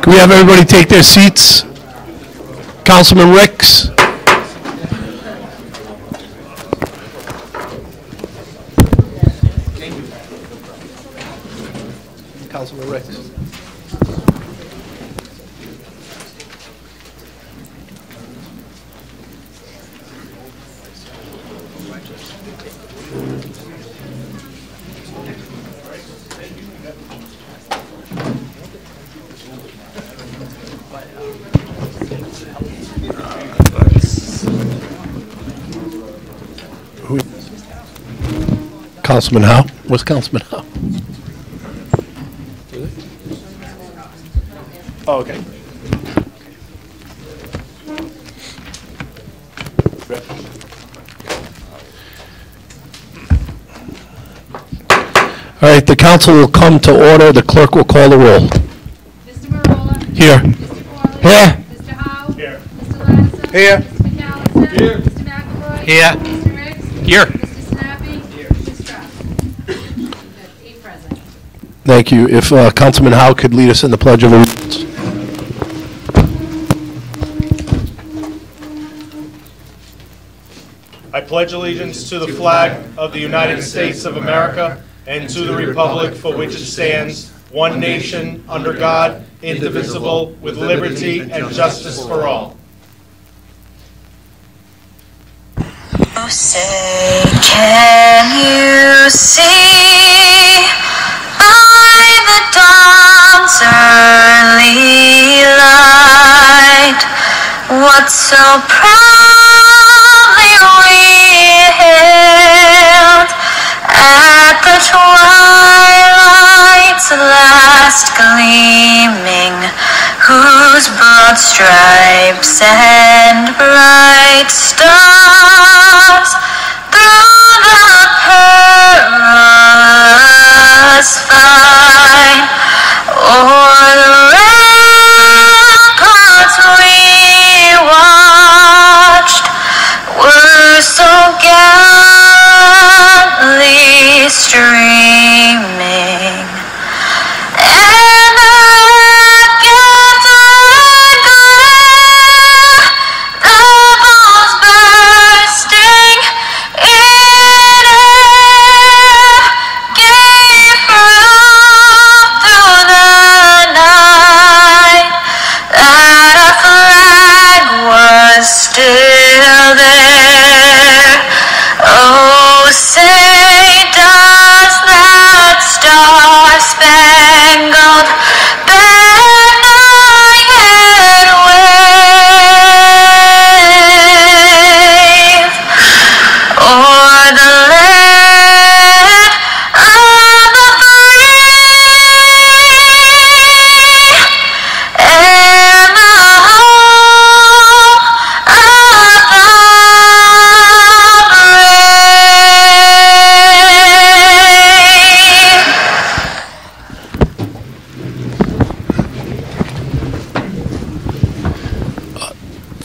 Can we have everybody take their seats? Councilman Ricks. Councilman Ricks. Councilman Howe? Where's Councilman Howe? Oh, okay. All right, the council will come to order. The clerk will call the roll. Mr. Marola? Here. Mr. Corley? Here. Mr. Howe? Here. Mr. Lattiser? Here. Mr. McAllister? Here. Mr. McElroy? Here. Mr. Riggs? Here. Mr. Snappy? Here. Ms. Strauss? 8 present. Thank you. If Councilman Howe could lead us in the Pledge of Allegiance. I pledge allegiance to the flag of the United States of America and to the republic for which it stands, one nation, under God, indivisible, with liberty and justice for all. Oh, say, can you see by the dawn's early light what so proudly we hailed at the twilight's last gleaming, whose broad stripes and bright stars through the perilous fight o'er the ramparts we watched were so gallantly streaming. And against the glare, the balls bursting in air gave proof through the night that our flag was still there. Oh, say does that star-spangled banner yet wave o'er the land of the free and the home of the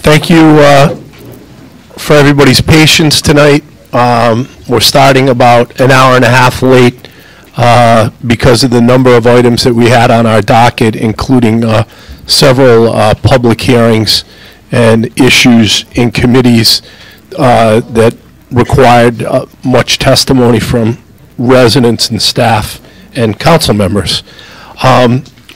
Thank you for everybody's patience tonight. We're starting about an hour and a half late because of the number of items that we had on our docket, including several public hearings and issues in committees that required much testimony from residents and staff and council members.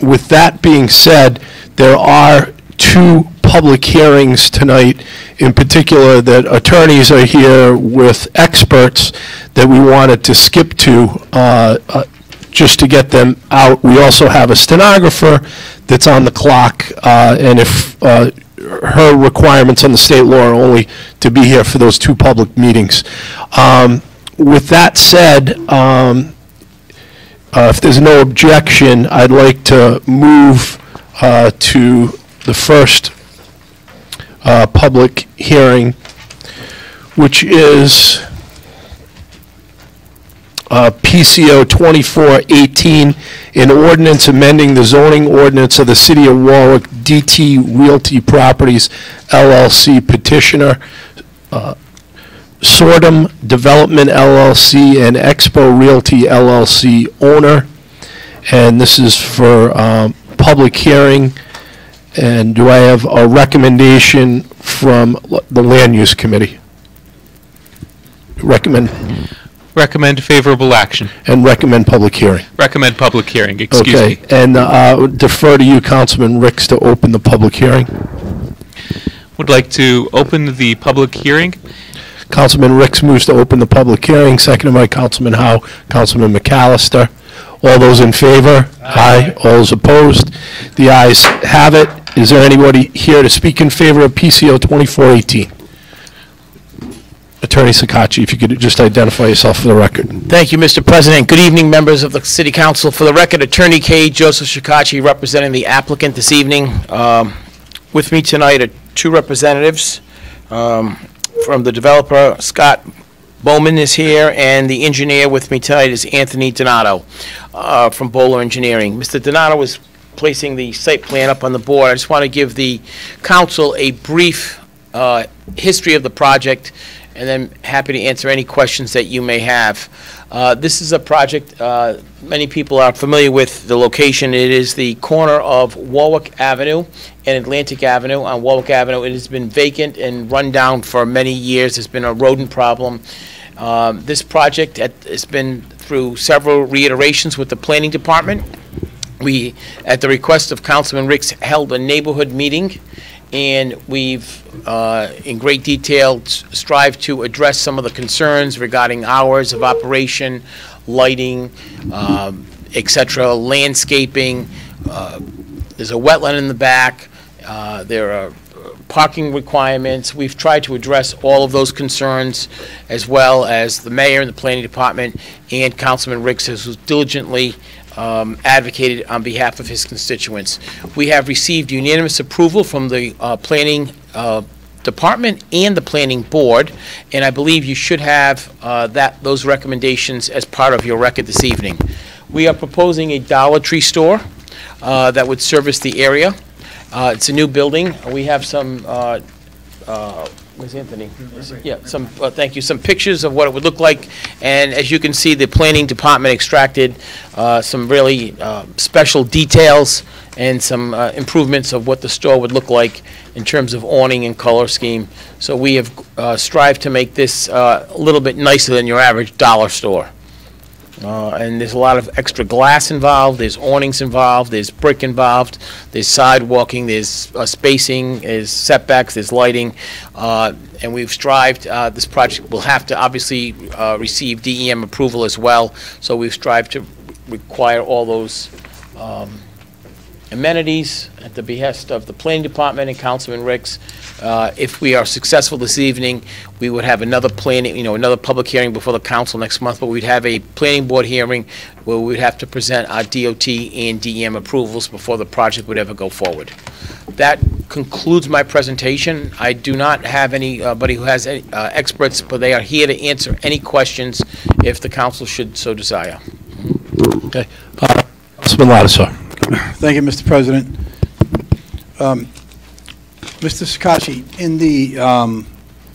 With that being said, there are 2 public hearings tonight, in particular that attorneys are here with experts that we wanted to skip to just to get them out. We also have a stenographer that's on the clock, and if her requirements on the state law are only to be here for those 2 public meetings. With that said, if there's no objection, I'd like to move to the first public hearing, which is PCO 2418, an ordinance amending the zoning ordinance of the City of Warwick, DT Realty Properties, LLC petitioner. Sordom Development LLC and Expo Realty LLC owner. And this is for public hearing. And do I have a recommendation from the Land Use Committee? Recommend favorable action. And recommend public hearing. Recommend public hearing, excuse me. Okay, and defer to you, Councilman Ricks, to open the public hearing. Would like to open the public hearing. Councilman Ricks moves to open the public hearing, seconded by Councilman Howe, Councilman McAllister. All those in favor? Aye. All those opposed? The ayes have it. Is there anybody here to speak in favor of PCO 2418? Attorney Sakachi, if you could just identify yourself for the record. Thank you, Mr. President. Good evening, members of the City Council. For the record, Attorney K. Joseph Shikachi, representing the applicant this evening. With me tonight are two representatives from the developer. Scott Bowman is here, and the engineer with me tonight is Anthony Donato from Bowler Engineering. Mr. Donato is placing the site plan up on the board. I just want to give the council a brief history of the project, and then happy to answer any questions that you may have. This is a project, many people are familiar with the location. It is the corner of Warwick Avenue and Atlantic Avenue. On Warwick Avenue, it has been vacant and run down for many years. There's been a rodent problem. This project has been through several reiterations with the planning department. We, at the request of Councilman Ricks, held a neighborhood meeting, and we've, in great detail, strived to address some of the concerns regarding hours of operation, lighting, etc., landscaping. There's a wetland in the back. There are parking requirements. We've tried to address all of those concerns, as well as the mayor and the planning department, and Councilman Ricks has diligently advocated on behalf of his constituents. We have received unanimous approval from the planning department and the planning board, and I believe you should have those recommendations as part of your record this evening. We are proposing a Dollar Tree store that would service the area. It's a new building. We have some where's Anthony? Yeah, thank you. Some pictures of what it would look like, and as you can see, the planning department extracted some really special details and some improvements of what the store would look like in terms of awning and color scheme. So we have strived to make this a little bit nicer than your average dollar store. And there's a lot of extra glass involved, there's awnings involved, there's brick involved, there's sidewalking, there's spacing, there's setbacks, there's lighting, and we've strived, this project will have to obviously receive DEM approval as well, so we've strived to require all those amenities at the behest of the planning department and Councilman Ricks. If we are successful this evening, we would have another planning, another public hearing before the council next month, but we'd have a planning board hearing where we'd have to present our DOT and DEM approvals before the project would ever go forward. That concludes my presentation. I do not have anybody who has any experts, but they are here to answer any questions if the council should so desire. Okay. Councilman Lattiser. Thank you, Mr. President. Mr. Sakachi, in the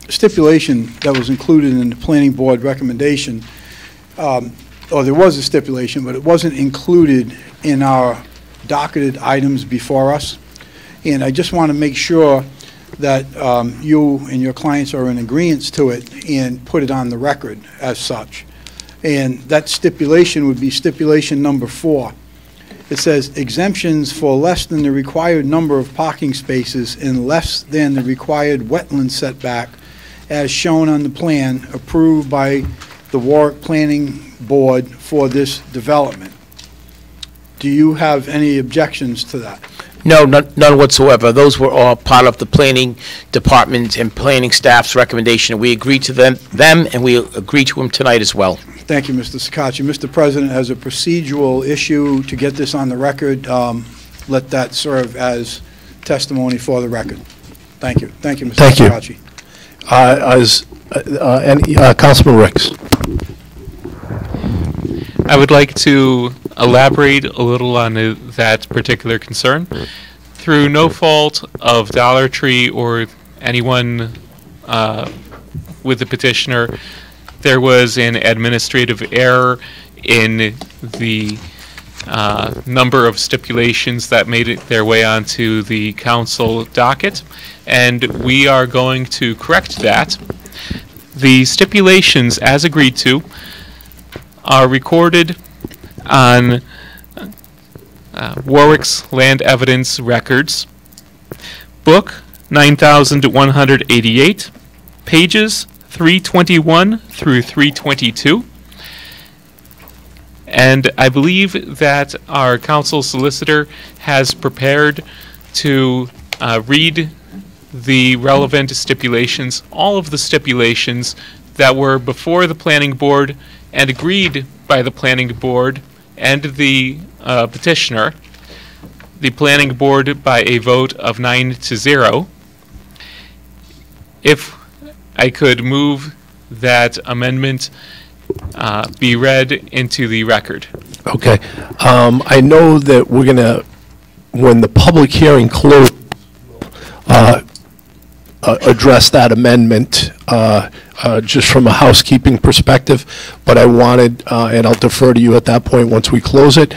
stipulation that was included in the planning board recommendation, or there was a stipulation, but it wasn't included in our docketed items before us. And I just want to make sure that you and your clients are in agreement to it and put it on the record as such. And that stipulation would be stipulation number 4. It says exemptions for less than the required number of parking spaces and less than the required wetland setback as shown on the plan approved by the Warwick Planning Board for this development. Do you have any objections to that? No, none whatsoever. Those were all part of the planning department and planning staff's recommendation. We agreed to them and we agreed to them tonight as well. Thank you, Mr. Sakachi. Mr. President, as a procedural issue to get this on the record, let that serve as testimony for the record. Thank you. Thank you, Mr. Sakachi. Councilman Ricks. I would like to elaborate a little on that particular concern. Through no fault of Dollar Tree or anyone with the petitioner. There was an administrative error in the number of stipulations that made it their way onto the council docket, and we are going to correct that. The stipulations, as agreed to, are recorded on Warwick's Land Evidence Records, Book 9188, pages 321 through 322. And I believe that our council solicitor has prepared to read the relevant stipulations, all of the stipulations that were before the planning board and agreed by the planning board and the petitioner. The planning board by a vote of 9-0. If I could move that amendment be read into the record. Okay. I know that we're going to, when the public hearing closes, address that amendment just from a housekeeping perspective, but I wanted, and I'll defer to you at that point once we close it.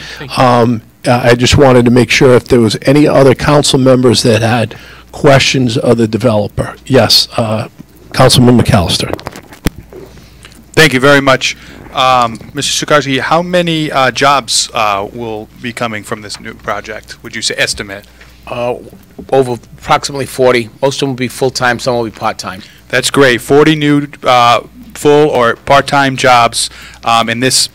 I just wanted to make sure if there was any other council members that had questions of the developer. Yes, Councilman McAllister. Thank you very much. Mr. Shikarsky, how many jobs will be coming from this new project, would you say, estimate? Over approximately 40. Most of them will be full-time, some will be part-time. That's great. 40 new full or part-time jobs, and this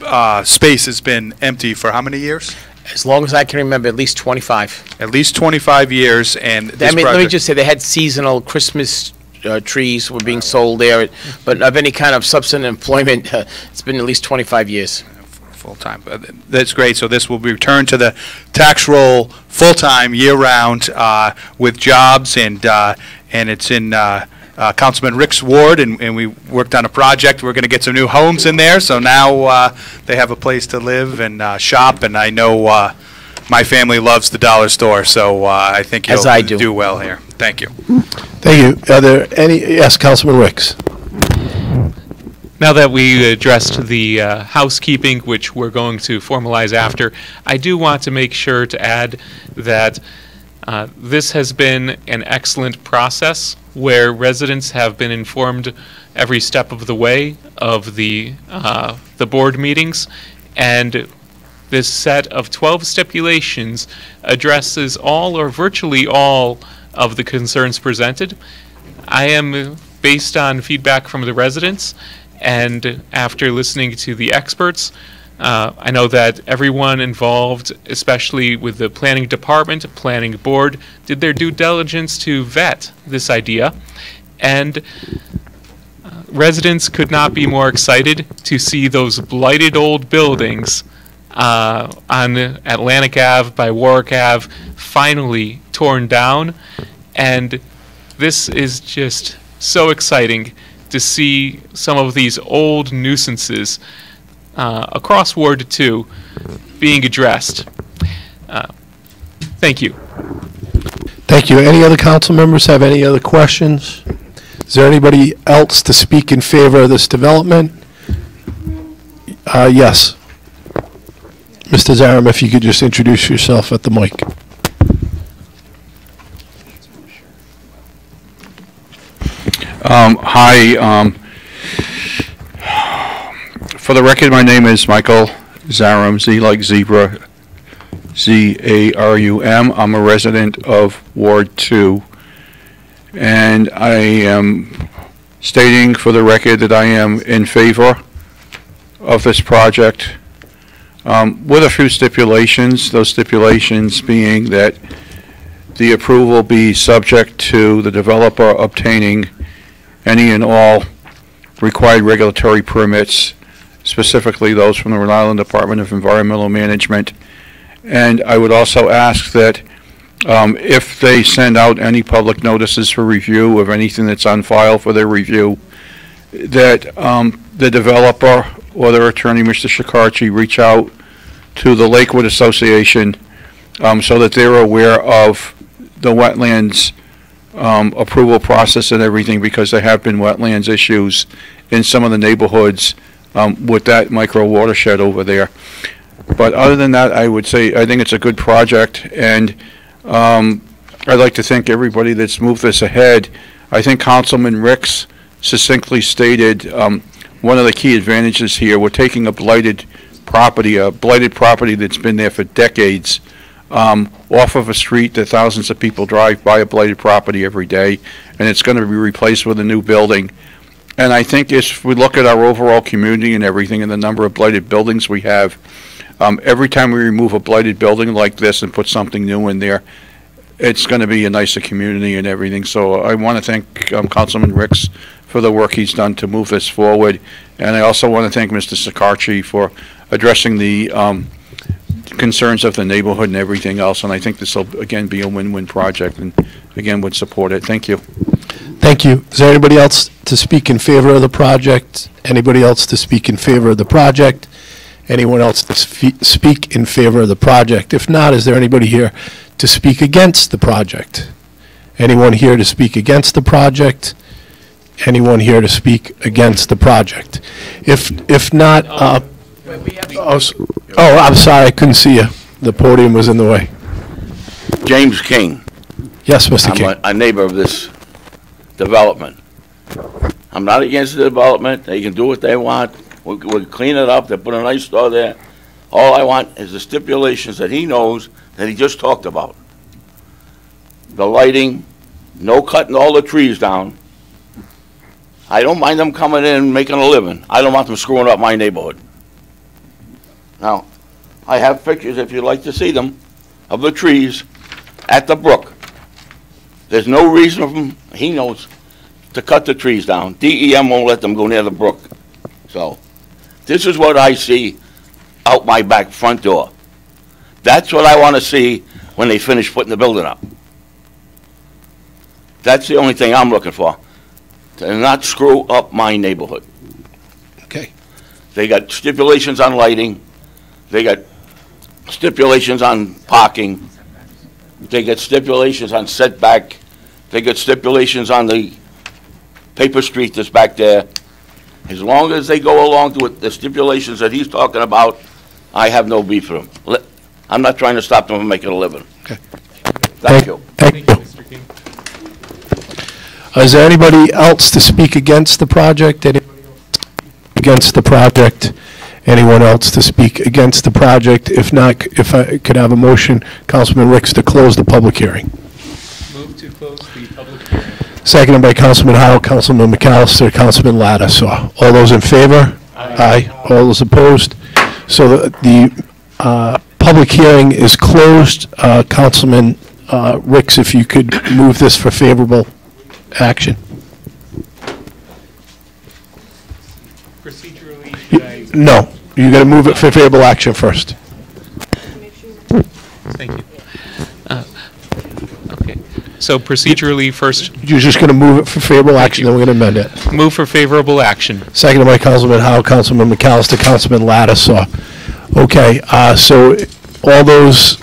space has been empty for how many years? As long as I can remember, at least 25. At least 25 years, and this I mean, let me project- just say, they had seasonal Christmas trees were being sold there, but of any kind of substantive employment, it's been at least 25 years. Full-time. That's great. So this will be returned to the tax roll full-time, year-round, with jobs, and it's in Councilman Rick's ward, and we worked on a project. We're going to get some new homes in there, so now they have a place to live and shop, and I know my family loves the dollar store, so I think As I you'll do. do well here. Thank you. Thank you. Are there any, yes, Councilman Ricks. Now that we addressed the housekeeping, which we're going to formalize after, I do want to make sure to add that this has been an excellent process where residents have been informed every step of the way of the board meetings, and this set of 12 stipulations addresses all or virtually all of the concerns presented. I am, based on feedback from the residents, and after listening to the experts, I know that everyone involved, especially with the planning department, planning board, did their due diligence to vet this idea. And residents could not be more excited to see those blighted old buildings on Atlantic Ave by Warwick Ave finally torn down. And this is just so exciting to see some of these old nuisances across Ward 2 being addressed. Thank you. Thank you. Any other council members have any other questions? Is there anybody else to speak in favor of this development? Yes. Mr. Zarum, if you could just introduce yourself at the mic. Hi. For the record, my name is Michael Zarum, Z like zebra, Z-A-R-U-M. I'm a resident of Ward 2, and I am stating for the record that I am in favor of this project with a few stipulations, those stipulations being that the approval be subject to the developer obtaining any and all required regulatory permits, specifically those from the Rhode Island Department of Environmental Management. And I would also ask that if they send out any public notices for review of anything that's on file for their review, that the developer or their attorney, Mr. Shikarchi, reach out to the Lakewood Association so that they're aware of the wetlands approval process and everything, because there have been wetlands issues in some of the neighborhoods with that micro watershed over there. But other than that, I would say I think it's a good project, and I'd like to thank everybody that's moved this ahead. I think Councilman Ricks succinctly stated one of the key advantages here. We're taking a blighted property that's been there for decades, off of a street that thousands of people drive by a blighted property every day, and it's going to be replaced with a new building. And I think if we look at our overall community and everything and the number of blighted buildings we have, every time we remove a blighted building like this and put something new in there, it's going to be a nicer community and everything. So I want to thank Councilman Ricks for the work he's done to move this forward. And I also want to thank Mr. Sikachi for addressing the concerns of the neighborhood and everything else. And I think this will, again, be a win-win project, and, again, would support it. Thank you. Thank you. Is there anybody else to speak in favor of the project? Anybody else to speak in favor of the project? Anyone else to speak in favor of the project? If not, is there anybody here to speak against the project? Anyone here to speak against the project? Anyone here to speak against the project? If not, I'm sorry, I couldn't see you. The podium was in the way. James King. Yes, Mr. King. I'm a neighbor of this development. I'm not against the development. They can do what they want. We'll clean it up. They put a nice store there. All I want is the stipulations that he knows that he just talked about. The lighting, no cutting all the trees down. I don't mind them coming in and making a living. I don't want them screwing up my neighborhood. Now, I have pictures, if you'd like to see them, of the trees at the brook. There's no reason for them, he knows, to cut the trees down. DEM won't let them go near the brook. So, this is what I see out my back front door. That's what I want to see when they finish putting the building up. That's the only thing I'm looking for, to not screw up my neighborhood. Okay. They got stipulations on lighting. They got stipulations on parking. They got stipulations on setback. They got stipulations on the paper street that's back there. As long as they go along with the stipulations that he's talking about, I have no beef with them. I'm not trying to stop them from making a living. Okay. Thank you. Thank you. Mr. King. Is there anybody else to speak against the project? Anybody else against the project? Anyone else to speak against the project? If not, if I could have a motion, Councilman Ricks, to close the public hearing. Move to close the public hearing. Seconded by Councilman Howell, Councilman McAllister, Councilman Lattisaw. All those in favor? Aye. All those opposed? So the public hearing is closed. Councilman Ricks, if you could move this for favorable action. Procedurally, should I? No, you got to move it for favorable action first. Thank you. Okay. So procedurally, first, You're just going to move it for favorable action, then we're going to amend it. move for favorable action. Seconded by Councilman Howell, Councilman McAllister, Councilman Lattisaw. Okay, so all those,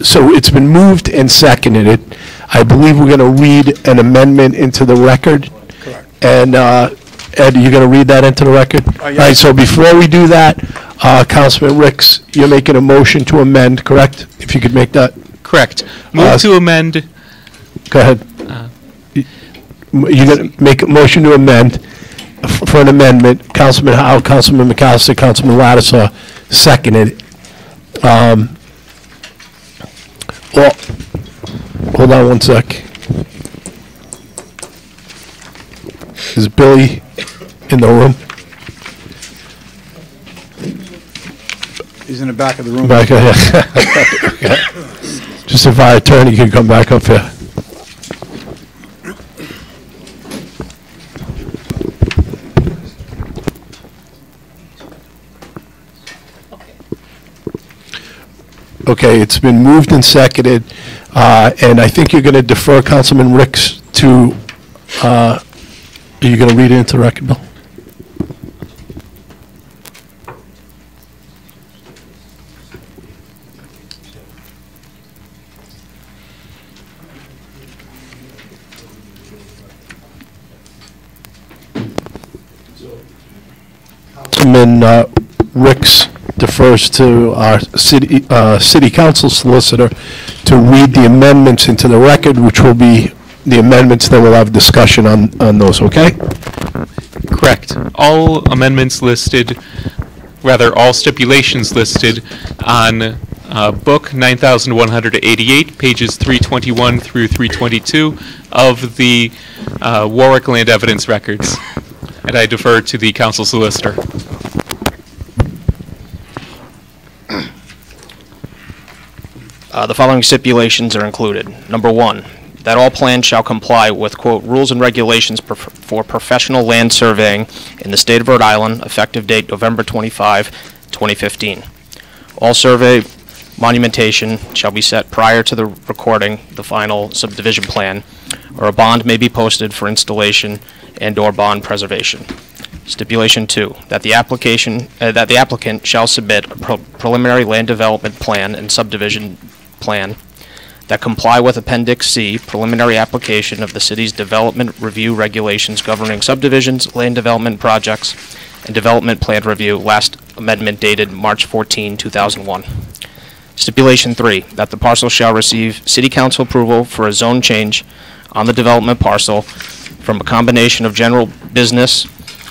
so it's been moved and seconded. I believe we're going to read an amendment into the record. Correct. And Ed, are you going to read that into the record? Yes. All right, so before we do that, Councilman Ricks, you're making a motion to amend, correct? If you could make that. Correct. Move to amend. Go ahead. You're going to make a motion to amend for an amendment. Councilman Howell, Councilman McAllister, Councilman Lattisaw, seconded. Well, hold on one sec. Is Billy in the room? He's in the back of the room. Back here. Just if our attorney could come back up here. Okay, it's been moved and seconded, and I think you're going to defer Councilman Ricks to, are you going to read it into the record, Bill? Councilman Ricks defers to our city council solicitor to read the amendments into the record, which will be the amendments, then we'll have discussion on those, okay? Correct. All amendments listed, rather, all stipulations listed on Book 9188, pages 321 through 322 of the Warwick Land Evidence Records. And I defer to the council solicitor. The following stipulations are included. Number one, that all plans shall comply with, quote, rules and regulations for professional land surveying in the state of Rhode Island, effective date November 25, 2015. All survey monumentation shall be set prior to the recording the final subdivision plan, or a bond may be posted for installation and/or bond preservation. Stipulation 2, that the applicant shall submit a preliminary land development plan and subdivision plan that comply with Appendix C, preliminary application of the city's development review regulations governing subdivisions, land development projects, and development plan review, last amendment dated March 14, 2001. Stipulation 3, that the parcel shall receive city council approval for a zone change on the development parcel from a combination of general business,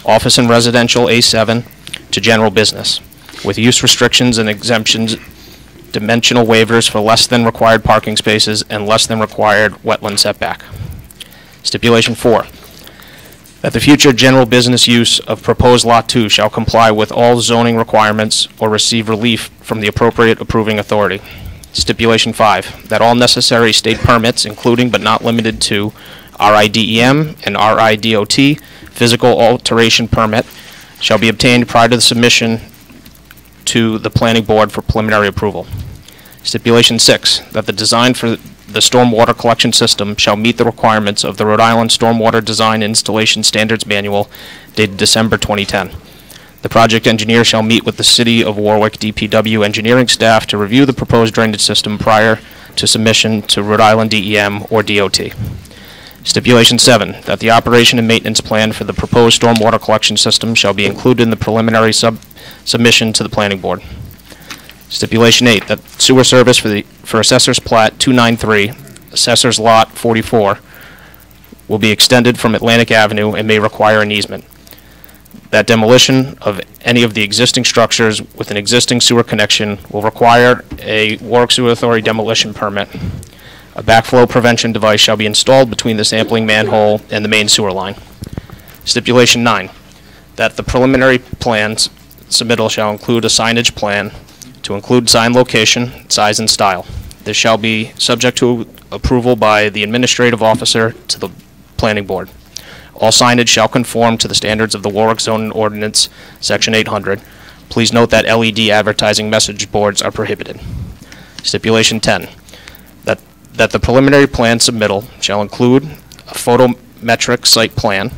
office and residential A7 to general business, with use restrictions and exemptions, dimensional waivers for less than required parking spaces and less than required wetland setback. Stipulation 4, that the future general business use of proposed Lot 2 shall comply with all zoning requirements or receive relief from the appropriate approving authority. Stipulation 5, that all necessary state permits, including but not limited to RIDEM and RIDOT, physical alteration permit, shall be obtained prior to the submission to the planning board for preliminary approval. Stipulation 6, that the design for the stormwater collection system shall meet the requirements of the Rhode Island Stormwater Design Installation Standards Manual dated December 2010. The project engineer shall meet with the City of Warwick DPW engineering staff to review the proposed drainage system prior to submission to Rhode Island DEM or DOT. Stipulation 7, that the operation and maintenance plan for the proposed stormwater collection system shall be included in the preliminary submission to the planning board. Stipulation 8, that sewer service for Assessor's Plat 293, Assessor's Lot 44, will be extended from Atlantic Avenue and may require an easement. That demolition of any of the existing structures with an existing sewer connection will require a Warwick Sewer Authority demolition permit. A backflow prevention device shall be installed between the sampling manhole and the main sewer line. Stipulation 9, that the preliminary plans submittal shall include a signage plan to include sign location, size, and style. This shall be subject to approval by the administrative officer to the planning board. All signage shall conform to the standards of the Warwick Zoning Ordinance, Section 800. Please note that LED advertising message boards are prohibited. Stipulation 10, that the preliminary plan submittal shall include a photometric site plan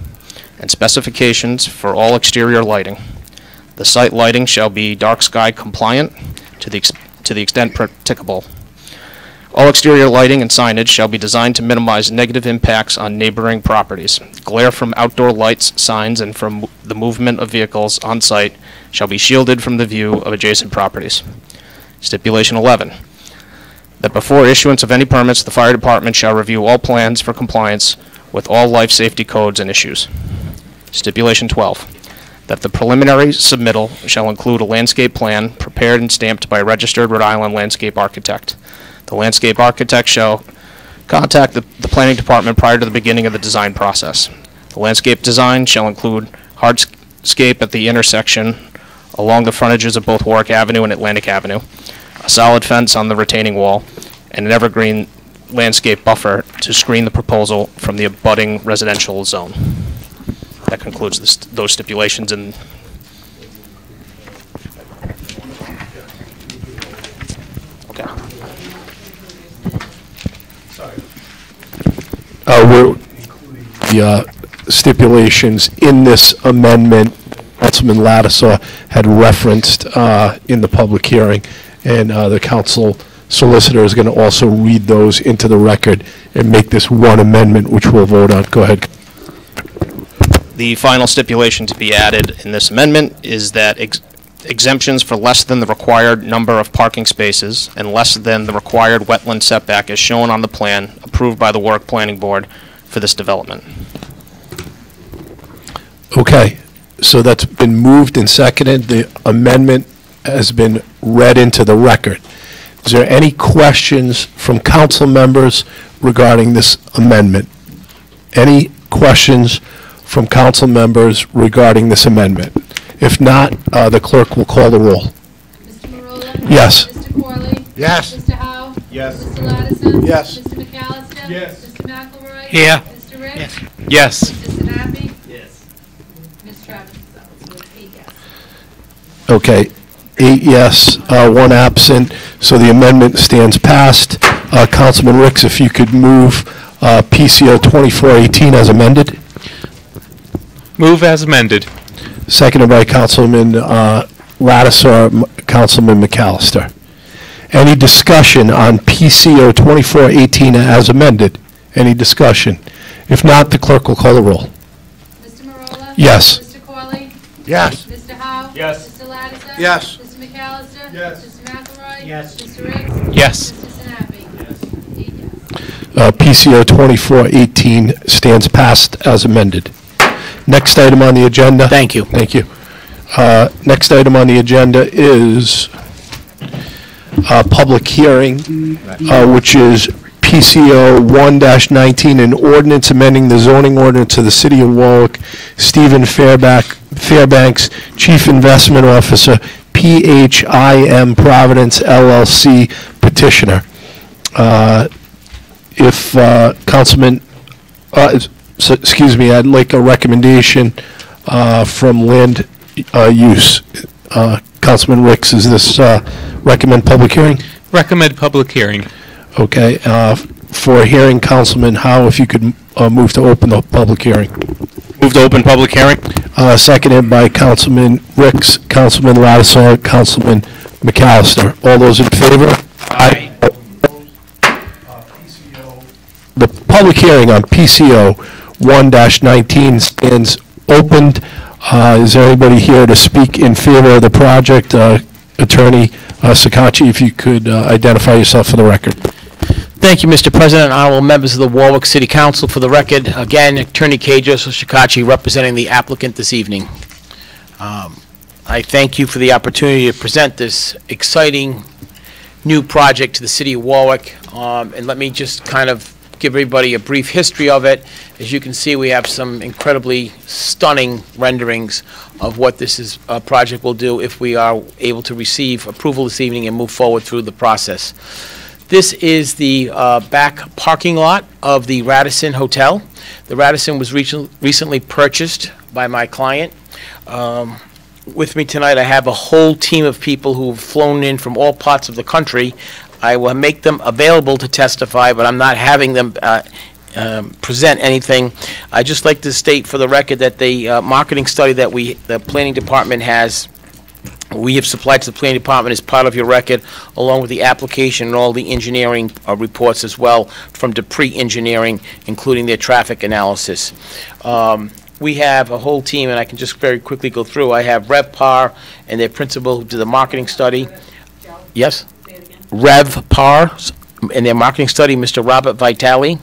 and specifications for all exterior lighting. The site lighting shall be dark sky compliant to the extent practicable. All exterior lighting and signage shall be designed to minimize negative impacts on neighboring properties. Glare from outdoor lights, signs, and from the movement of vehicles on site shall be shielded from the view of adjacent properties. Stipulation 11, that before issuance of any permits, the fire department shall review all plans for compliance with all life safety codes and issues. Stipulation 12, that the preliminary submittal shall include a landscape plan prepared and stamped by a registered Rhode Island landscape architect. The landscape architect shall contact the planning department prior to the beginning of the design process. The landscape design shall include hardscape at the intersection along the frontages of both Warwick Avenue and Atlantic Avenue, a solid fence on the retaining wall, and an evergreen landscape buffer to screen the proposal from the abutting residential zone. That concludes those stipulations. And okay. The stipulations in this amendment, Councilman Lattisaw had referenced in the public hearing, and the council solicitor is going to also read those into the record and make this one amendment, which we'll vote on. Go ahead. The final stipulation to be added in this amendment is that exemptions for less than the required number of parking spaces and less than the required wetland setback as shown on the plan approved by the Warwick Planning Board for this development. Okay, so that's been moved and seconded. The amendment has been read into the record. Is there any questions from council members regarding this amendment? Any questions from council members regarding this amendment? If not, the clerk will call the roll. Mr. Marola? Yes. Mr. Corley? Yes. Mr. Howe? Yes. Mr. Ladison? Yes. Mr. McAllister? Yes. Mr. McElroy? Here. Mr. Ricks? Yes. Yes. Mr. Sinapi? Yes. Ms. Travis is out, so it's 8 yes. Okay, 8 yes, 1 absent, so the amendment stands passed. Councilman Ricks, if you could move PCO 2418 as amended. Move as amended. Seconded by Councilman Lattiser, Councilman McAllister. Any discussion on PCO 2418 as amended? Any discussion? If not, the clerk will call the roll. Mr. Marola? Yes. Mr. Corley? Yes. Mr. Howe? Yes. Mr. Ladison? Yes. Mr. McAllister? Yes. Mr. McElroy? Yes. Mr. Ricks? Yes. Mr. Sinapi? Yes. 8 yes. PCO 2418 stands passed as amended. Next item on the agenda. Thank you. Thank you. Next item on the agenda is a public hearing, which is PCO 1-19, an ordinance amending the zoning ordinance of the City of Warwick, Stephen Fairbanks, Chief Investment Officer, PHIM Providence LLC petitioner. If Councilman, excuse me, I'd like a recommendation from land use. Councilman Ricks, is this recommend public hearing? Recommend public hearing. Okay. For a hearing, Councilman Howe, if you could move to open the public hearing. Move to open public hearing. Seconded by Councilman Ricks, Councilman Lattiser, Councilman McAllister. All those in favor? Aye. The public hearing on PCO 1-19 stands opened. Is there anybody here to speak in favor of the project? Attorney Sakachi, if you could identify yourself for the record. Thank you, Mr. President, honorable members of the Warwick City Council. For the record, again, Attorney K. Joseph Shikachi representing the applicant this evening. I thank you for the opportunity to present this exciting new project to the City of Warwick. And let me just kind of give everybody a brief history of it. As you can see, we have some incredibly stunning renderings of what this project will do if we are able to receive approval this evening and move forward through the process. This is the back parking lot of the Radisson Hotel. The Radisson was recently purchased by my client. With me tonight, I have a whole team of people who have flown in from all parts of the country. I will make them available to testify, but I'm not having them present anything. I'd just like to state for the record that the marketing study that the planning department has, we have supplied to the planning department as part of your record, along with the application and all the engineering reports as well from Dupree Engineering, including their traffic analysis. We have a whole team, and I can just very quickly go through. I have RevPAR and their principal who did the marketing study. Yes? RevPAR and their marketing study, Mr. Robert Vitale.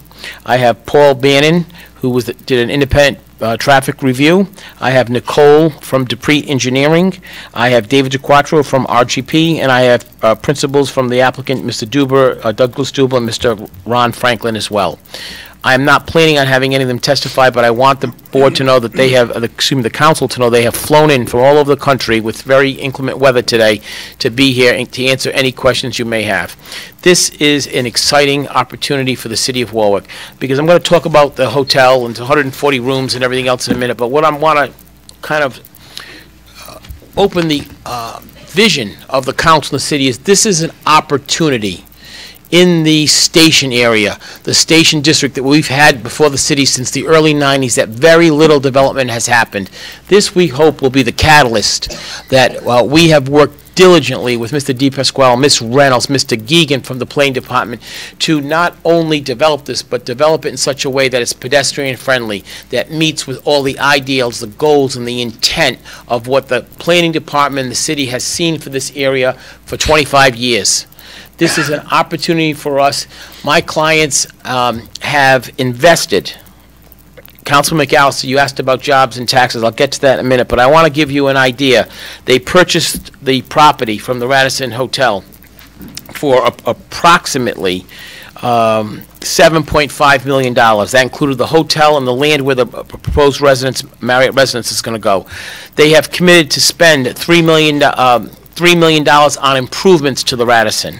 I have Paul Bannon, who did an independent traffic review. I have Nicole from Dupree Engineering. I have David DeQuattro from RGP, and I have principals from the applicant, Mr. Duber, Douglas Duber, and Mr. Ron Franklin as well. I am not planning on having any of them testify, but I want the board to know that they have, the council to know they have flown in from all over the country with very inclement weather today to be here and to answer any questions you may have. This is an exciting opportunity for the City of Warwick, because I'm going to talk about the hotel and 140 rooms and everything else in a minute, but what I want to kind of open the vision of the council and the city is this is an opportunity in the station area, the station district that we've had before the city since the early 90s, that very little development has happened. This, we hope, will be the catalyst that we have worked diligently with Mr. DePasquale, Ms. Reynolds, Mr. Geegan from the Planning Department to not only develop this, but develop it in such a way that it's pedestrian-friendly, that meets with all the ideals, the goals, and the intent of what the Planning Department and the city has seen for this area for 25 years. This is an opportunity for us. My clients have invested. Councilman McAllister, you asked about jobs and taxes. I'll get to that in a minute, but I want to give you an idea. They purchased the property from the Radisson Hotel for approximately $7.5 million. That included the hotel and the land where the proposed Marriott residence is going to go. They have committed to spend $3 million on improvements to the Radisson.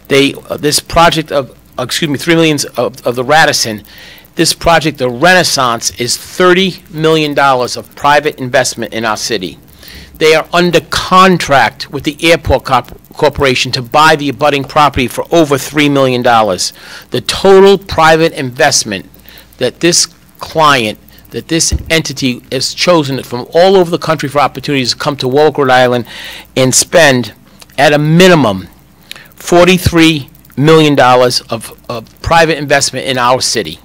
This project of, $3 million of the Radisson. This project, the Renaissance, is $30 million of private investment in our city. They are under contract with the Airport Corporation to buy the abutting property for over $3 million. The total private investment that this client, that this entity has chosen from all over the country for opportunities to come to Warwick, Rhode Island and spend, at a minimum, $43 million of private investment in our city.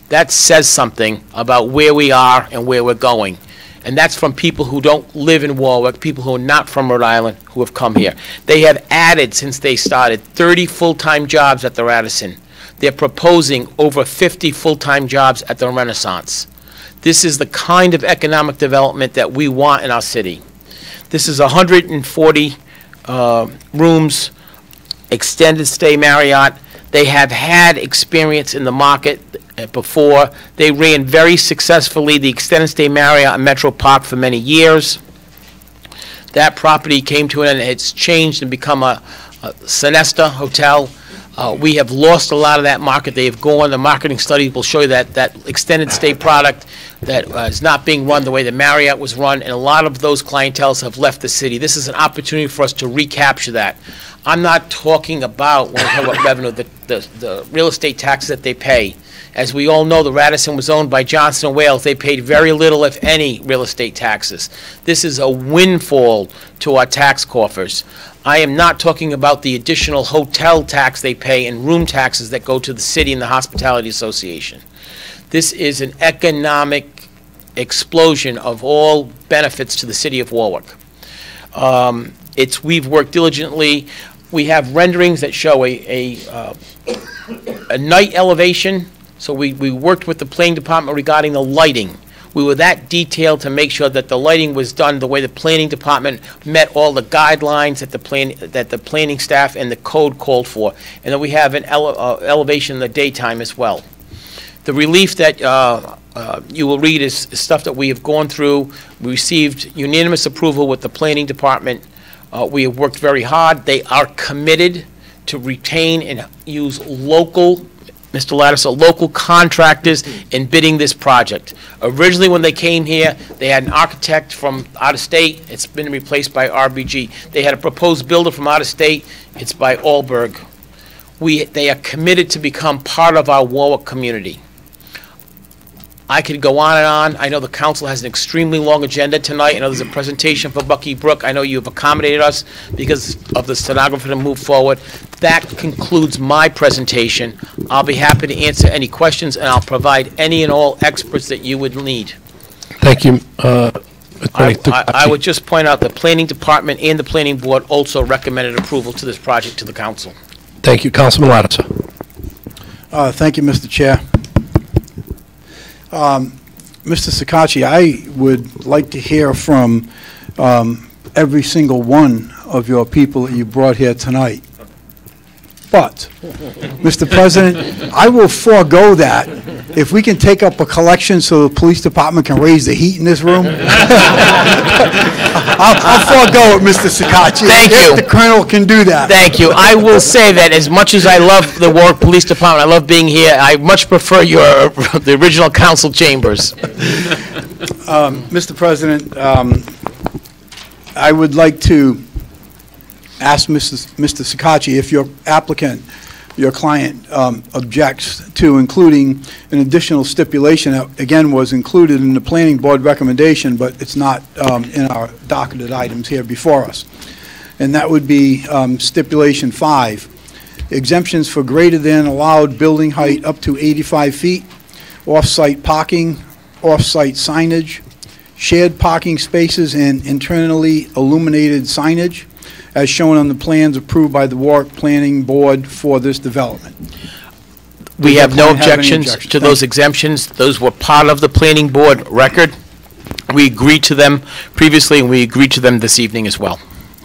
That says something about where we are and where we're going. And that's from people who don't live in Warwick, people who are not from Rhode Island, who have come here. They have added, since they started, 30 full-time jobs at the Radisson. They're proposing over 50 full-time jobs at the Renaissance. This is the kind of economic development that we want in our city. This is 140 rooms, extended stay Marriott. They have had experience in the market before. They ran very successfully the extended stay Marriott in Metro Park for many years. That property came to an end. It's changed and become a Sonesta hotel. We have lost a lot of that market. They have gone. The marketing study will show you that extended stay product that is not being run the way the Marriott was run, and a lot of those clienteles have left the city. This is an opportunity for us to recapture that. I'm not talking about, when we talk about revenue, the real estate taxes that they pay. As we all know, the Radisson was owned by Johnson & Wales. They paid very little, if any, real estate taxes. This is a windfall to our tax coffers. I am not talking about the additional hotel tax they pay and room taxes that go to the city and the Hospitality Association. This is an economic explosion of all benefits to the city of Warwick. We've worked diligently. We have renderings that show a night elevation. So we worked with the planning department regarding the lighting. We were that detailed to make sure that the lighting was done the way the planning department met all the guidelines that the planning staff and the code called for, and that we have an elevation in the daytime as well. The relief that you will read is stuff that we have gone through. We received unanimous approval with the planning department. We have worked very hard. They are committed to retain and use local, Mr. Lattiser, local contractors in bidding this project. Originally, when they came here, they had an architect from out of state. It's been replaced by RBG. They had a proposed builder from out of state. It's by Allberg. They are committed to become part of our Warwick community. I could go on and on. I know the council has an extremely long agenda tonight. I know there's a presentation for Bucky Brook. I know you've accommodated us because of the stenographer to move forward. That concludes my presentation. I'll be happy to answer any questions, and I'll provide any and all experts that you would need. Thank you. I would just point out the planning department and the planning board also recommended approval to this project to the council. Thank you. Councilman Lattiser. Thank you, Mr. Chair. Mr. Sakachi, I would like to hear from every single one of your people that you brought here tonight. But, Mr. President, I will forego that if we can take up a collection so the police department can raise the heat in this room. I'll forego it, Mr. Sakachi. Thank you. If the colonel can do that. Thank you. I will say that as much as I love the Warwick Police Department, I love being here, I much prefer the original council chambers. Mr. President, I would like to ask Mr. Sakachi if your applicant, your client, objects to including an additional stipulation that, again, was included in the planning board recommendation, but it's not in our docketed items here before us. and that would be stipulation 5. Exemptions for greater than allowed building height up to 85 feet, off-site parking, off-site signage, shared parking spaces, and internally illuminated signage, as shown on the plans approved by the Warwick Planning Board for this development. We have no Does the plan have any objections objections? to those exemptions. Those were part of the planning board record. We agreed to them previously, and we agreed to them this evening as well.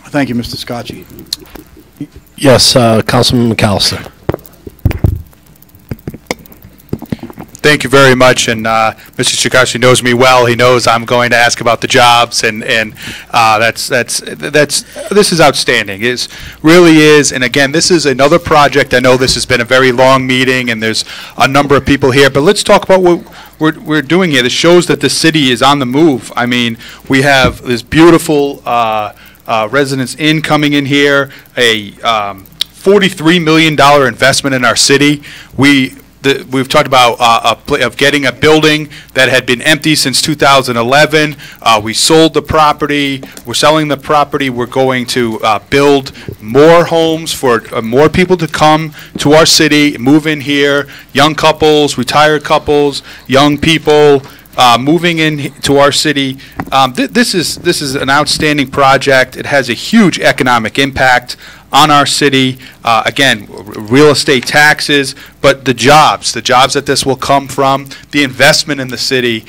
Thank you, Mr. Scotchy. Yes, Councilman McAllister. Thank you very much, and Mr. Chikashi knows me well. He knows I'm going to ask about the jobs, and this is outstanding. It really is, and again, this is another project. I know this has been a very long meeting, and there's a number of people here, but let's talk about what we're doing here. This shows that the city is on the move. I mean, we have this beautiful Residence Inn coming in here, a $43 million investment in our city. We've talked about of getting a building that had been empty since 2011. We sold the property. We're selling the property. We're going to build more homes for more people to come to our city, move in here, young couples, retired couples, young people, moving into our city. This is an outstanding project. It has a huge economic impact on our city. Again, real estate taxes, but the jobs that this will come from, the investment in the city.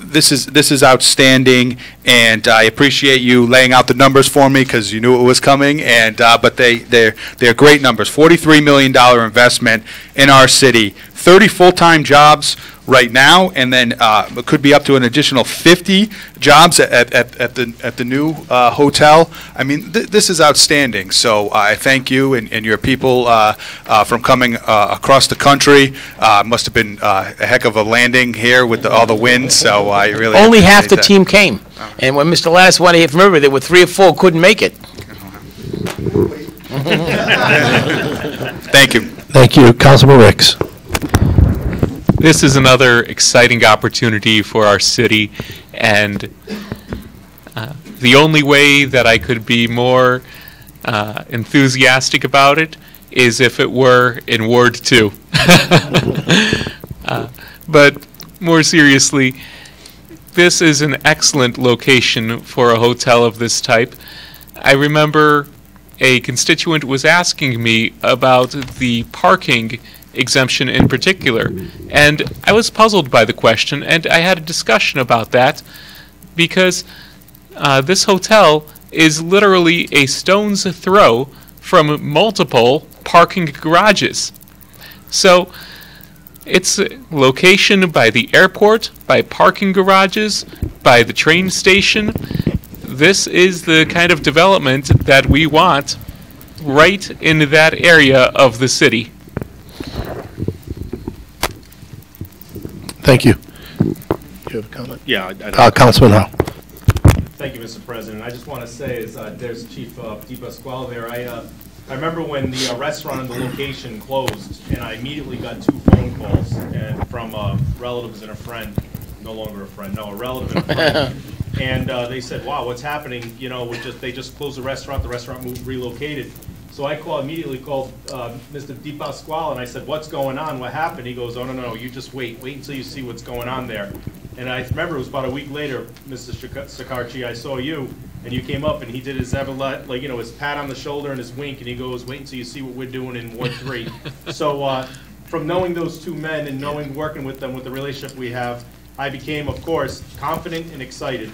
This is outstanding, and I appreciate you laying out the numbers for me because you knew it was coming. And but they're great numbers. $43 million investment in our city, 30 full-time jobs right now, and then it could be up to an additional 50 jobs at the new hotel. I mean, this is outstanding. So I thank you and your people from coming across the country. Must have been a heck of a landing here with all the wind. So I really Only half the appreciate that. team came, and when Mr. Lattis wanted to hear from everybody, there were 3 or 4 couldn't make it. Thank you. Thank you. Councilman Ricks. This is another exciting opportunity for our city, and the only way that I could be more enthusiastic about it is if it were in Ward 2. But more seriously, this is an excellent location for a hotel of this type. I remember a constituent was asking me about the parking exemption in particular, and I was puzzled by the question, and I had a discussion about that because this hotel is literally a stone's throw from multiple parking garages. So its location by the airport, by parking garages, by the train station, this is the kind of development that we want right in that area of the city. Thank you. You have a comment? Yeah. Councilman Howe. Thank you, Mr. President. I just want to say is there's Chief DePasquale there. I remember when the restaurant and the location closed, and I immediately got 2 phone calls and from relatives and a friend, no longer a friend, no, a relative and a friend. And they said, wow, what's happening? You know, they just closed the restaurant relocated. So I immediately called Mr. DePasquale, and I said, what's going on? What happened? He goes, oh, no, you just wait until you see what's going on there. And I remember it was about a week later, Mr. Sakarchi, I saw you, and you came up, and he did his his pat on the shoulder and his wink, and he goes, wait until you see what we're doing in Ward 3. So from knowing those 2 men and working with them, with the relationship we have, I became, of course, confident and excited.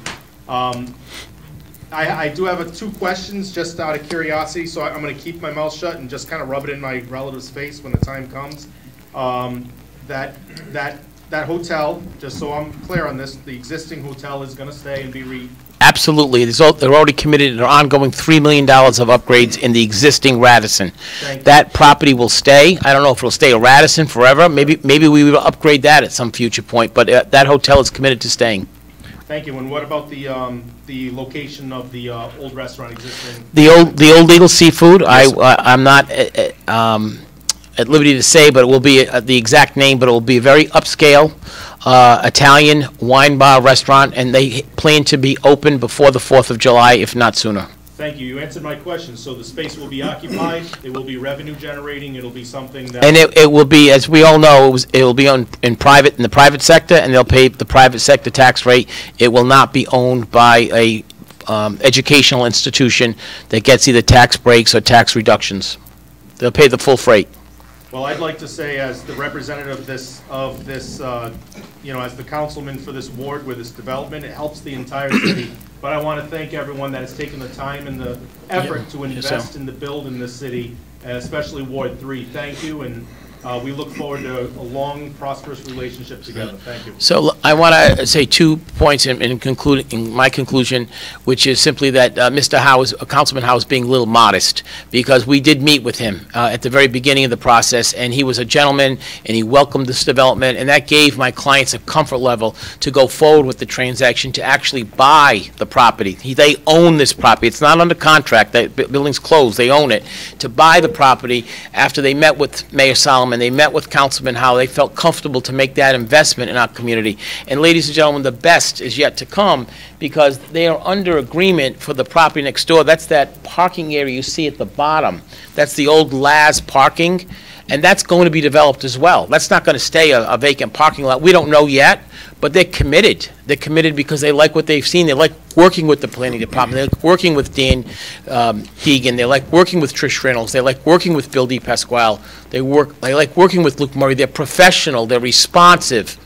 I do have 2 questions just out of curiosity, so I'm going to keep my mouth shut and just kind of rub it in my relative's face when the time comes. That hotel, just so I'm clear on this, the existing hotel is going to stay and be Absolutely. They're already committed to an ongoing $3 million of upgrades in the existing Radisson. That property will stay. I don't know if it'll stay a Radisson forever. Maybe we will upgrade that at some future point, but that hotel is committed to staying. Thank you. And what about the location of the old restaurant existing? The old Eagle Seafood, yes. I'm not at liberty to say, but it will be the exact name, but it will be a very upscale Italian wine bar restaurant, and they plan to be open before the 4th of July, if not sooner. Thank you. You answered my question. So the space will be occupied, it will be revenue generating, it'll be something that... And it will be, as we all know, it will be in the private sector, and they'll pay the private sector tax rate. It will not be owned by a educational institution that gets either tax breaks or tax reductions. They'll pay the full freight. Well, I'd like to say, as the representative of this, you know, as the councilman for this ward with this development, it helps the entire city. But I want to thank everyone that has taken the time and the effort to invest in the build in this city, especially Ward 3. Thank you, and we look forward to a long, prosperous relationship together. Thank you. So I want to say 2 points in my conclusion, which is simply that Mr. Howe, Councilman Howe, is being a little modest, because we did meet with him at the very beginning of the process, and he was a gentleman, and he welcomed this development, and that gave my clients a comfort level to go forward with the transaction to actually buy the property. They own this property. It's not under contract. The building's closed. They own it. To buy the property after they met with Mayor Solomon, they met with Councilman Howe, they felt comfortable to make that investment in our community. And ladies and gentlemen, the best is yet to come, because they are under agreement for the property next door. That's that parking area you see at the bottom. That's the old Laz parking, and that's going to be developed as well. That's not going to stay a vacant parking lot. We don't know yet, but they're committed. They're committed because they like what they've seen. They like working with the planning department. They like working with Dan Deegan. They like working with Trish Reynolds. They like working with Bill DePasquale. They like working with Luke Murray. They're professional. They're responsive.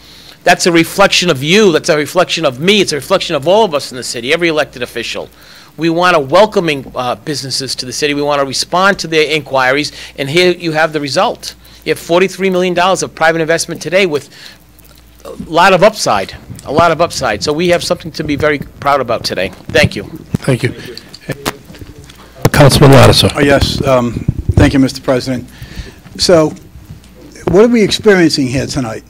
That's a reflection of you. That's a reflection of me. It's a reflection of all of us in the city, every elected official. We want to welcoming businesses to the city. We want to respond to their inquiries, and here you have the result. You have $43 million of private investment today with a lot of upside, So we have something to be very proud about today. Thank you. Thank you. Councilman Lattiser. Oh, yes. Thank you, Mr. President. So what are we experiencing here tonight?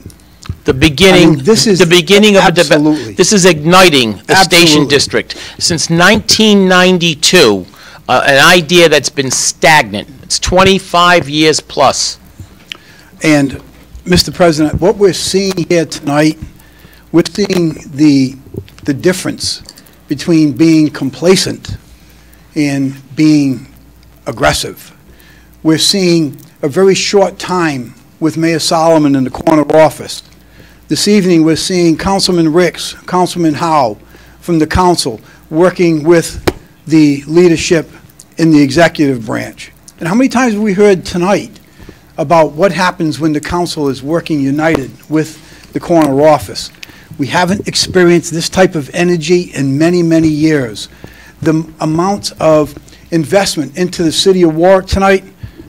The beginning, I mean, this is the beginning of absolutely. This is igniting the Station District. Since 1992, an idea that's been stagnant. It's 25 years plus. And, Mr. President, what we're seeing here tonight, we're seeing the difference between being complacent and being aggressive. We're seeing a very short time with Mayor Solomon in the corner office. This evening, we're seeing Councilman Ricks, Councilman Howe from the council working with the leadership in the executive branch. And how many times have we heard tonight about what happens when the council is working united with the corner office? We haven't experienced this type of energy in many, many years. The amount of investment into the city of Warwick tonight,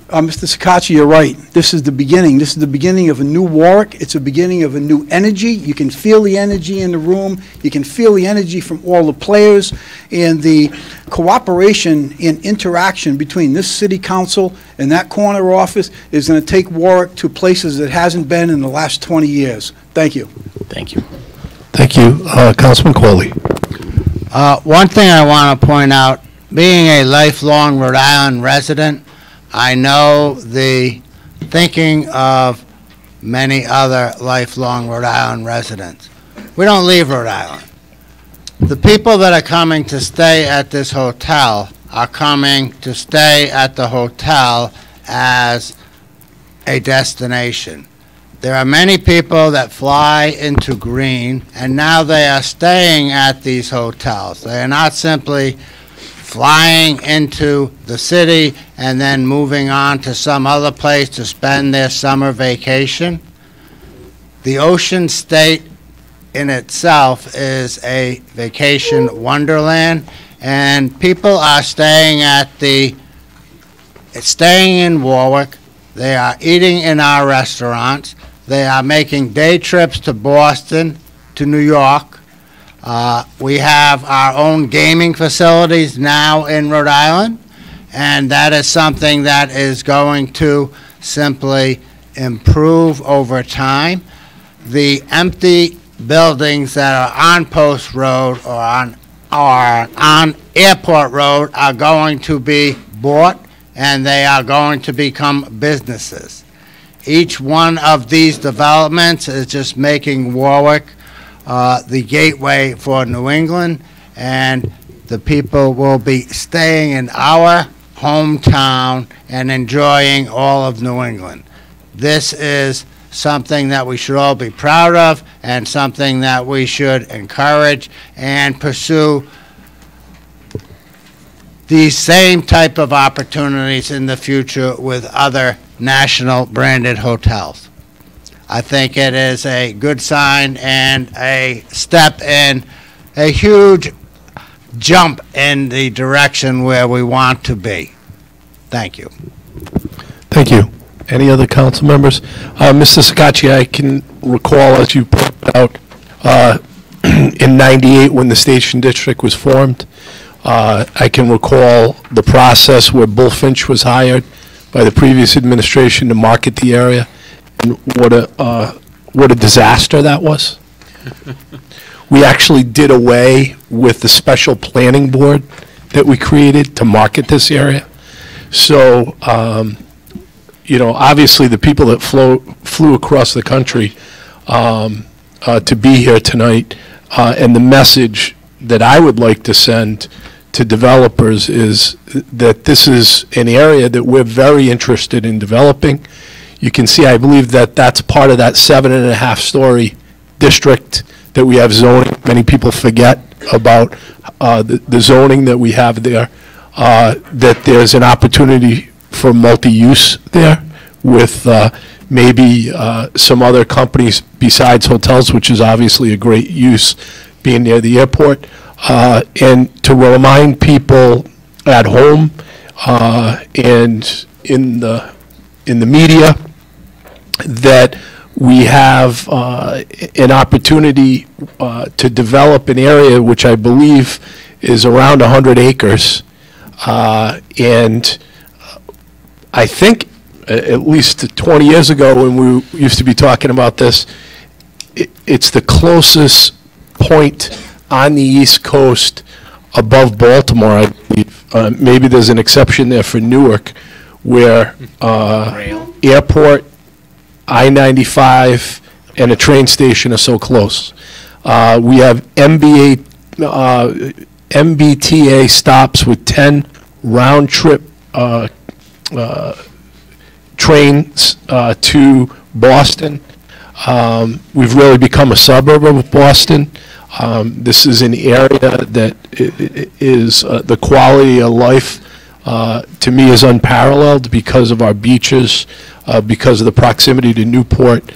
Mr. Sakachi, you're right. This is the beginning. This is the beginning of a new Warwick. It's a beginning of a new energy. You can feel the energy in the room. You can feel the energy from all the players, and the cooperation and interaction between this city council and that corner office is going to take Warwick to places it hasn't been in the last 20 years. Thank you. Thank you. Thank you. Councilman Corley. One thing I want to point out, being a lifelong Rhode Island resident, I know the thinking of many other lifelong Rhode Island residents. We don't leave Rhode Island. The people that are coming to stay at this hotel are coming to stay at the hotel as a destination. There are many people that fly into Greene, and now they are staying at these hotels. They are not simply flying into the city and then moving on to some other place to spend their summer vacation. The Ocean State in itself is a vacation wonderland, and people are staying in Warwick. They are eating in our restaurants. They are making day trips to Boston, to New York. We have our own gaming facilities now in Rhode Island, and that is something that is going to simply improve over time. The empty buildings that are on Post Road or on Airport Road are going to be bought, and they are going to become businesses. Each one of these developments is just making Warwick the gateway for New England, and the people will be staying in our hometown and enjoying all of New England. This is something that we should all be proud of and something that we should encourage and pursue these same type of opportunities in the future with other national branded hotels. I think it is a good sign and a step in a huge jump in the direction where we want to be. Thank you. Thank you. Any other council members? Mr. Scacci, I can recall, as you pointed out, in '98 when the Station District was formed, I can recall the process where Bullfinch was hired by the previous administration to market the area, and what a disaster that was. We actually did away with the special planning board that we created to market this area. So, you know, obviously the people that flew across the country to be here tonight, and the message that I would like to send to developers is that this is an area that we're very interested in developing. You can see, I believe that that's part of that 7.5-story district that we have zoning. Many people forget about the zoning that we have there, that there's an opportunity for multi-use there with maybe some other companies besides hotels, which is obviously a great use being near the airport. And to remind people at home and in the media that we have an opportunity to develop an area which I believe is around 100 acres. And I think at least 20 years ago when we used to be talking about this, it's the closest point on the East Coast above Baltimore, I believe. Maybe there's an exception there for Newark, where airport, I-95, and a train station are so close. We have MBTA stops with 10 round-trip trains to Boston. We've really become a suburb of Boston. This is an area that is the quality of life to me is unparalleled because of our beaches, because of the proximity to Newport,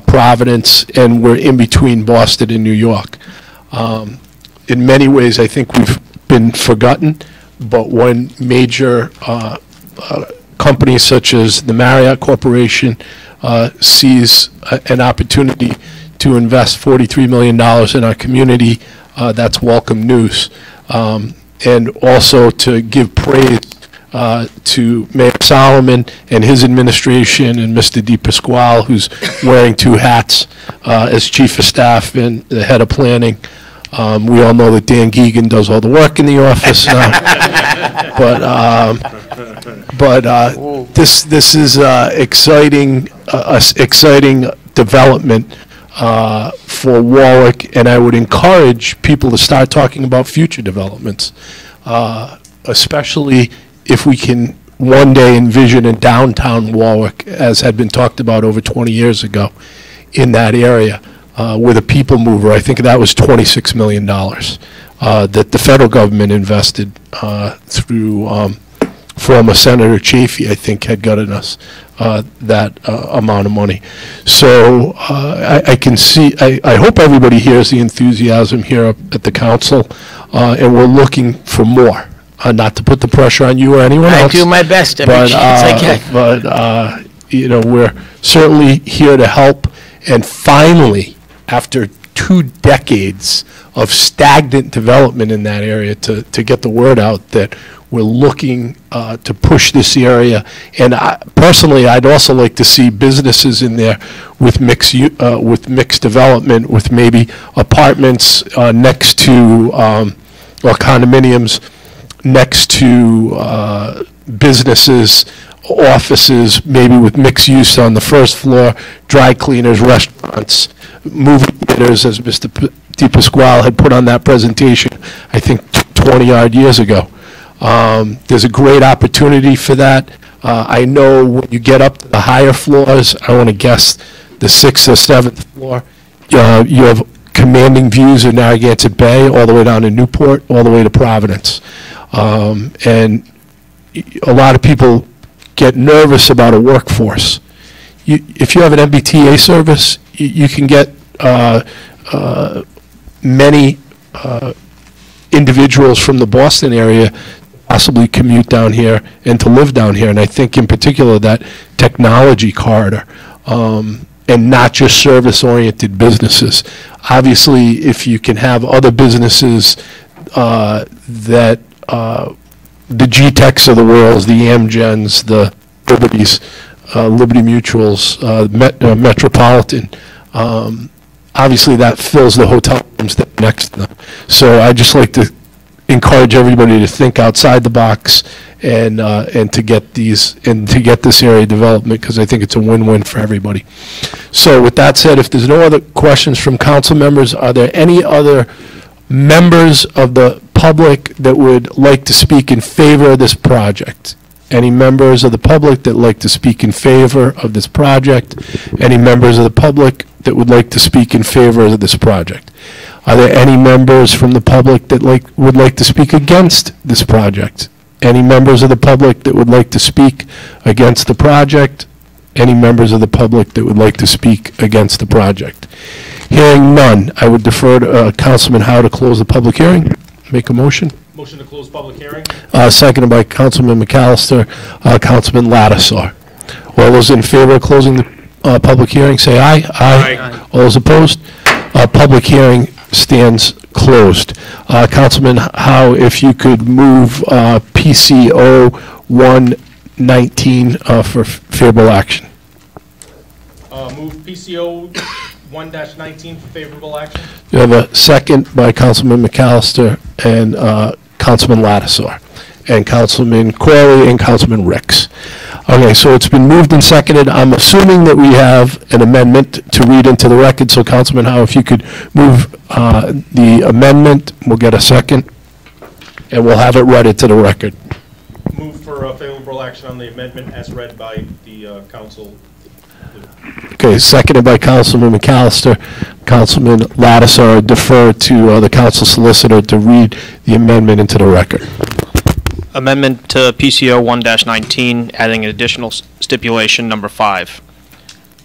Providence, and we're in between Boston and New York. In many ways, I think we've been forgotten, but when major companies such as the Marriott Corporation sees an opportunity to invest $43 million in our community, that's welcome news. And also to give praise to Mayor Solomon and his administration and Mr. DePasquale, who's wearing two hats as Chief of Staff and the Head of Planning. We all know that Dan Geegan does all the work in the office now. But this is exciting development for Warwick, and I would encourage people to start talking about future developments, especially if we can one day envision a downtown Warwick, as had been talked about over 20 years ago in that area, with a people mover. I think that was $26 million that the federal government invested through former Senator Chafee, I think, had gotten us that amount of money. So I can see, I hope everybody hears the enthusiasm here at the council, and we're looking for more. Not to put the pressure on you or anyone else. I do my best every chance I can. But you know, we're certainly here to help. And finally, after 2 decades of stagnant development in that area, to get the word out that we're looking to push this area. And personally, I'd also like to see businesses in there with mixed development, with maybe apartments next to, or condominiums next to businesses, offices, maybe with mixed use on the first floor, dry cleaners, restaurants, movie theaters, as Mr. DePasquale had put on that presentation. I think 20-odd years ago. There's a great opportunity for that. I know when you get up to the higher floors, I want to guess the 6th or 7th floor, you have commanding views of Narragansett Bay all the way down to Newport, all the way to Providence. And a lot of people get nervous about a workforce. If you have an MBTA service, you can get many individuals from the Boston area possibly commute down here and to live down here. And I think in particular that technology corridor, and not just service-oriented businesses. Obviously, if you can have other businesses that the G-Techs of the world, the Amgens, the Liberties, Liberty Mutuals, Metropolitan, obviously that fills the hotel rooms that are next to them. So I just like to encourage everybody to think outside the box and to get this area development, because I think it's a win-win for everybody. So with that said, if there's no other questions from council members, are there any other members of the public that would like to speak in favor of this project? Any members of the public that like to speak in favor of this project? Any members of the public that would like to speak in favor of this project? Are there any members from the public that would like to speak against this project? Any members of the public that would like to speak against the project? Any members of the public that would like to speak against the project? Hearing none, I would defer to Councilman Howe to close the public hearing. Make a motion. Motion to close public hearing? Seconded by Councilman McAllister, Councilman Lattisaw. All those in favor of closing the public hearing, say aye. Aye. All those opposed? Public hearing stands closed. Councilman Howe, if you could move PCO 119 for favorable action. Move PCO 1-19 for favorable action? You have a second by Councilman McAllister and Councilman Lattisaw, and Councilman Corley and Councilman Ricks. Okay, so it's been moved and seconded. I'm assuming that we have an amendment to read into the record, so Councilman Howe, if you could move the amendment, we'll get a second, and we'll have it read into the record. Move for favorable action on the amendment as read by the council. Okay, seconded by Councilman McAllister. Councilman Lattisaw, defer to the council solicitor to read the amendment into the record. Amendment to PCO 1-19, adding an additional stipulation number 5.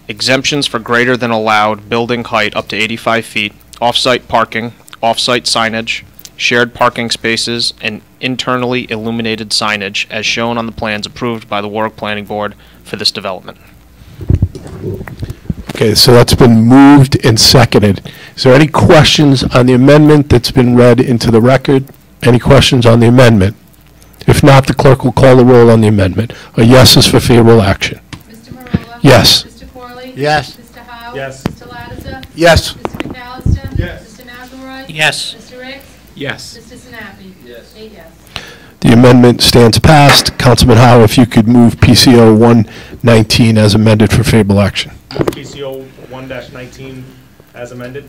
Exemptions for greater than allowed building height up to 85 feet, off-site parking, off-site signage, shared parking spaces, and internally illuminated signage as shown on the plans approved by the Warwick Planning Board for this development. Okay, so that's been moved and seconded. Is there any questions on the amendment that's been read into the record? Any questions on the amendment? If not, the clerk will call the roll on the amendment. A yes is for favorable action. Mr. Marola? Yes. Mr. Corley? Yes. Mr. Howe? Yes. Mr. Lattiser? Yes. Mr. McAllister? Yes. Mr. McElroy? Yes. Mr. Ricks? Yes. Mr. Sinapi? Yes. 8 yes. The amendment stands passed. Councilman Howe, if you could move PCO 119 as amended for favorable action. PCO 1-19 as amended?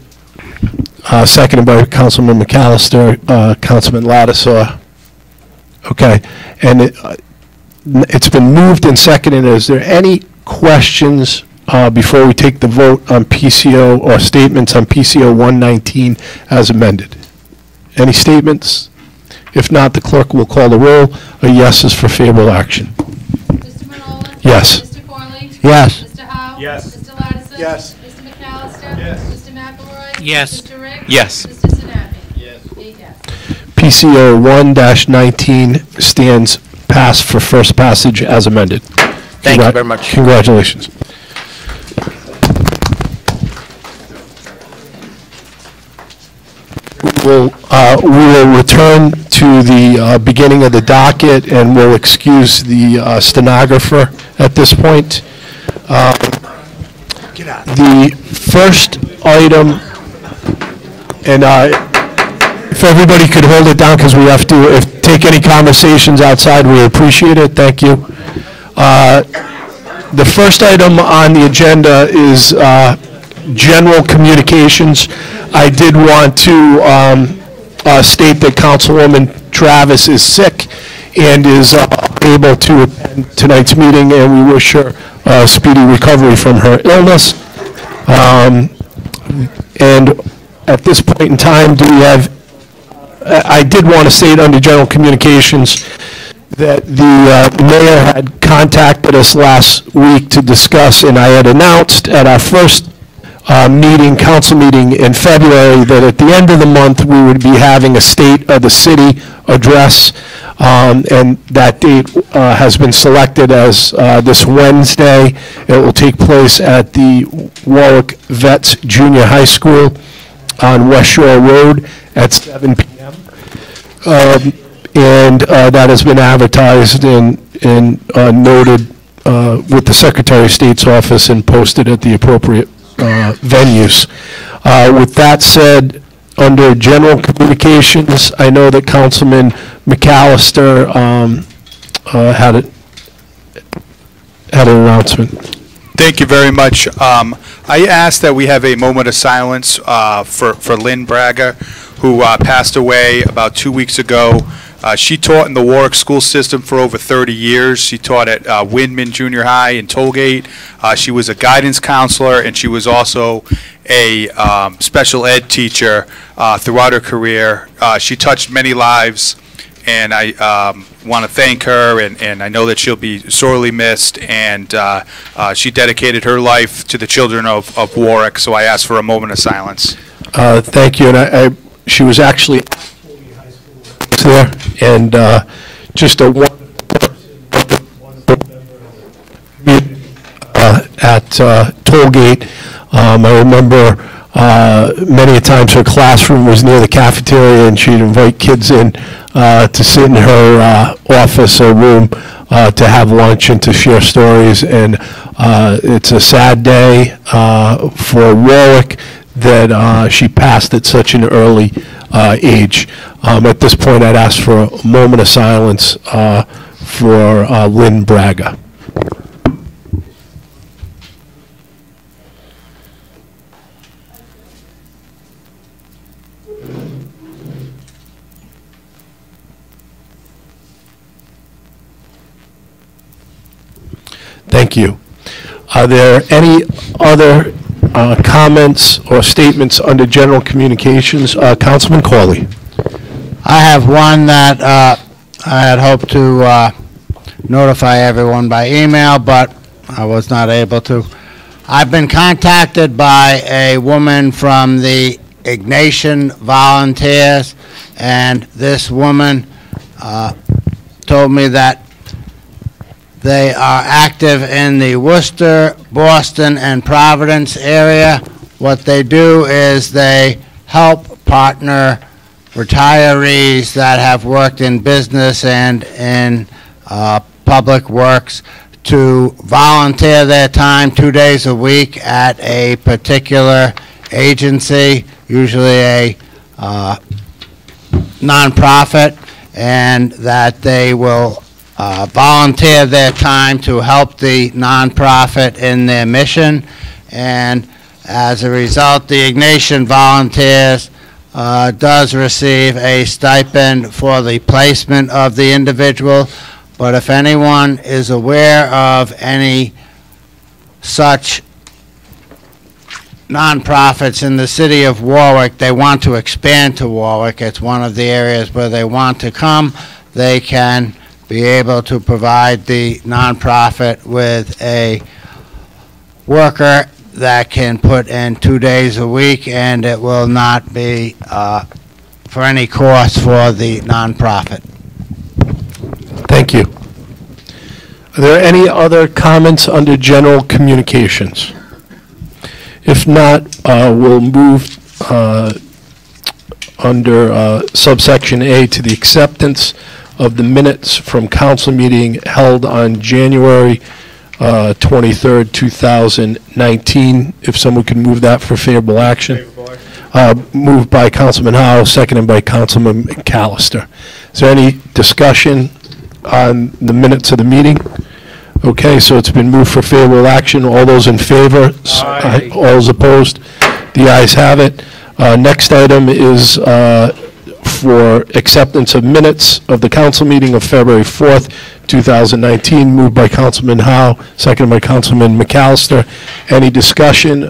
Seconded by Councilman McAllister, Councilman Lattisaw. Okay, and it's been moved and seconded. Is there any questions before we take the vote on PCO or statements on PCO 119 as amended? Any statements? If not, the clerk will call the roll. A yes is for favorable action. Mr. Marola? Yes. Mr. Corley? Yes. Mr. Howe? Yes. Mr. Lattiser? Yes. Mr. McAllister? Yes. Mr. McElroy? Yes. Mr. Ricks? Yes. Mr. Sinapi? Yes. 8 yes. PCO 1-19 stands passed for first passage as amended. Thank you very much. Congratulations. We will return to the beginning of the docket, and we'll excuse the stenographer at this point. The first item, and if everybody could hold it down, because we have to take any conversations outside, we appreciate it. Thank you. The first item on the agenda is general communications. I did want to state that Councilwoman Travis is sick and is able to attend tonight's meeting, and we wish her a speedy recovery from her illness. And at this point in time, do we have, I did want to state under general communications that the mayor had contacted us last week to discuss, and I had announced at our first council meeting in February, that at the end of the month, we would be having a State of the City address, and that date has been selected as this Wednesday. It will take place at the Warwick Vets Junior High School on West Shore Road at 7 p.m. And that has been advertised and noted with the Secretary of State's office and posted at the appropriate venues. With that said, under general communications, I know that Councilman McAllister had an announcement. Thank you very much. I ask that we have a moment of silence for Lynn Braga, who passed away about 2 weeks ago. She taught in the Warwick school system for over 30 years. She taught at Windman Junior High in Tollgate. She was a guidance counselor, and she was also a special ed teacher throughout her career. She touched many lives, and I want to thank her, and I know that she'll be sorely missed, and she dedicated her life to the children of Warwick, so I ask for a moment of silence. Thank you, and she was actually there, and just a wonderful person at Tollgate. I remember many times her classroom was near the cafeteria, and she'd invite kids in to sit in her office or room to have lunch and to share stories. And it's a sad day for Warwick that she passed at such an early age. At this point, I'd ask for a moment of silence for Lynn Braga. Thank you. Are there any other comments or statements under general communications? Councilman Corley. I have one that I had hoped to notify everyone by email, but I was not able to. I've been contacted by a woman from the Ignatian Volunteers, and this woman told me that they are active in the Worcester, Boston, and Providence area. What they do is they help partner retirees that have worked in business and in public works to volunteer their time 2 days a week at a particular agency, usually a nonprofit, and that they will volunteer their time to help the nonprofit in their mission. And as a result, the Ignatian Volunteers does receive a stipend for the placement of the individual. But if anyone is aware of any such nonprofits in the city of Warwick, they want to expand to Warwick, it's one of the areas where they want to come, they can be able to provide the nonprofit with a worker that can put in 2 days a week, and it will not be for any cost for the nonprofit. Thank you. Are there any other comments under general communications? If not, we'll move under subsection A to the acceptance of the minutes from council meeting held on January 23rd, 2019. If someone could move that for favorable action. Moved by Councilman Howe, seconded by Councilman McAllister. Is there any discussion on the minutes of the meeting? Okay, so it's been moved for favorable action. All those in favor? Aye. All those opposed? The ayes have it. Next item is for acceptance of minutes of the council meeting of February 4th, 2019, moved by Councilman Howe, seconded by Councilman McAllister. Any discussion?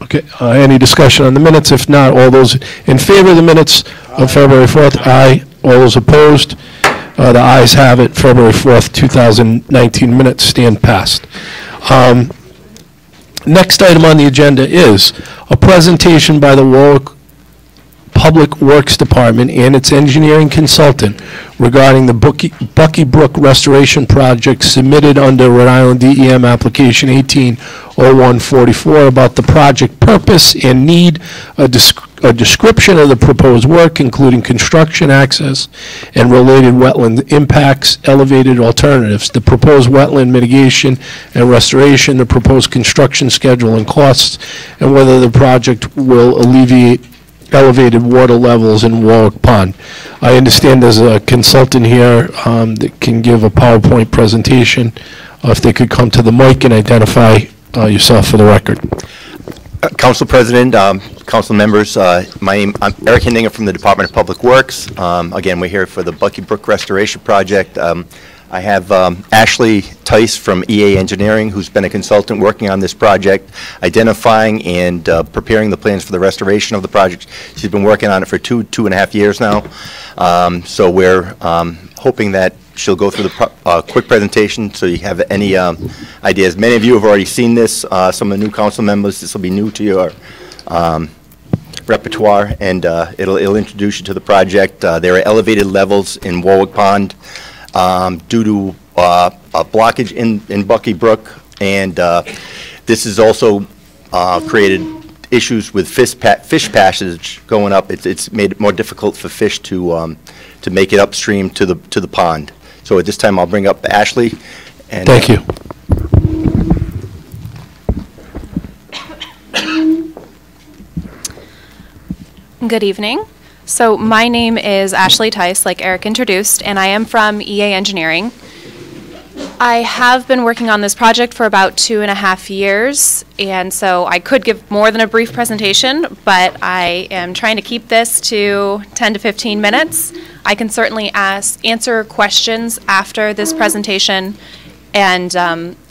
Okay, any discussion on the minutes? If not, all those in favor of the minutes of February 4th? Aye. All those opposed? The ayes have it. February 4th, 2019 minutes stand passed. Next item on the agenda is a presentation by the Warwick Public Works Department and its engineering consultant regarding the Bucky Brook Restoration Project submitted under Rhode Island DEM application 180144 about the project purpose and need, a description of the proposed work, including construction access and related wetland impacts, elevated alternatives, the proposed wetland mitigation and restoration, the proposed construction schedule and costs, and whether the project will alleviate elevated water levels in Warwick Pond. I understand there's a consultant here that can give a PowerPoint presentation. If they could come to the mic and identify yourself for the record. Council President, council members, I'm Eric Hindinger from the Department of Public Works. Again, we're here for the Bucky Brook Restoration Project. I have Ashley Tice from EA Engineering, who's been a consultant working on this project, identifying and preparing the plans for the restoration of the project. She's been working on it for two and a half years now. So we're hoping that she'll go through the quick presentation so you have any ideas. Many of you have already seen this. Some of the new council members, this will be new to your repertoire, and it'll introduce you to the project. There are elevated levels in Warwick Pond due to a blockage in Bucky Brook, and this has also created issues with fish passage going up. It's made it more difficult for fish to make it upstream to the pond. So at this time, I'll bring up Ashley. And thank you. Good evening. So my name is Ashley Tice, like Eric introduced, and I am from EA Engineering. I have been working on this project for about 2.5 years, and so I could give more than a brief presentation, but I am trying to keep this to 10 to 15 minutes. I can certainly answer questions after this presentation, and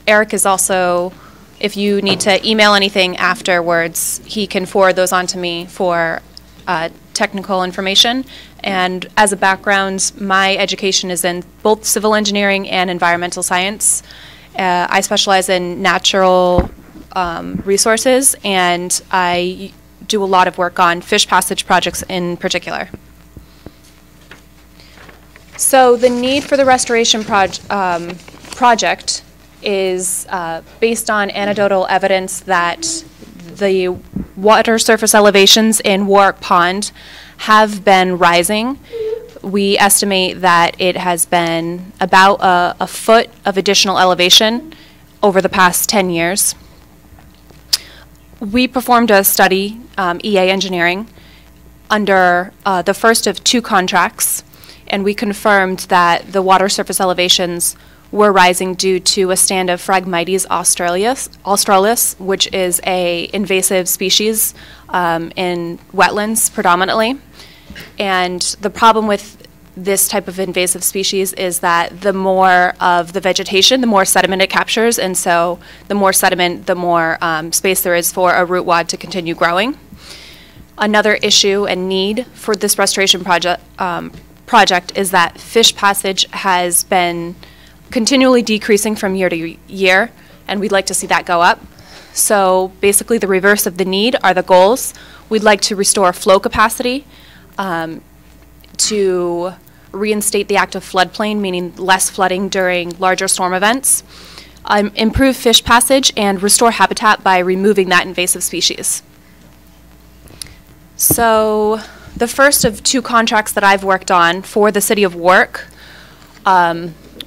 Eric is also, if you need to email anything afterwards, he can forward those on to me for technical information. And as a background, my education is in both civil engineering and environmental science. I specialize in natural resources, and I do a lot of work on fish passage projects in particular. So the need for the restoration project is based on anecdotal evidence that the water surface elevations in Warwick Pond have been rising. We estimate that it has been about a foot of additional elevation over the past 10 years. We performed a study, EA Engineering, under the first of 2 contracts, and we confirmed that the water surface elevations were rising due to a stand of Phragmites australis, which is an invasive species in wetlands predominantly. And the problem with this type of invasive species is that the more of the vegetation, the more sediment it captures, and so the more sediment, the more space there is for a root wad to continue growing. Another issue and need for this restoration project is that fish passage has been continually decreasing from year to year, and we'd like to see that go up. So basically the reverse of the need are the goals. We'd like to restore flow capacity, to reinstate the active floodplain, meaning less flooding during larger storm events, improve fish passage, and restore habitat by removing that invasive species. So the first of 2 contracts that I've worked on for the City of Warwick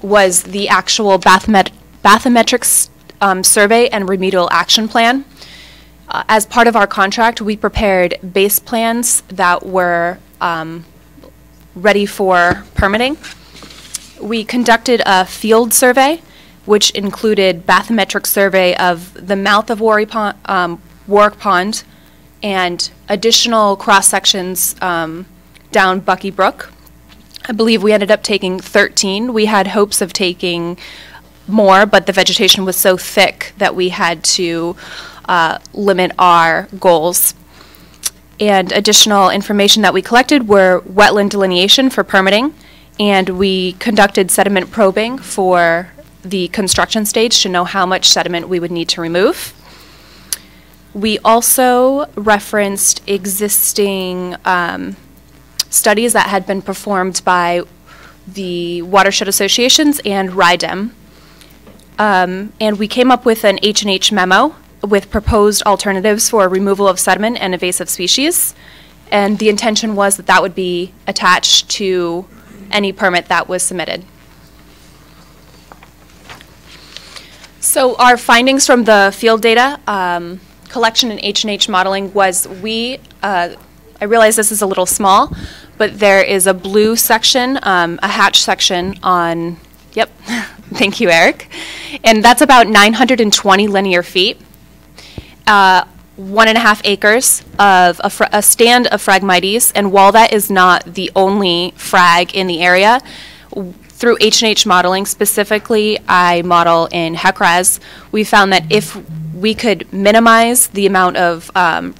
was the actual bathymetrics survey and remedial action plan. As part of our contract, we prepared base plans that were ready for permitting. We conducted a field survey, which included bathymetric survey of the mouth of Warwick Pond and additional cross sections down Bucky Brook. I believe we ended up taking 13. We had hopes of taking more, but the vegetation was so thick that we had to limit our goals. And additional information that we collected were wetland delineation for permitting, and we conducted sediment probing for the construction stage to know how much sediment we would need to remove. We also referenced existing studies that had been performed by the watershed associations and RIDEM. And we came up with an H&H memo with proposed alternatives for removal of sediment and invasive species. And the intention was that that would be attached to any permit that was submitted. So our findings from the field data collection and H&H modeling was I realize this is a little small, but there is a blue section, a hatch section on, yep, thank you, Eric. And that's about 920 linear feet, 1.5 acres of a stand of Phragmites. And while that is not the only frag in the area, through H&H modeling, specifically I model in HECRAS, we found that if we could minimize the amount of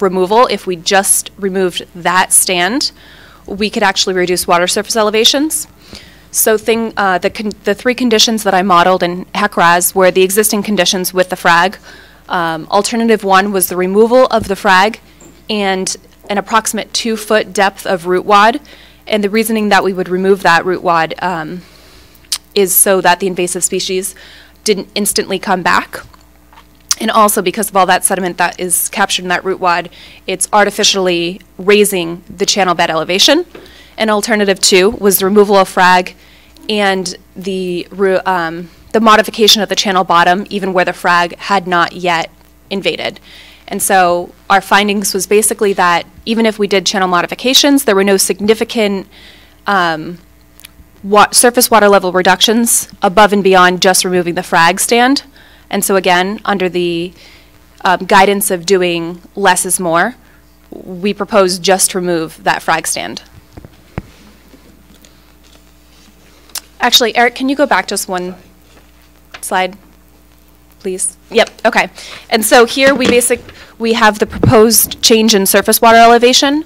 removal, if we just removed that stand, we could actually reduce water surface elevations. So the three conditions that I modeled in HECRAS were the existing conditions with the frag. Alternative one was the removal of the frag and an approximate 2-foot depth of root wad. And the reasoning that we would remove that root wad is so that the invasive species didn't instantly come back. And also because of all that sediment that is captured in that root wad, it's artificially raising the channel bed elevation. And alternative two was the removal of frag and the modification of the channel bottom, even where the frag had not yet invaded. And so our findings was basically that even if we did channel modifications, there were no significant surface water level reductions above and beyond just removing the frag stand. And so again, under the guidance of doing less is more, we propose just to remove that frag stand. Actually, Eric, can you go back just one slide, please? Yep, okay. And so here we have the proposed change in surface water elevation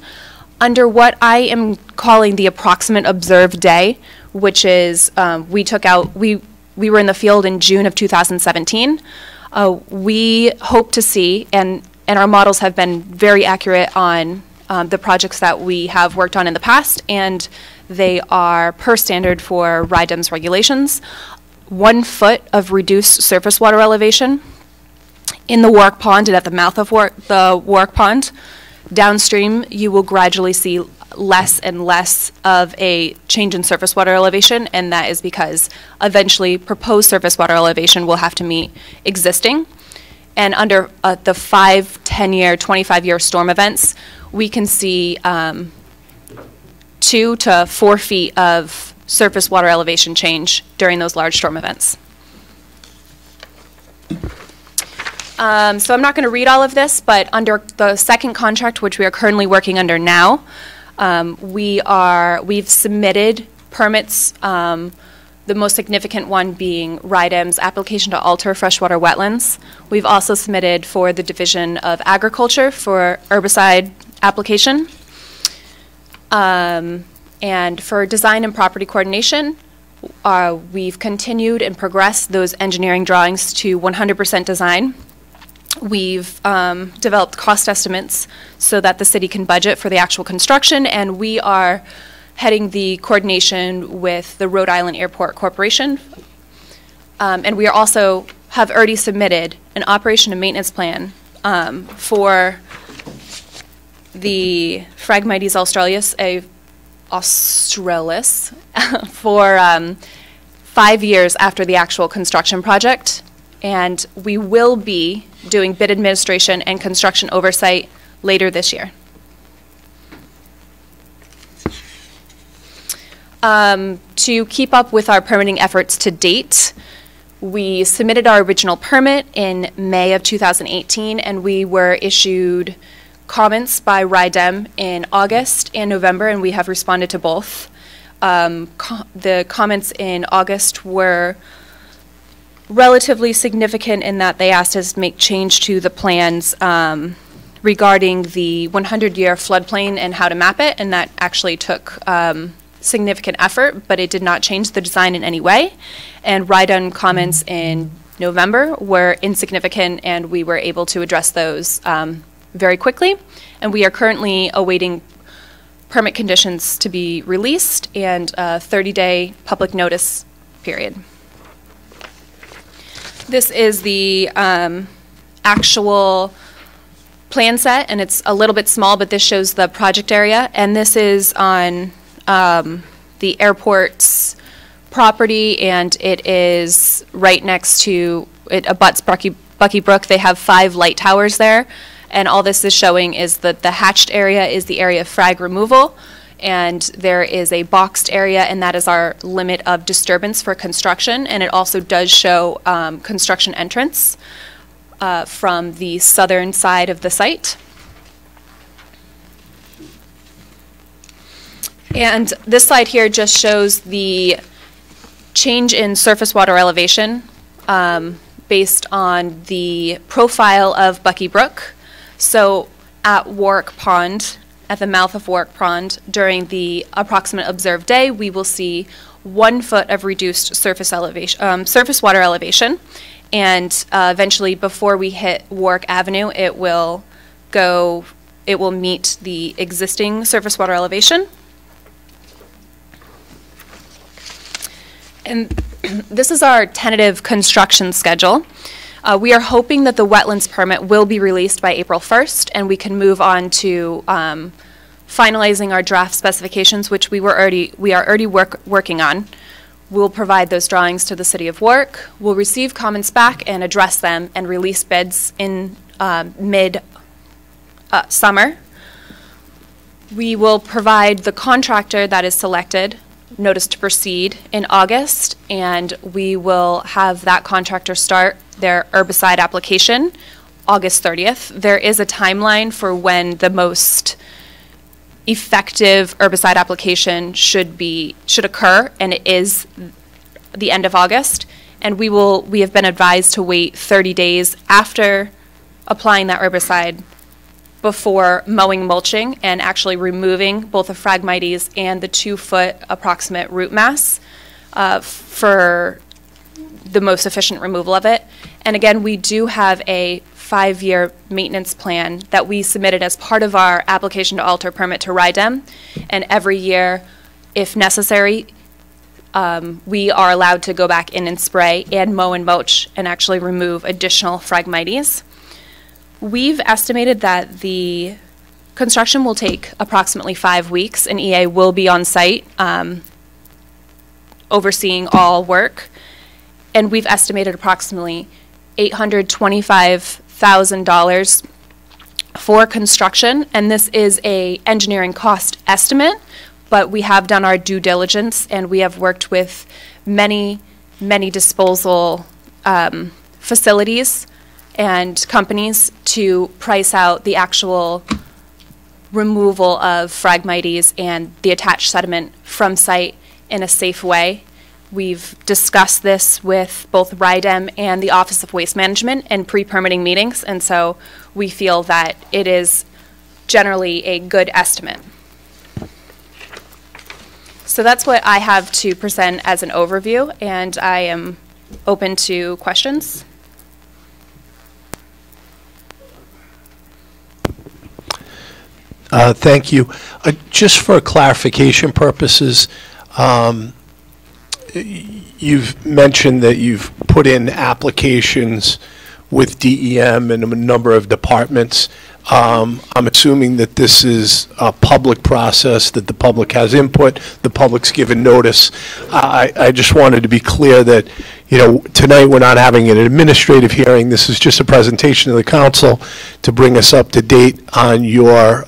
under what I am calling the approximate observed day, which is we were in the field in June of 2017. We hope to see, and our models have been very accurate on the projects that we have worked on in the past, and they are per standard for RIDEM's regulations. 1 foot of reduced surface water elevation in the Warwick Pond and at the mouth of the Warwick Pond. Downstream, you will gradually see less and less of a change in surface water elevation, and that is because eventually proposed surface water elevation will have to meet existing. And under the 5, 10-year, 25-year storm events, we can see 2 to 4 feet of surface water elevation change during those large storm events. So I'm not going to read all of this, but under the second contract, which we are currently working under now, we've submitted permits, the most significant one being RIDEM's application to alter freshwater wetlands. We've also submitted for the Division of Agriculture for herbicide application. And for design and property coordination, we've continued and progressed those engineering drawings to 100% design. We've developed cost estimates so that the city can budget for the actual construction, and we are heading the coordination with the Rhode Island Airport Corporation. And we are also have already submitted an operation and maintenance plan for the Phragmites australis for 5 years after the actual construction project. And we will be doing bid administration and construction oversight later this year. To keep up with our permitting efforts to date, we submitted our original permit in May of 2018, and we were issued comments by RIDEM in August and November, and we have responded to both. The comments in August were relatively significant in that they asked us to make change to the plans regarding the 100-year floodplain and how to map it, and that actually took significant effort, but it did not change the design in any way. And RIDEM comments in November were insignificant, and we were able to address those very quickly. And we are currently awaiting permit conditions to be released and a 30-day public notice period. This is the actual plan set, and it's a little bit small, but this shows the project area, and this is on the airport's property, and it is right next to, it abuts Bucky Brook. They have 5 light towers there, and all this is showing is that the hatched area is the area of frag removal, and there is a boxed area, and that is our limit of disturbance for construction, and it also does show construction entrance from the southern side of the site. And this slide here just shows the change in surface water elevation based on the profile of Bucky Brook. So at Warwick Pond, at the mouth of Warwick Pond, during the approximate observed day, we will see 1 foot of reduced surface elevation, surface water elevation, and eventually, before we hit Warwick Avenue, it will meet the existing surface water elevation. And this is our tentative construction schedule. We are hoping that the wetlands permit will be released by April 1st, and we can move on to finalizing our draft specifications, which we are already working on. We'll provide those drawings to the City of Warwick. We'll receive comments back and address them and release bids in mid-summer. We will provide the contractor that is selected notice to proceed in August, and we will have that contractor start their herbicide application August 30th. There is a timeline for when the most effective herbicide application should occur, and it is the end of August. And we have been advised to wait 30 days after applying that herbicide before mowing, mulching, and actually removing both the Phragmites and the 2-foot approximate root mass for the most efficient removal of it. And again, we do have a 5-year maintenance plan that we submitted as part of our application to alter permit to RIDEM, and every year, if necessary, we are allowed to go back in and spray and mow and mulch and actually remove additional Phragmites. We've estimated that the construction will take approximately 5 weeks, and EA will be on site overseeing all work, and we've estimated approximately $825,000 for construction, and this is an engineering cost estimate, but we have done our due diligence, and we have worked with many disposal facilities and companies to price out the actual removal of Phragmites and the attached sediment from site in a safe way. We've discussed this with both RIDEM and the Office of Waste Management in pre-permitting meetings, and so we feel that it is generally a good estimate. So that's what I have to present as an overview, and I am open to questions. Thank you. Just for clarification purposes, you've mentioned that you've put in applications with DEM and a number of departments. I'm assuming that this is a public process, that the public has input, the public's given notice. I just wanted to be clear that, tonight we're not having an administrative hearing. This is just a presentation to the council to bring us up to date on your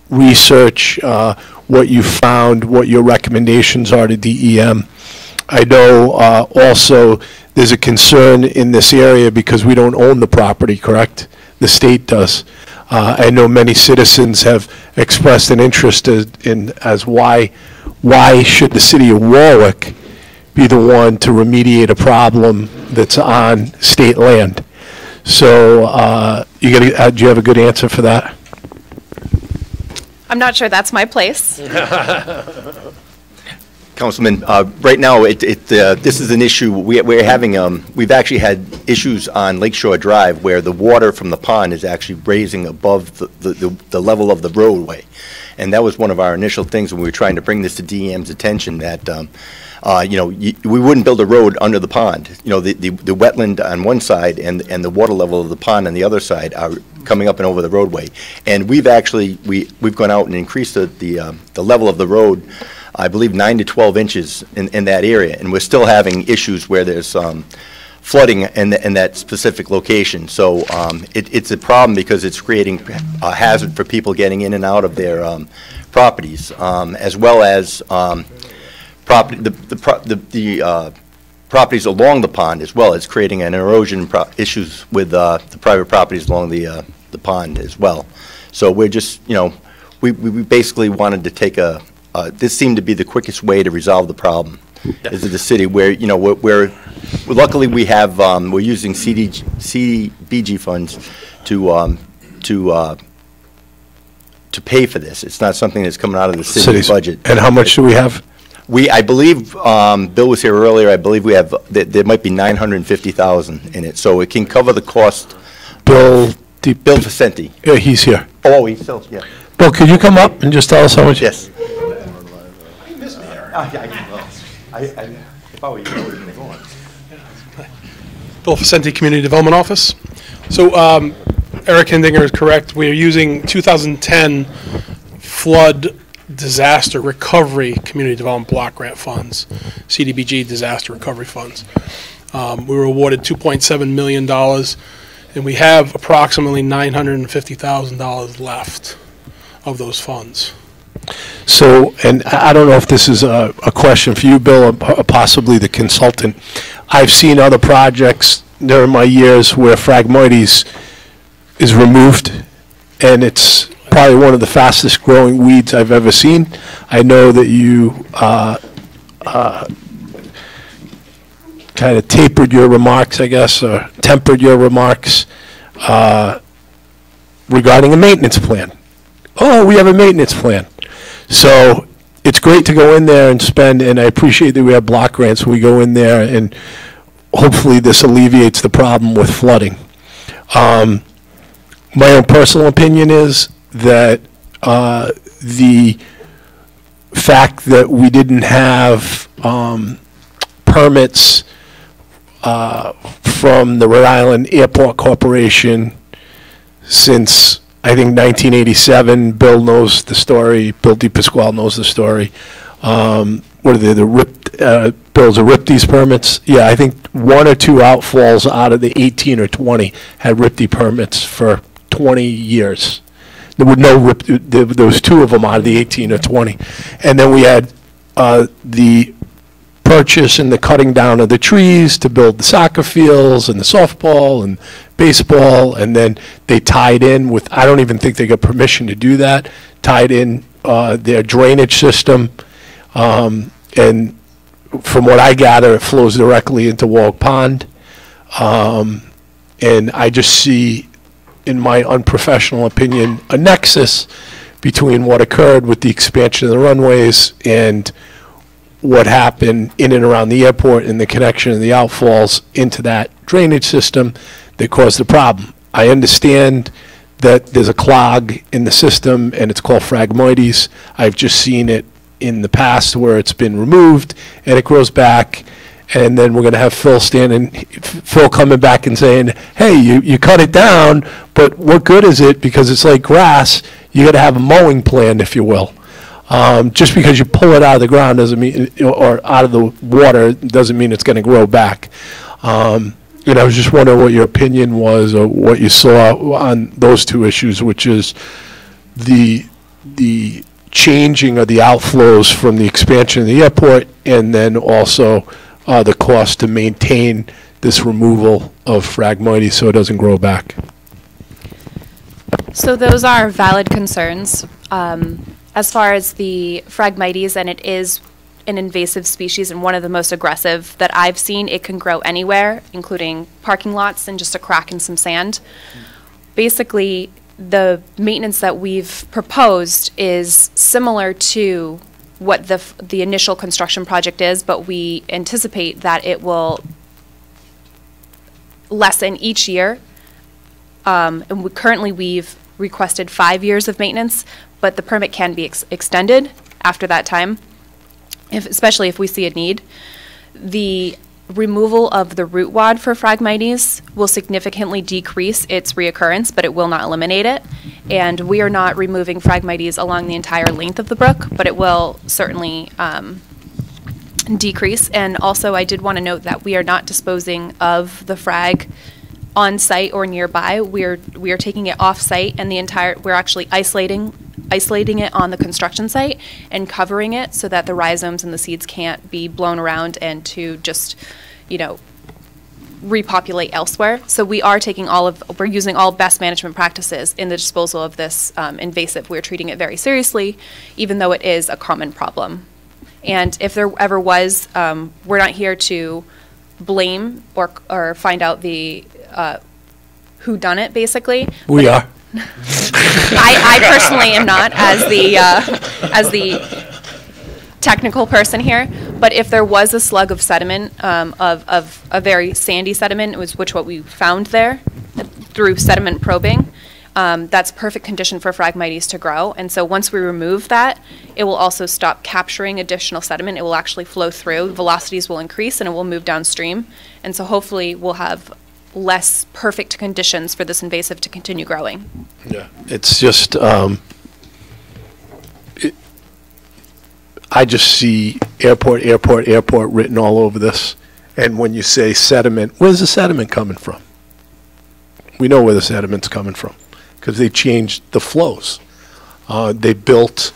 research, what you found, what your recommendations are to DEM. I know also there's a concern in this area because we don't own the property, correct? The state does. I know many citizens have expressed an interest in as why should the city of Warwick be the one to remediate a problem that's on state land? So do you have a good answer for that? I'm not sure that's my place. Councilman, right now, this is an issue, we're having, we've actually had issues on Lakeshore Drive where the water from the pond is actually raising above the level of the roadway. And that was one of our initial things when we were trying to bring this to DEM's attention, that, we wouldn't build a road under the pond. The wetland on one side and the water level of the pond on the other side are coming up and over the roadway. And we've actually, we've gone out and increased the level of the road, I believe 9 to 12 inches in that area, and we're still having issues where there's flooding in that specific location. So it's a problem because it's creating a hazard for people getting in and out of their properties, as well as properties along the pond as well. It's creating an erosion issues with the private properties along the pond as well. So we're just, we basically wanted to take this seemed to be the quickest way to resolve the problem. Is the city where, we're luckily we have, we're using CDBG funds to pay for this. It's not something that's coming out of the city's budget. And how much do we have? I believe, Bill was here earlier, I believe we have, there might be 950,000 in it, so it can cover the cost. Bill Vicente. Yeah, he's here. Oh, he's still, yeah. Bill, could you come up and just tell us how much? Yes. Bill Vicente, Community Development Office. So Eric Hindinger is correct. We are using 2010 flood disaster recovery community development block grant funds, CDBG disaster recovery funds. We were awarded $2.7 million, and we have approximately $950,000 left of those funds. So, and I don't know if this is a question for you, Bill, or possibly the consultant. I've seen other projects during my years where Phragmites is removed, and it's probably one of the fastest growing weeds I've ever seen. I know that you kind of tapered your remarks, I guess, or tempered your remarks regarding a maintenance plan. Oh, we have a maintenance plan. So it's great to go in there and spend, and I appreciate that we have block grants. We go in there and hopefully this alleviates the problem with flooding. My own personal opinion is that the fact that we didn't have permits from the Rhode Island Airport Corporation since I think 1987. Bill knows the story. Bill DePasquale knows the story. What are they? Bill's ripped these permits. Yeah, I think 1 or 2 outfalls out of the 18 or 20 had RIPD permits for 20 years. There were no there was 2 of them out of the 18 or 20, and then we had the purchase and the cutting down of the trees to build the soccer fields and the softball and baseball, and then they tied in with, I don't even think they got permission to do that, tied in their drainage system, and from what I gather, it flows directly into Warwick Pond, and I just see, in my unprofessional opinion, a nexus between what occurred with the expansion of the runways and what happened in and around the airport and the connection of the outfalls into that drainage system that caused the problem. I understand that there's a clog in the system and it's called Phragmites. I've just seen it in the past where it's been removed and it grows back, and then we're going to have Phil coming back and saying, hey, you cut it down, but what good is it? Because it's like grass. You got to have a mowing plan, if you will. Just because you pull it out of the ground doesn't mean, or out of the water, doesn't mean it's going to grow back. And I was just wondering what your opinion was, or what you saw on those 2 issues, which is the changing of the outflows from the expansion of the airport, and then also the cost to maintain this removal of Phragmites so it doesn't grow back. So those are valid concerns. As far as the Phragmites, and it is an invasive species and one of the most aggressive that I've seen. It can grow anywhere, including parking lots and just a crack in some sand. Basically, the maintenance that we've proposed is similar to what the initial construction project is, but we anticipate that it will lessen each year. And currently we've requested 5 years of maintenance, but the permit can be extended after that time, especially if we see a need. The removal of the root wad for Phragmites will significantly decrease its reoccurrence, but it will not eliminate it. And we are not removing Phragmites along the entire length of the brook, but it will certainly decrease. And also, I did want to note that we are not disposing of the frag on site or nearby. We are taking it off site, and we're actually isolating it on the construction site and covering it so that the rhizomes and the seeds can't be blown around and to just, repopulate elsewhere. So we are we're using all best management practices in the disposal of this invasive. We're treating it very seriously, even though it is a common problem. And if there ever was, we're not here to blame or find out the who done it, basically. We are. I personally am not as the technical person here, but if there was a slug of sediment, of a very sandy sediment, which what we found there through sediment probing, that's perfect condition for Phragmites to grow. And so once we remove that, it will also stop capturing additional sediment. It will actually flow through. Velocities will increase and it will move downstream. And so hopefully we'll have less perfect conditions for this invasive to continue growing. Yeah, it's just, I just see airport written all over this. And when you say sediment, where's the sediment coming from? We know where the sediment's coming from because they changed the flows. They built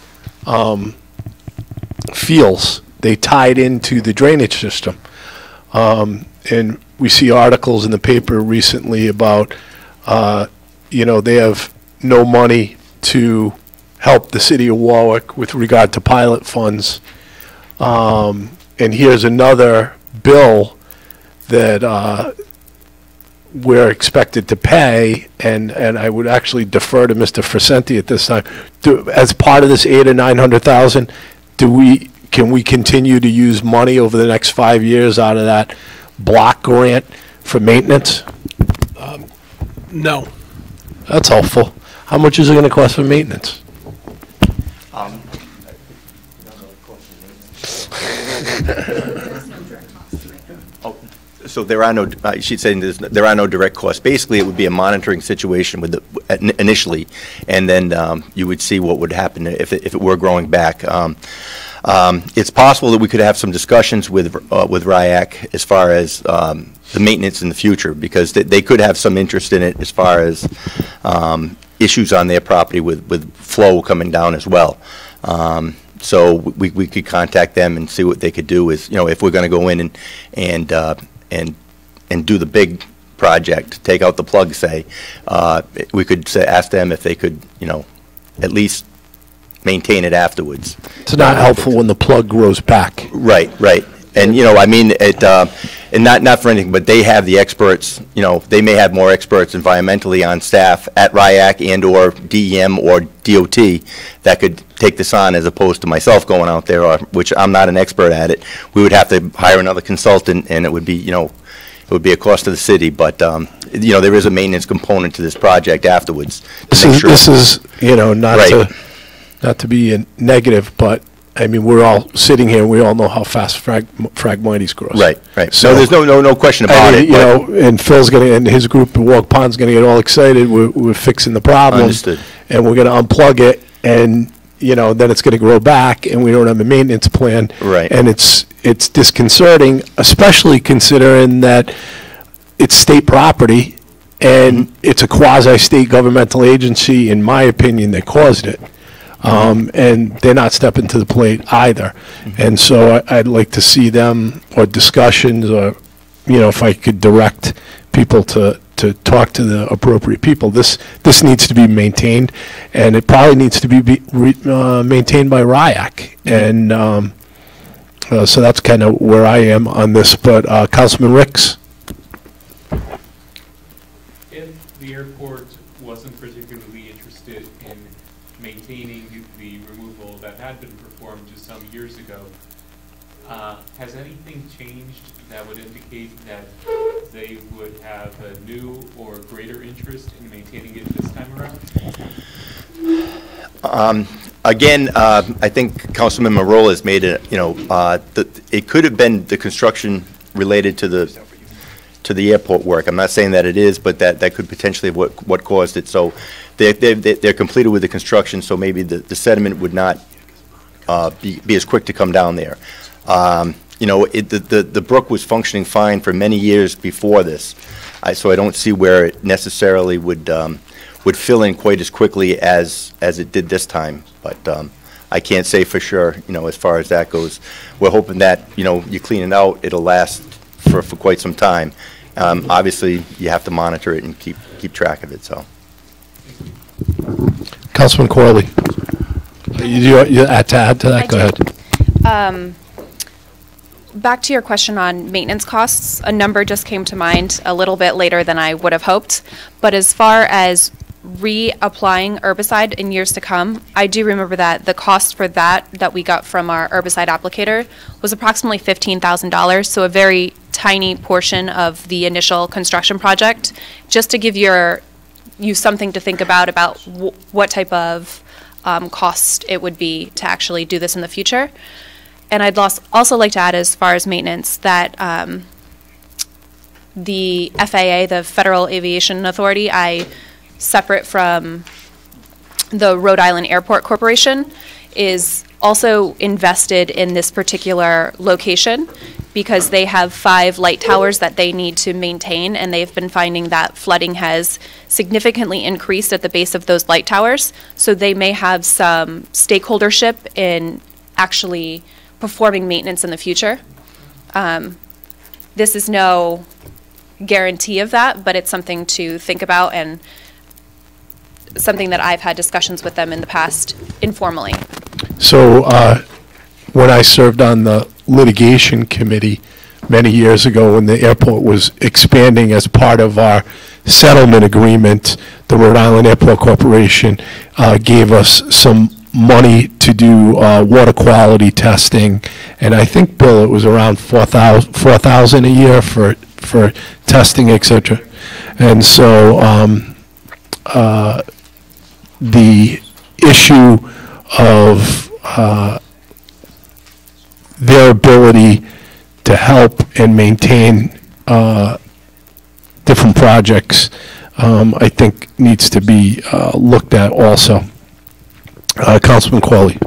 fields. They tied into the drainage system. And we see articles in the paper recently about, they have no money to help the city of Warwick with regard to pilot funds. And here's another bill that we're expected to pay, and I would actually defer to Mr. Frasenti at this time. As part of this 800,000 or 900,000, can we continue to use money over the next 5 years out of that block grant for maintenance? No. That's helpful. How much is it going to cost for maintenance? So there are no, she's saying there are no direct costs. Basically, it would be a monitoring situation with initially, and then you would see what would happen if it were growing back. It's possible that we could have some discussions with RIAC as far as the maintenance in the future, because they could have some interest in it as far as issues on their property with flow coming down as well. So we could contact them and see what they could do is, if we're going to go in and do the big project, take out the plug, say, we could ask them if they could, at least maintain it afterwards. It's not helpful when the plug grows back. Right. And, and not for anything, but they have the experts, they may have more experts environmentally on staff at RIAC and or DEM or DOT that could take this on as opposed to myself going out there, which I'm not an expert at it. We would have to hire another consultant, and it would be, it would be a cost to the city, but, there is a maintenance component to this project afterwards. This is, not to be a negative, but I mean, we're all sitting here and we all know how fast Phragmites grows. Right. So there's no question about it. And Phil's and his group at Walk Pond's gonna get all excited. We're fixing the problem. Understood. And we're gonna unplug it, and then it's gonna grow back, and we don't have a maintenance plan. Right. And it's disconcerting, especially considering that it's state property, and it's a quasi-state governmental agency, in my opinion, that caused it. And they're not stepping to the plate either. And so I'd like to see them, or discussions, or, if I could direct people to to talk to the appropriate people. This needs to be maintained, and it probably needs to be maintained by RIAC. And so that's kind of where I am on this. But Councilman Ricks? If the airport wasn't particularly interested in maintaining the removal that had been performed just some years ago, has anything changed that would indicate that they would have a new or greater interest in maintaining it this time around? Again, I think Councilman Marola has made it, it could have been the construction related to the airport work. I'm not saying that it is, but that could potentially have what caused it. So they're completed with the construction, so maybe the sediment would not be as quick to come down there. The brook was functioning fine for many years before this, so I don't see where it necessarily would fill in quite as quickly as it did this time. But I can't say for sure, as far as that goes. We're hoping that, you clean it out, it'll last for quite some time. Obviously, you have to monitor it and keep track of it, so. Councilman Corley, you add to that? Go ahead. Back to your question on maintenance costs, a number just came to mind a little bit later than I would have hoped. But as far as reapplying herbicide in years to come, I do remember that the cost for that we got from our herbicide applicator was approximately $15,000, so a very tiny portion of the initial construction project, just to give you something to think about what type of cost it would be to actually do this in the future. And I'd also like to add, as far as maintenance, that the FAA, the Federal Aviation Authority, separate from the Rhode Island Airport Corporation, is also invested in this particular location because they have 5 light towers that they need to maintain, and they've been finding that flooding has significantly increased at the base of those light towers. So they may have some stakeholdership in actually performing maintenance in the future. This is no guarantee of that, but it's something to think about and something that I've had discussions with them in the past informally. So when I served on the litigation committee many years ago, when the airport was expanding as part of our settlement agreement, the Rhode Island Airport Corporation gave us some money to do water quality testing, and I think, Bill, it was around $4,000 a year for testing, etc. And so the issue of their ability to help and maintain different projects, I think needs to be looked at also. Councilman Qualley.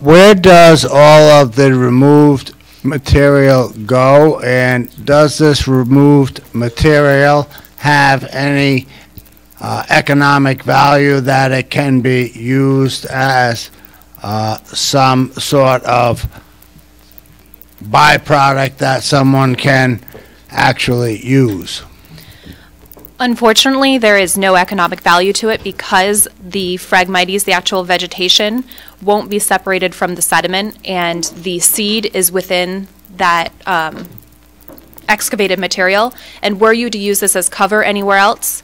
Where does all of the removed material go, and does this removed material have any economic value that it can be used as some sort of byproduct that someone can actually use? Unfortunately, there is no economic value to it because the Phragmites, the actual vegetation, won't be separated from the sediment, and the seed is within that excavated material. And were you to use this as cover anywhere else,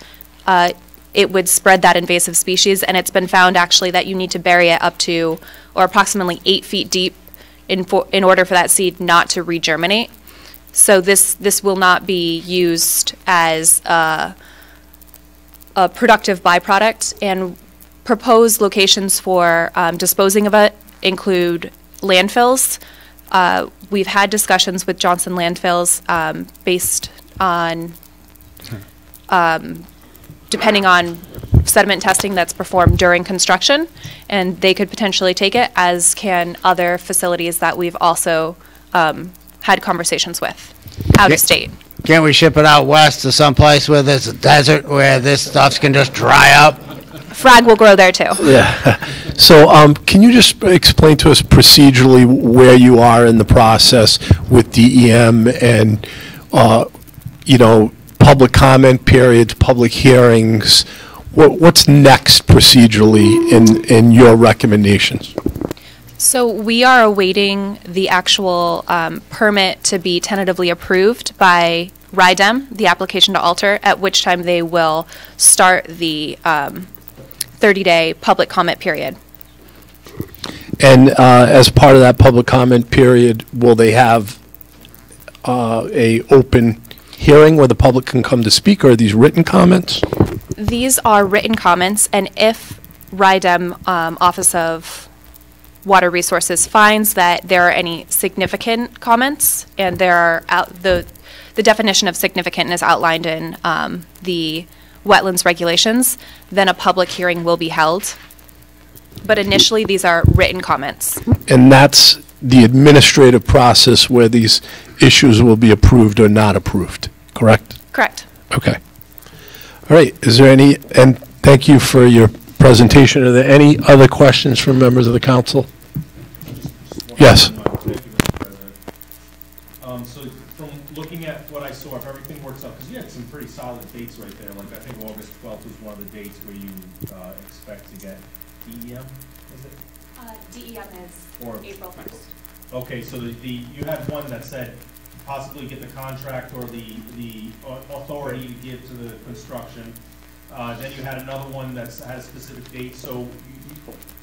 it would spread that invasive species, and it's been found actually that you need to bury it up to or approximately 8 feet deep in order for that seed not to regerminate. So this will not be used as a productive byproduct, and proposed locations for disposing of it include landfills. We've had discussions with Johnson Landfills based on depending on sediment testing that's performed during construction, and they could potentially take it, as can other facilities that we've also had conversations with out of state. Can't we ship it out west to someplace where there's a desert where this stuff can just dry up? Frag will grow there too. Yeah. So can you just explain to us procedurally where you are in the process with DEM and, public comment periods, public hearings. What's next procedurally in your recommendations? So we are awaiting the actual permit to be tentatively approved by RIDEM, the application to alter, at which time they will start the 30-day public comment period. And as part of that public comment period, will they have a open hearing where the public can come to speak, or are these written comments? These are written comments, and if RIDEM Office of Water Resources finds that there are any significant comments, and there are the definition of significant is outlined in the wetlands regulations, then a public hearing will be held. But initially, these are written comments. And that's the administrative process where these issues will be approved or not approved, correct? Correct. Okay. All right, is there any, and thank you for your presentation. Are there any other questions from members of the council? Yes. Thank you, Mr. President. So from looking at what I saw, if everything works out, because you had some pretty solid dates right there, like I think August 12th was one of the dates where you expect to get DEM, is it? DEM is April 1st. Okay, so you had one that said possibly get the contract or the authority to give to the construction. Then you had another one that had a specific date. So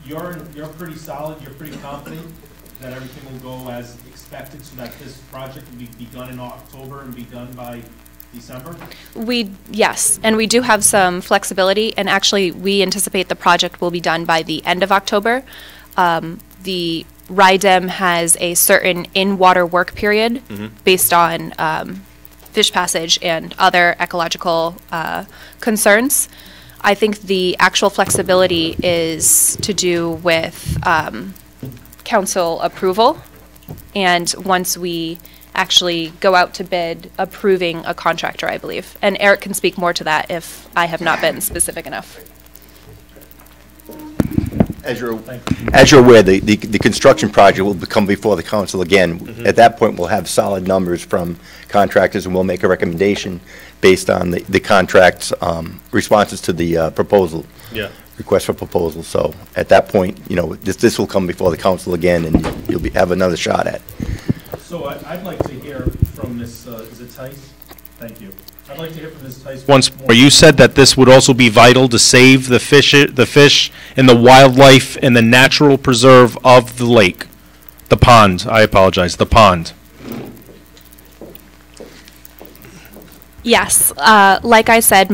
you're pretty solid. You're pretty confident that everything will go as expected, so that this project will be begun in October and be done by December? Yes, and we do have some flexibility, and actually we anticipate the project will be done by the end of October. The RIDEM has a certain in-water work period based on fish passage and other ecological concerns. I think the actual flexibility is to do with council approval, and once we actually go out to bid, approving a contractor, I believe. And Eric can speak more to that if I have not been specific enough. As you're aware, the construction project will come before the council again. At that point, we'll have solid numbers from contractors, and we'll make a recommendation based on the contract's responses to the proposal. Yeah. Request for proposal. So at that point, this will come before the council again, and you'll have another shot at. So I'd like to hear from Ms. Is it Tice? Thank you. I'd like to hear from Ms. Tice once more. You said that this would also be vital to save the fish and the wildlife and the natural preserve of the lake, the pond. I apologize, the pond. Yes, like I said,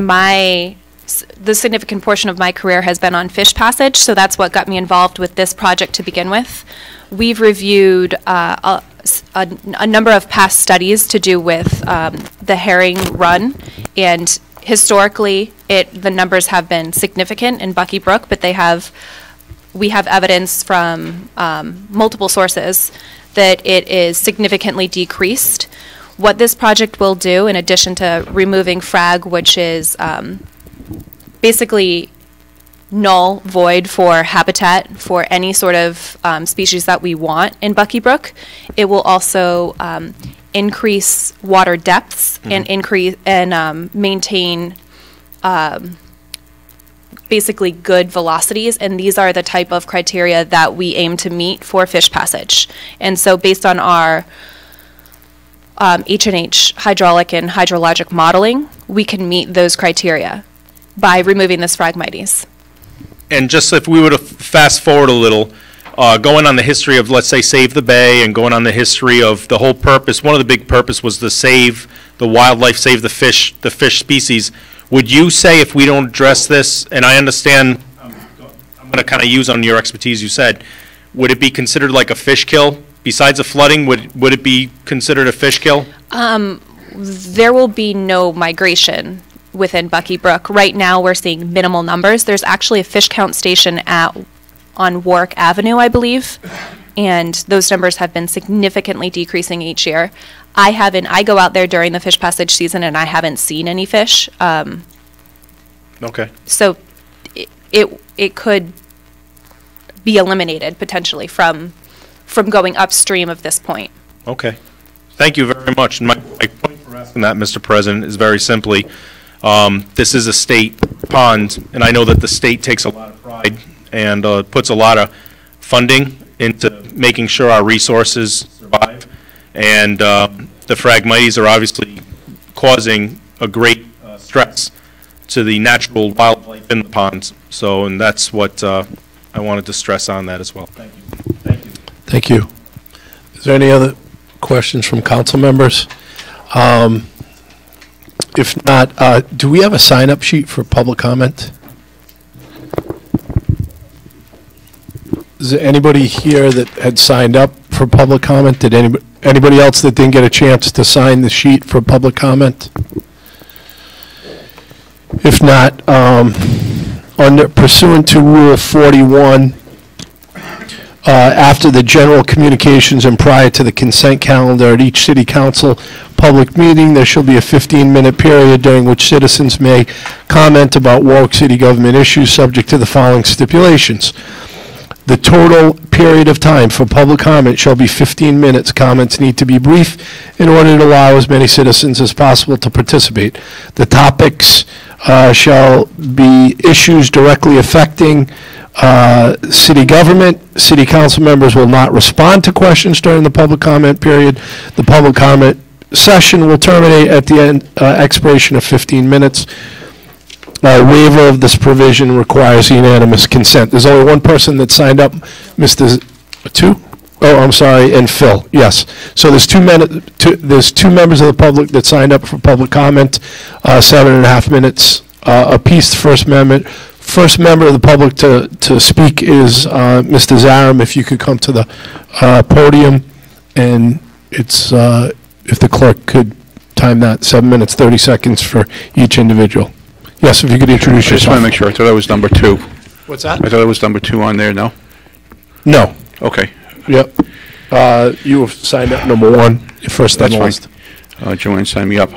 the significant portion of my career has been on fish passage, so that's what got me involved with this project to begin with. We've reviewed a number of past studies to do with the herring run, and historically the numbers have been significant in Bucky Brook, but we have evidence from multiple sources that it is significantly decreased. What this project will do, in addition to removing frag, which is basically null, void for habitat for any sort of species that we want in Bucky Brook, it will also increase water depths and maintain basically good velocities, and these are the type of criteria that we aim to meet for fish passage. And so based on our H&H hydraulic and hydrologic modeling, we can meet those criteria by removing this Phragmites. And just if we were to fast forward a little, going on the history of, let's say, Save the Bay, and going on the history of the whole purpose, one of the big purpose was to save the wildlife, save the fish species. Would you say if we don't address this, and I understand, I'm going to kind of use on your expertise you said, would it be considered like a fish kill? Besides the flooding, would it be considered a fish kill? There will be no migration within Bucky Brook. Right now, we're seeing minimal numbers. There's actually a fish count station on Warwick Avenue, I believe, and those numbers have been significantly decreasing each year. I go out there during the fish passage season, and I haven't seen any fish. Okay. So it could be eliminated potentially from going upstream of this point. Okay. Thank you very much. My point for asking that, Mr. President, is very simply, this is a state pond, and I know that the state takes a lot of pride and puts a lot of funding into making sure our resources survive. And the Phragmites are obviously causing a great stress to the natural wildlife in the ponds. So, and that's what I wanted to stress on that as well. Thank you. Thank you. Thank you. Is there any other questions from council members? If not, do we have a sign-up sheet for public comment? Is there anybody here that had signed up for public comment? Did anybody else that didn't get a chance to sign the sheet for public comment? If not, pursuant to Rule 41, after the general communications and prior to the consent calendar at each city council public meeting, there shall be a 15-minute period during which citizens may comment about Warwick City government issues subject to the following stipulations. The total period of time for public comment shall be 15 minutes. Comments need to be brief in order to allow as many citizens as possible to participate. The topics shall be issues directly affecting city government. City council members will not respond to questions during the public comment period. The public comment session will terminate at the end, expiration of 15 minutes. Waiver of this provision requires unanimous consent. There's only one person that signed up, Mr. Two? Oh, I'm sorry, and Phil, yes. So there's there's two members of the public that signed up for public comment, 7.5 minutes apiece. First member of the public to speak is Mr. Zarum. If you could come to the podium, and it's, if the clerk could time that, 7 minutes, 30 seconds for each individual. Yes, if you could introduce yourself. I just want to make sure. I thought I was number 2. What's that? I thought I was number 2 on there, no? No. Okay. Yep. You have signed up number 1, first on the list. Joanne signed me up.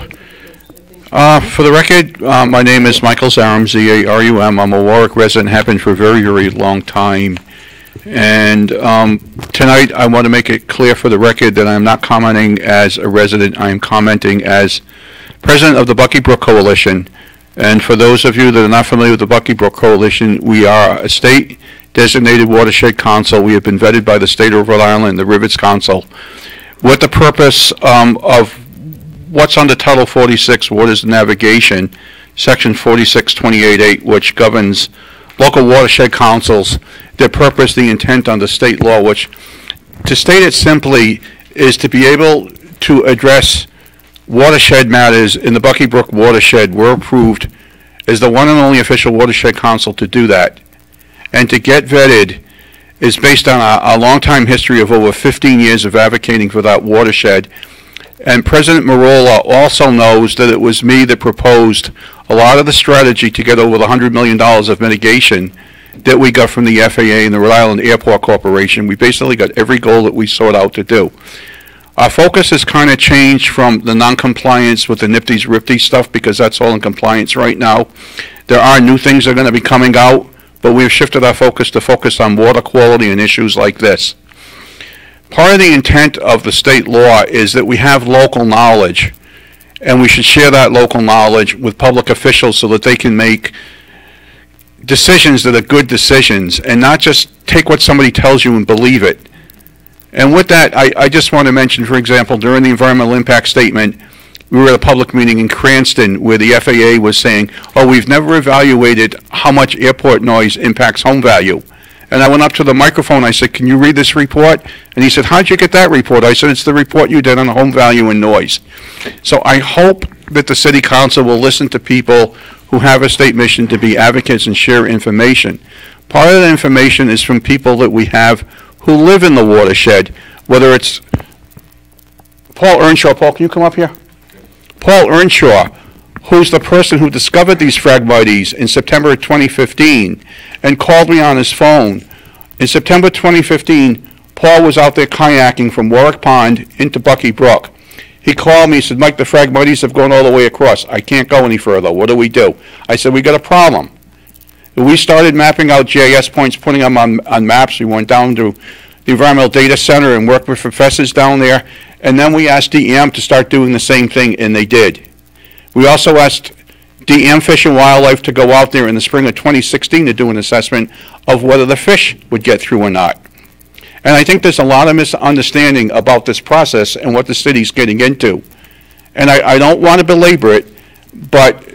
For the record, my name is Michael Zarum, Z-A-R-U-M. I'm a Warwick resident, have been for a very, very long time. And tonight, I want to make it clear for the record that I'm not commenting as a resident. I am commenting as president of the Bucky Brook Coalition. And for those of you that are not familiar with the Bucky Brook Coalition, we are a state-designated watershed council. We have been vetted by the state of Rhode Island, the Rivets Council, with the purpose of what's under Title 46, Waters Navigation, Section 4628.8, which governs local watershed councils. Their purpose, the intent under state law, which, to state it simply, is to be able to address watershed matters in the Bucky Brook watershed. We're approved as the one and only official watershed council to do that. And to get vetted is based on a long-time history of over 15 years of advocating for that watershed. And President Marola also knows that it was me that proposed a lot of the strategy to get over the $100 million of mitigation that we got from the FAA and the Rhode Island Airport Corporation. We basically got every goal that we sought out to do. Our focus has kind of changed from the non-compliance with the nifties-rifties stuff, because that's all in compliance right now. There are new things that are going to be coming out, but we've shifted our focus to focus on water quality and issues like this. Part of the intent of the state law is that we have local knowledge, and we should share that local knowledge with public officials so that they can make decisions that are good decisions and not just take what somebody tells you and believe it. And with that, I just want to mention, for example, during the environmental impact statement, we were at a public meeting in Cranston where the FAA was saying, oh, we've never evaluated how much airport noise impacts home value. And I went up to the microphone, I said, can you read this report? And he said, how'd you get that report? I said, it's the report you did on home value and noise. So I hope that the city council will listen to people who have a state mission to be advocates and share information. Part of the information is from people that we have who live in the watershed, whether it's Paul Earnshaw. Paul, can you come up here? Paul Earnshaw, who's the person who discovered these Phragmites in September of 2015 and called me on his phone. In September 2015, Paul was out there kayaking from Warwick Pond into Bucky Brook. He called me, he said, Mike, the Phragmites have gone all the way across. I can't go any further. What do we do? I said, we got a problem. We started mapping out GIS points, putting them on maps. We went down to the Environmental Data Center and worked with professors down there, And then we asked DEM to start doing the same thing, and they did. We also asked DEM Fish and Wildlife to go out there in the spring of 2016 to do an assessment of whether the fish would get through or not. And I think there's a lot of misunderstanding about this process and what the city's getting into. And I don't want to belabor it, but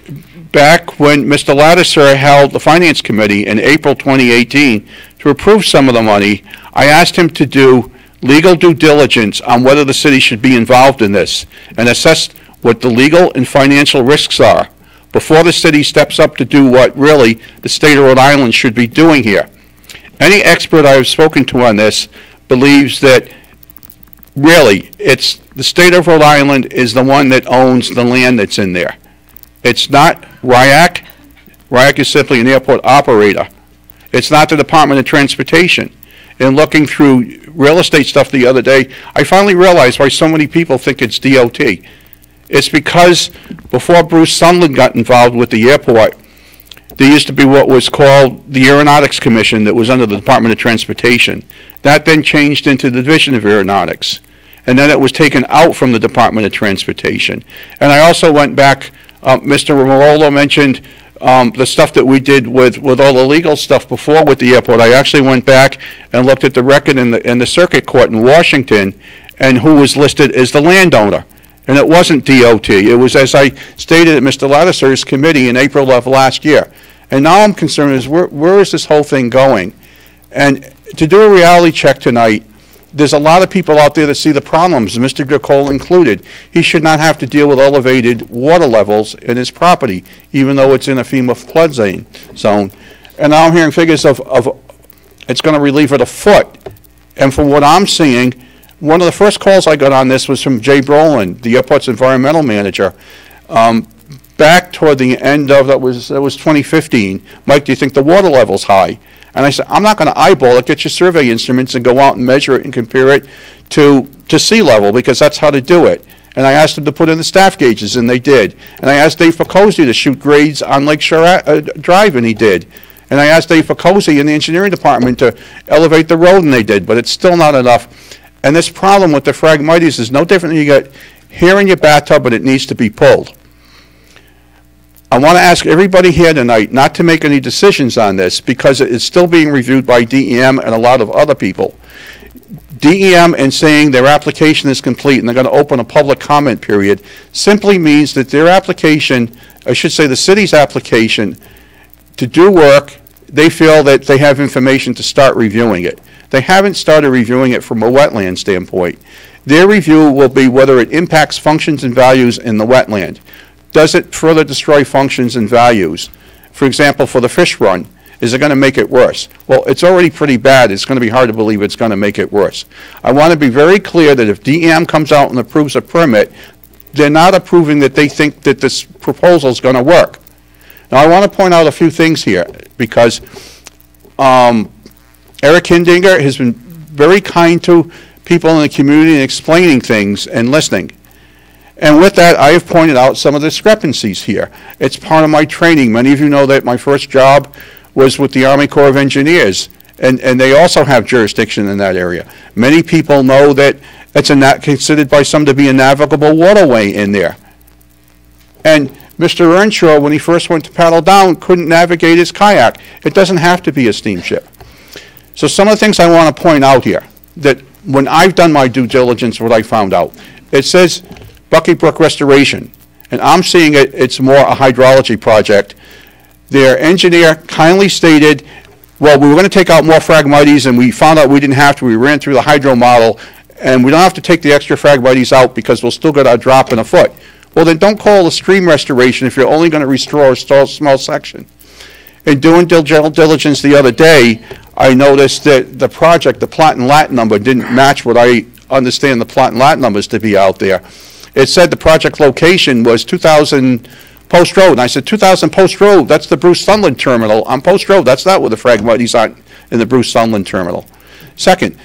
back when Mr. Lattiser held the Finance Committee in April 2018 to approve some of the money, I asked him to do legal due diligence on whether the city should be involved in this and assess what the legal and financial risks are before the city steps up to do what really the state of Rhode Island should be doing here. Any expert I have spoken to on this believes that really it's the state of Rhode Island is the one that owns the land that's in there. It's not RIAC. RIAC is simply an airport operator. It's not the Department of Transportation. And looking through real estate stuff the other day, I finally realized why so many people think it's DOT. It's because before Bruce Sunland got involved with the airport, there used to be what was called the Aeronautics Commission that was under the Department of Transportation. That then changed into the Division of Aeronautics. And then it was taken out from the Department of Transportation. And I also went back, Mr. Marolo mentioned the stuff that we did with all the legal stuff before with the airport. I actually went back and looked at the record in the circuit court in Washington and who was listed as the landowner. And it wasn't DOT. It was, as I stated at Mr. Lattiser's committee in April of last year. And now I'm concerned is where is this whole thing going? And to do a reality check tonight, there's a lot of people out there that see the problems, Mr. Gacole included. He should not have to deal with elevated water levels in his property, even though it's in a FEMA flood zone. And now I'm hearing figures of it's going to relieve it a foot. And from what I'm seeing, one of the first calls I got on this was from Jay Brolin, the airport's environmental manager. Back toward the end of, that was 2015, Mike, do you think the water level's high? And I said, I'm not going to eyeball it. Get your survey instruments and go out and measure it and compare it to sea level, because that's how to do it. And I asked them to put in the staff gauges, and they did. And I asked Dave Ficozzi to shoot grades on Lake Shore Drive, and he did. And I asked Dave Ficozzi in the engineering department to elevate the road, and they did. But it's still not enough. And this problem with the Phragmites is no different than you got hair in your bathtub, but it needs to be pulled. I want to ask everybody here tonight not to make any decisions on this because it's still being reviewed by DEM and a lot of other people. DEM and saying their application is complete and they're going to open a public comment period simply means that their application, I should say the city's application, to do work, they feel that they have information to start reviewing it. They haven't started reviewing it from a wetland standpoint. Their review will be whether it impacts functions and values in the wetland. Does it further destroy functions and values? For example, for the fish run, is it going to make it worse? Well, it's already pretty bad. It's going to be hard to believe it's going to make it worse. I want to be very clear that if DEM comes out and approves a permit, they're not approving that they think that this proposal is going to work. Now, I want to point out a few things here because Eric Hindinger has been very kind to people in the community in explaining things and listening. And with that, I have pointed out some of the discrepancies here. It's part of my training. Many of you know that my first job was with the Army Corps of Engineers, and they also have jurisdiction in that area. Many people know that it's considered by some to be a navigable waterway in there. And Mr. Earnshaw, when he first went to paddle down, couldn't navigate his kayak. It doesn't have to be a steamship. So some of the things I want to point out here, that when I've done my due diligence, what I found out, it says Bucky Brook Restoration, and I'm seeing it's more a hydrology project. Their engineer kindly stated, well, we were going to take out more Phragmites, and we found out we didn't have to. We ran through the hydro model, and we don't have to take the extra Phragmites out because we'll still get our drop in a foot. Well, then don't call it a stream restoration if you're only going to restore a small section. In doing due diligence the other day, I noticed that the project, the plot and lat number, didn't match what I understand the plot and lat numbers to be out there. It said the project location was 2000 Post Road. And I said, 2000 Post Road, that's the Bruce Sunland Terminal on Post Road. That's not where the Phragmites are in the Bruce Sunland Terminal. Second,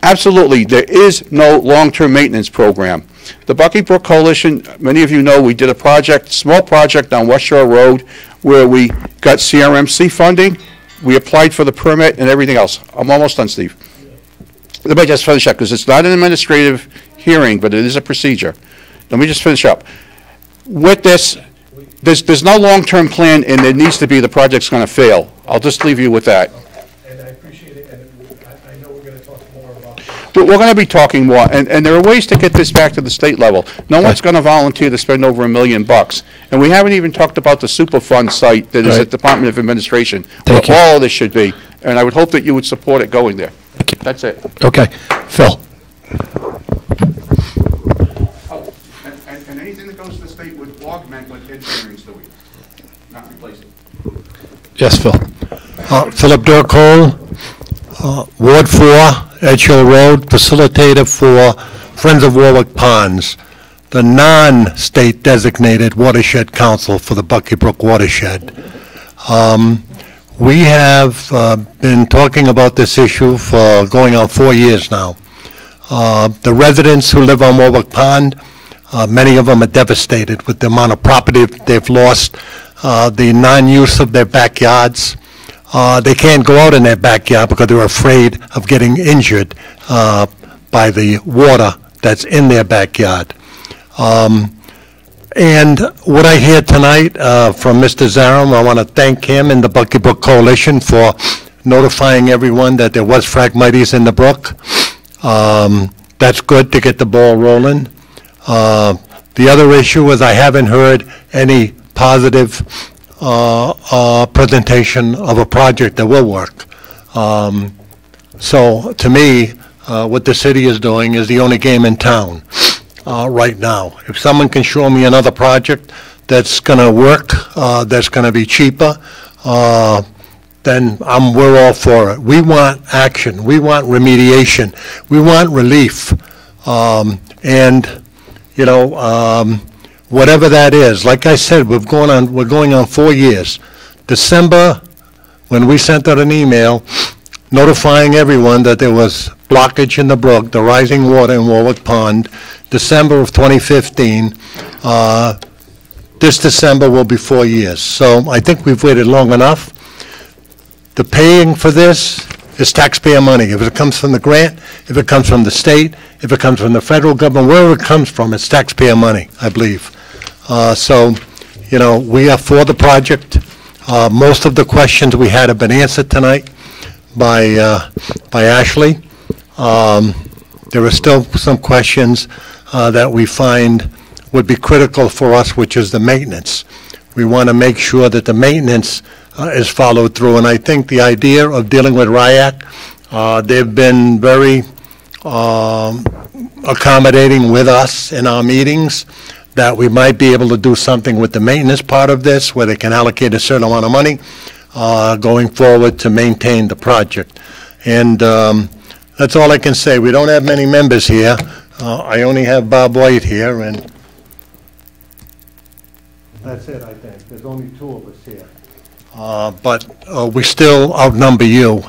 absolutely, there is no long-term maintenance program. The Bucky Brook Coalition, many of you know, we did a project, small project on West Shore Road where we got CRMC funding. We applied for the permit and everything else. I'm almost done, Steve. Let me just finish up because it's not an administrative hearing, but it is a procedure. Let me just finish up. With this, there's no long-term plan, and there needs to be, the project's going to fail. I'll just leave you with that. And I appreciate it, and I know we're going to talk more about this. But we're going to be talking more, and there are ways to get this back to the state level. No one's going to volunteer to spend over $1 million, and we haven't even talked about the Superfund site that is at Department of Administration, where all of this should be, and I would hope that you would support it going there. That's it. Okay. Phil? And anything that goes to the state would augment what engineering's doing, not replace it. Yes, Phil? Philip Durcole, Ward 4, Edge Hill Road, facilitator for Friends of Warwick Ponds, the non-state designated watershed council for the Bucky Brook watershed. We have been talking about this issue for going on 4 years now. The residents who live on Warwick Pond, many of them are devastated with the amount of property they've lost, the non-use of their backyards. They can't go out in their backyard because they're afraid of getting injured by the water that's in their backyard. And what I hear tonight from Mr. Zarum, I want to thank him and the Bucky Brook Coalition for notifying everyone that there was Phragmites in the brook. That's good to get the ball rolling. The other issue is I haven't heard any positive presentation of a project that will work. So to me, what the city is doing is the only game in town right now. If someone can show me another project that's going to work, that's going to be cheaper, then we're all for it. We want action. We want remediation. We want relief. And, you know, whatever that is, like I said, we're going on 4 years. December, when we sent out an email notifying everyone that there was blockage in the brook, the rising water in Warwick Pond, December of 2015. This December will be 4 years. So I think we've waited long enough. The paying for this is taxpayer money. If it comes from the grant, if it comes from the state, if it comes from the federal government, wherever it comes from, it's taxpayer money, I believe. So, you know, we are for the project. Most of the questions we had have been answered tonight by Ashley. There are still some questions that we find would be critical for us, which is the maintenance. We want to make sure that the maintenance is followed through, and I think the idea of dealing with RIAC, they've been very accommodating with us in our meetings, that we might be able to do something with the maintenance part of this, where they can allocate a certain amount of money going forward to maintain the project. And that's all I can say. We don't have many members here. I only have Bob White here, and that's it, I think. There's only 2 of us here. But we still outnumber you,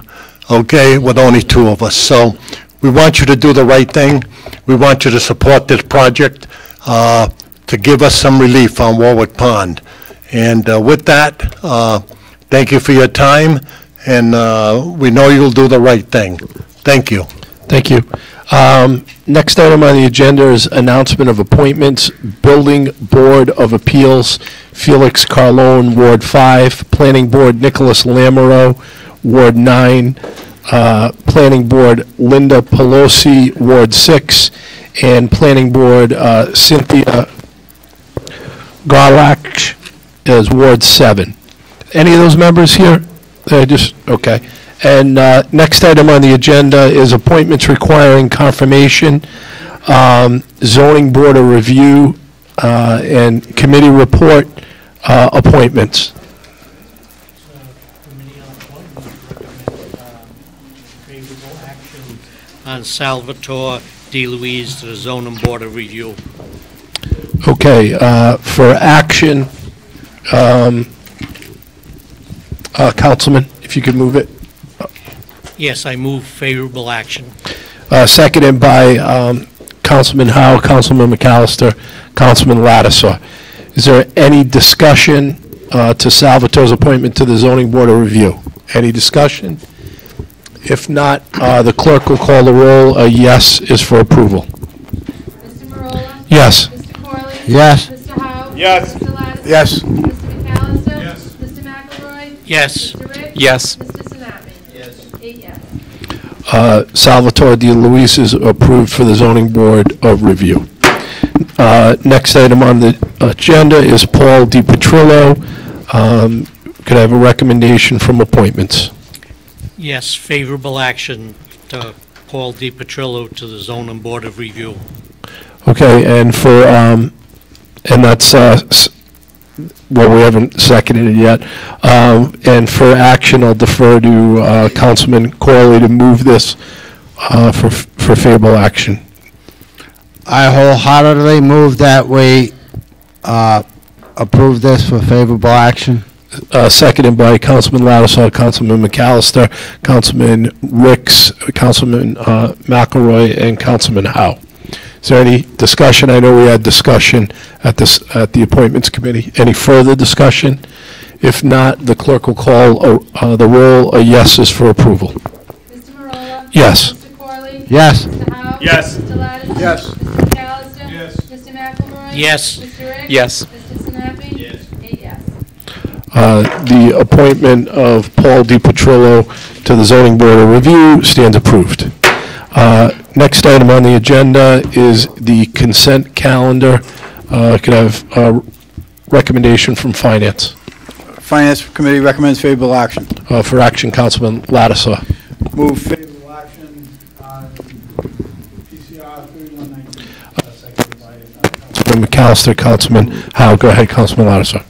okay, with only 2 of us. So we want you to do the right thing. We want you to support this project to give us some relief on Warwick Pond. And with that, thank you for your time, and we know you'll do the right thing. Thank you. Thank you. Next item on the agenda is announcement of appointments. Building Board of Appeals, Felix Carlone, Ward 5. Planning Board, Nicholas Lamoureux, Ward 9. Planning Board, Linda Pelosi, Ward 6. And Planning Board, Cynthia Garlach is Ward 7. Any of those members here? Okay. And next item on the agenda is appointments requiring confirmation, zoning board of review, and committee report appointments. Favorable action on Salvatore DeLuise to the zoning board of review. Okay, for action, Councilman, if you could move it. Yes, I move favorable action. Seconded by Councilman Howe, Councilman McAllister, Councilman Lattisaw. Is there any discussion to Salvatore's appointment to the Zoning Board of Review? Any discussion? If not, the clerk will call the roll. A yes is for approval. Yes. Mr. Corley? Yes. Mr. Howe? Yes. Mr. Lattiser? Yes. Mr. McAllister? Yes. Mr. McElroy? Yes. Mr. Ricks? Yes. Mr. Sinapi? Yes. 8 yes. Salvatore De Luis is approved for the zoning board of review. Next item on the agenda is Paul DiPetrillo. Could I have a recommendation from appointments? Yes, favorable action to Paul DiPetrillo to the Zoning Board of Review. Okay, and for, and that's, well, we haven't seconded it yet. And for action, I'll defer to Councilman Corley to move this for favorable action. I wholeheartedly move that we approve this for favorable action. Seconded by Councilman Lattiser, Councilman McAllister, Councilman Ricks, Councilman McElroy, and Councilman Howe. Is there any discussion? I know we had discussion at the Appointments Committee. Any further discussion? If not, the clerk will call the roll. A yes is for approval. Mr. Marola? Yes. Mr. Corley? Yes. Mr. Howe? Yes. Mr. Lattiser? Yes. Mr. McAllister? Yes. Mr. McElroy? Yes. Mr. Ricks? Yes. Mr. Sinapi? Yes. 8 yes. The appointment of Paul DiPetrillo to the Zoning Board of Review stands approved. Next item on the agenda is the consent calendar. Could I have a recommendation from Finance? Finance Committee recommends favorable action. For action, Councilman Lattiser. Move favorable action on PCR 3119. Councilman McAllister, Councilman Howe. Go ahead, Councilman Lattiser.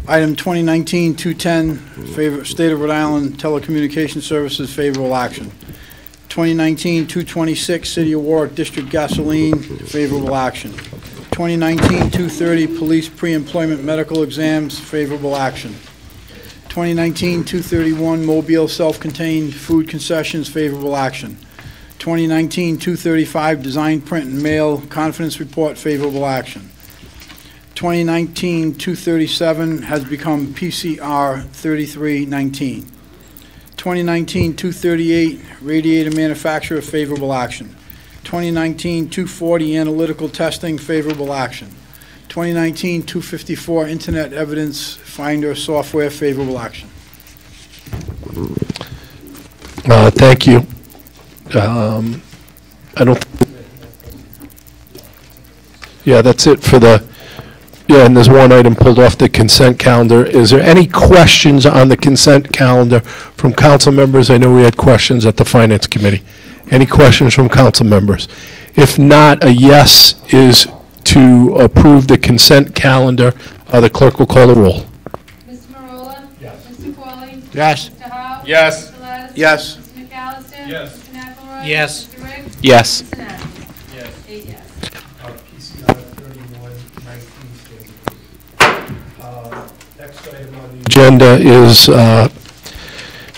Item 2019-210, favor, State of Rhode Island Telecommunication Services, favorable action. 2019-226, City of Warwick District Gasoline, favorable action. 2019-230, Police Pre-Employment Medical Exams, favorable action. 2019-231, Mobile Self-Contained Food Concessions, favorable action. 2019-235, Design, Print, and Mail Confidence Report, favorable action. 2019-237 has become PCR 3319. 2019-238, Radiator Manufacturer, favorable action. 2019-240, Analytical Testing, favorable action. 2019-254, Internet Evidence Finder Software, favorable action. Thank you. I don't. Yeah, that's it for the. Yeah, and there's one item pulled off the consent calendar. Is there any questions on the consent calendar from council members? I know we had questions at the Finance Committee. Any questions from council members? If not, a yes is to approve the consent calendar. The clerk will call the roll. Mr. Marola? Yes. Mr. Corley? Yes. Mr. Howe? Yes. Mr. Lattiser? Yes. Mr. McAllister? Yes. Mr. McElroy? Yes. Mr. Ricks? Yes. Mr. Sinapi? Yes. 8 yes. Next item on the agenda is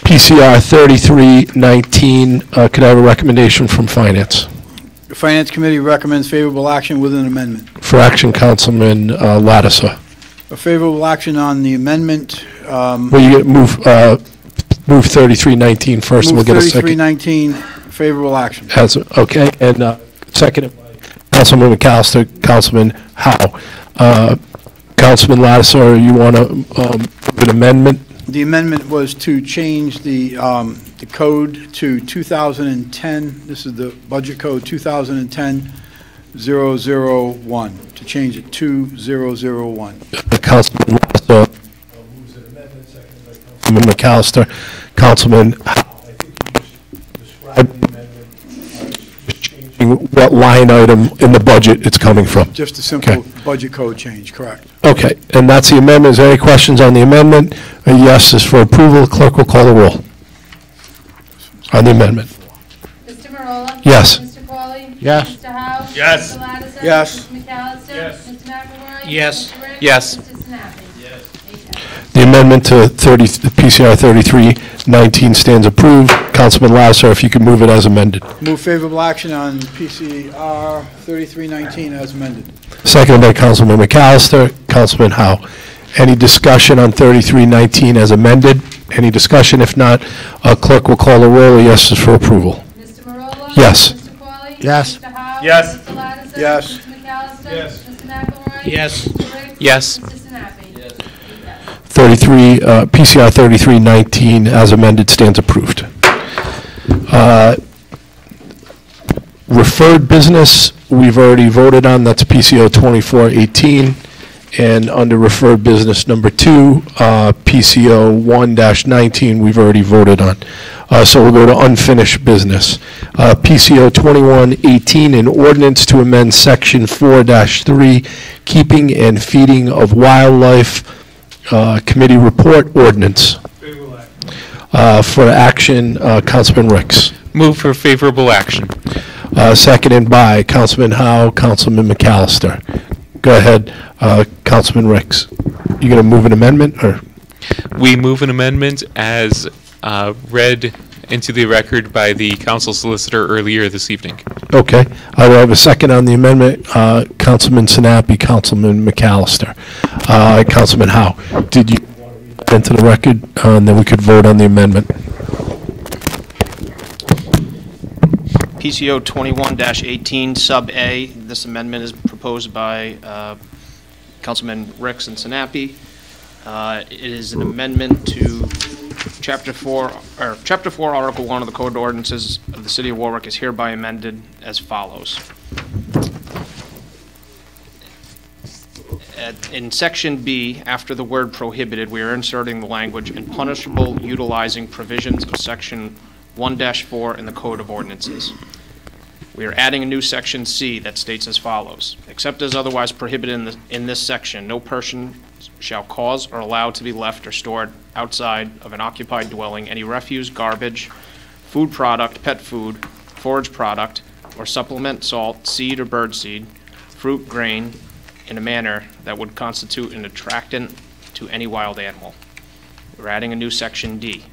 PCR 3319. Could I have a recommendation from Finance? The Finance Committee recommends favorable action with an amendment. For action, Councilman Lattiser. A favorable action on the amendment. Well, you move 3319 first, and we'll Move get a second. 3319, favorable action. Okay, and seconded by Councilman McAllister, Councilman Howe. Councilman Lattiser, you want to an amendment? The amendment was to change the code to 2010. This is the budget code 2010-001, to change it to 001. Councilman Lattiser moves an amendment, seconded by Councilman McAllister. Councilman Howe, I think you just described the amendment, just changing what line item in the budget it's coming from. Just a simple Okay. budget code change, correct. Okay, and that's the amendment. Is there any questions on the amendment? A yes is for approval. The clerk will call the roll on the amendment. Mr. Marola? Yes. Mr. Corley? Yes. Mr. Howe? Yes. Mr. Lattiser? Yes. Mr. McAllister? Yes. Mr. McElroy? Yes. Mr. Ricks? Yes. Mr. Sinapi? Yes. 8 yes. The amendment to PCR 3319 stands approved. Councilman Lattiser, if you could move it as amended. Move favorable action on PCR 3319 as amended. Seconded by Councilman McAllister. Councilman Howe. Any discussion on 3319 as amended? Any discussion? If not, clerk will call the roll. A yes is for approval. Mr. Marola? Yes. Mr. Corley? Yes. Mr. Howe? Howe? Yes. Mr. Lattiser? Yes. Mr. McAllister? Yes. Mr. McElroy? Yes. Mr. Ricks? Yes. Mr. Sinapi? Yes. 8 yes. 33, PCR 3319 as amended stands approved. Referred business, we've already voted on, that's PCO 2418. And under referred business number 2, PCO 1-19, we've already voted on. So we'll go to unfinished business. PCO 2118, an ordinance to amend section 4-3, keeping and feeding of wildlife, committee report ordinance. For action, Councilman Ricks. Move for favorable action. Seconded by Councilman Howe, Councilman McAllister. Go ahead, Councilman Ricks. You going to move an amendment, or? We move an amendment as read into the record by the council solicitor earlier this evening. Okay. I will have a second on the amendment. Councilman Sinapi, Councilman McAllister. Councilman Howe, did you want to read that into the record? And then we could vote on the amendment. PCO 21-18, Sub A. This amendment is proposed by Councilman Ricks and Sinapi. It is an amendment to Chapter 4, Article 1 of the Code of Ordinances of the City of Warwick is hereby amended as follows. In Section B, after the word prohibited, we are inserting the language "and punishable utilizing provisions of Section 1-4 in the Code of Ordinances." We are adding a new Section C that states as follows. Except as otherwise prohibited in this section, no person shall cause or allow to be left or stored outside of an occupied dwelling any refuse, garbage, food product, pet food, forage product, or supplement, salt, seed or bird seed, fruit, grain, in a manner that would constitute an attractant to any wild animal. We're adding a new Section D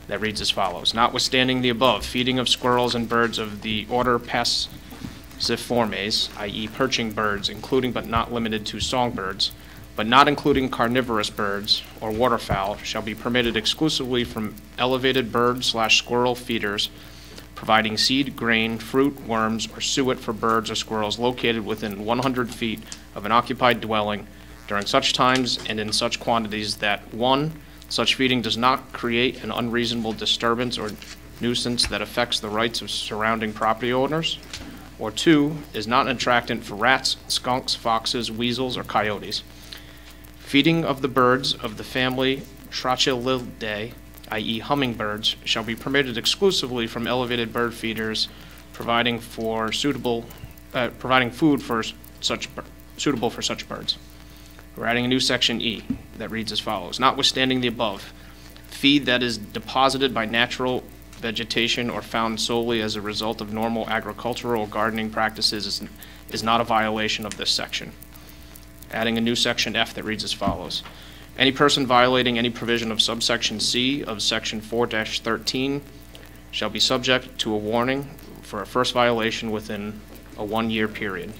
that reads as follows. Notwithstanding the above, feeding of squirrels and birds of the order Passeriformes, i.e. perching birds, including but not limited to songbirds, but not including carnivorous birds or waterfowl, shall be permitted exclusively from elevated bird/squirrel feeders, providing seed, grain, fruit, worms, or suet for birds or squirrels located within 100 feet of an occupied dwelling during such times and in such quantities that 1. Such feeding does not create an unreasonable disturbance or nuisance that affects the rights of surrounding property owners, or 2, is not an attractant for rats, skunks, foxes, weasels, or coyotes. Feeding of the birds of the family Trachelidae, i.e. hummingbirds, shall be permitted exclusively from elevated bird feeders, providing food for suitable for such birds. We're adding a new Section E that reads as follows. Notwithstanding the above, feed that is deposited by natural vegetation or found solely as a result of normal agricultural or gardening practices is not a violation of this section. Adding a new Section F that reads as follows. Any person violating any provision of subsection C of Section 4-13 shall be subject to a warning for a first violation within a 1-year period.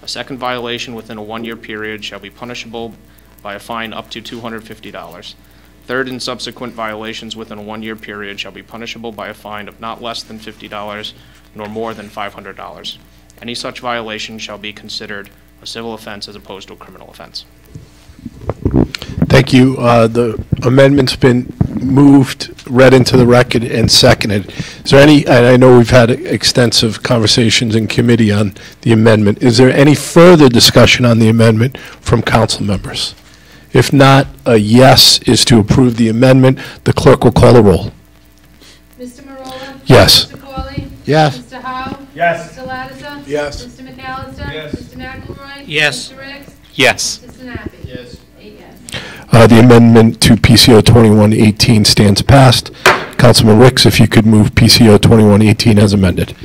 A second violation within a 1-year period shall be punishable by a fine up to $250. Third and subsequent violations within a 1-year period shall be punishable by a fine of not less than $50 nor more than $500. Any such violation shall be considered a civil offense as opposed to a criminal offense. Thank you. The amendment's been moved, read into the record, and seconded. Is there any, and I know we've had extensive conversations in committee on the amendment. Is there any further discussion on the amendment from council members? If not, a yes is to approve the amendment. The clerk will call the roll. Mr. Marola? Yes. Mr. Corley? Yes. Mr. Howe? Yes. Mr. Lattiser? Yes. Mr. McAllister? Yes. Mr. McElroy? Yes. Mr. Ricks? Yes. Mr. Sinapi? Yes. 8 yes. The amendment to PCO 2118 stands passed. Councilman Ricks, if you could move PCO 2118 as amended.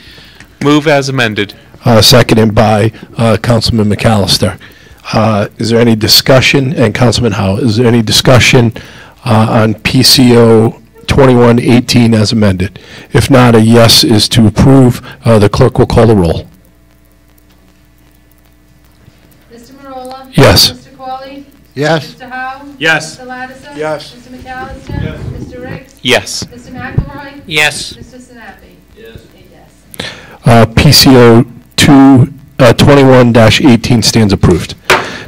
Move as amended. Seconded by Councilman McAllister. Is there any discussion, and Councilman Howe, is there any discussion on PCO 2118 as amended? If not, a yes is to approve. The clerk will call the roll. Mr. Marola? Yes. Mr. Corley? Yes. Mr. Howe? Yes. Mr. Lattiser? Yes. Mr. McAllister? Yes. Mr. Ricks? Yes. Mr. McElroy? Yes. Mr. Sinapi? Yes. 8 yes. PCO 21-18 stands approved.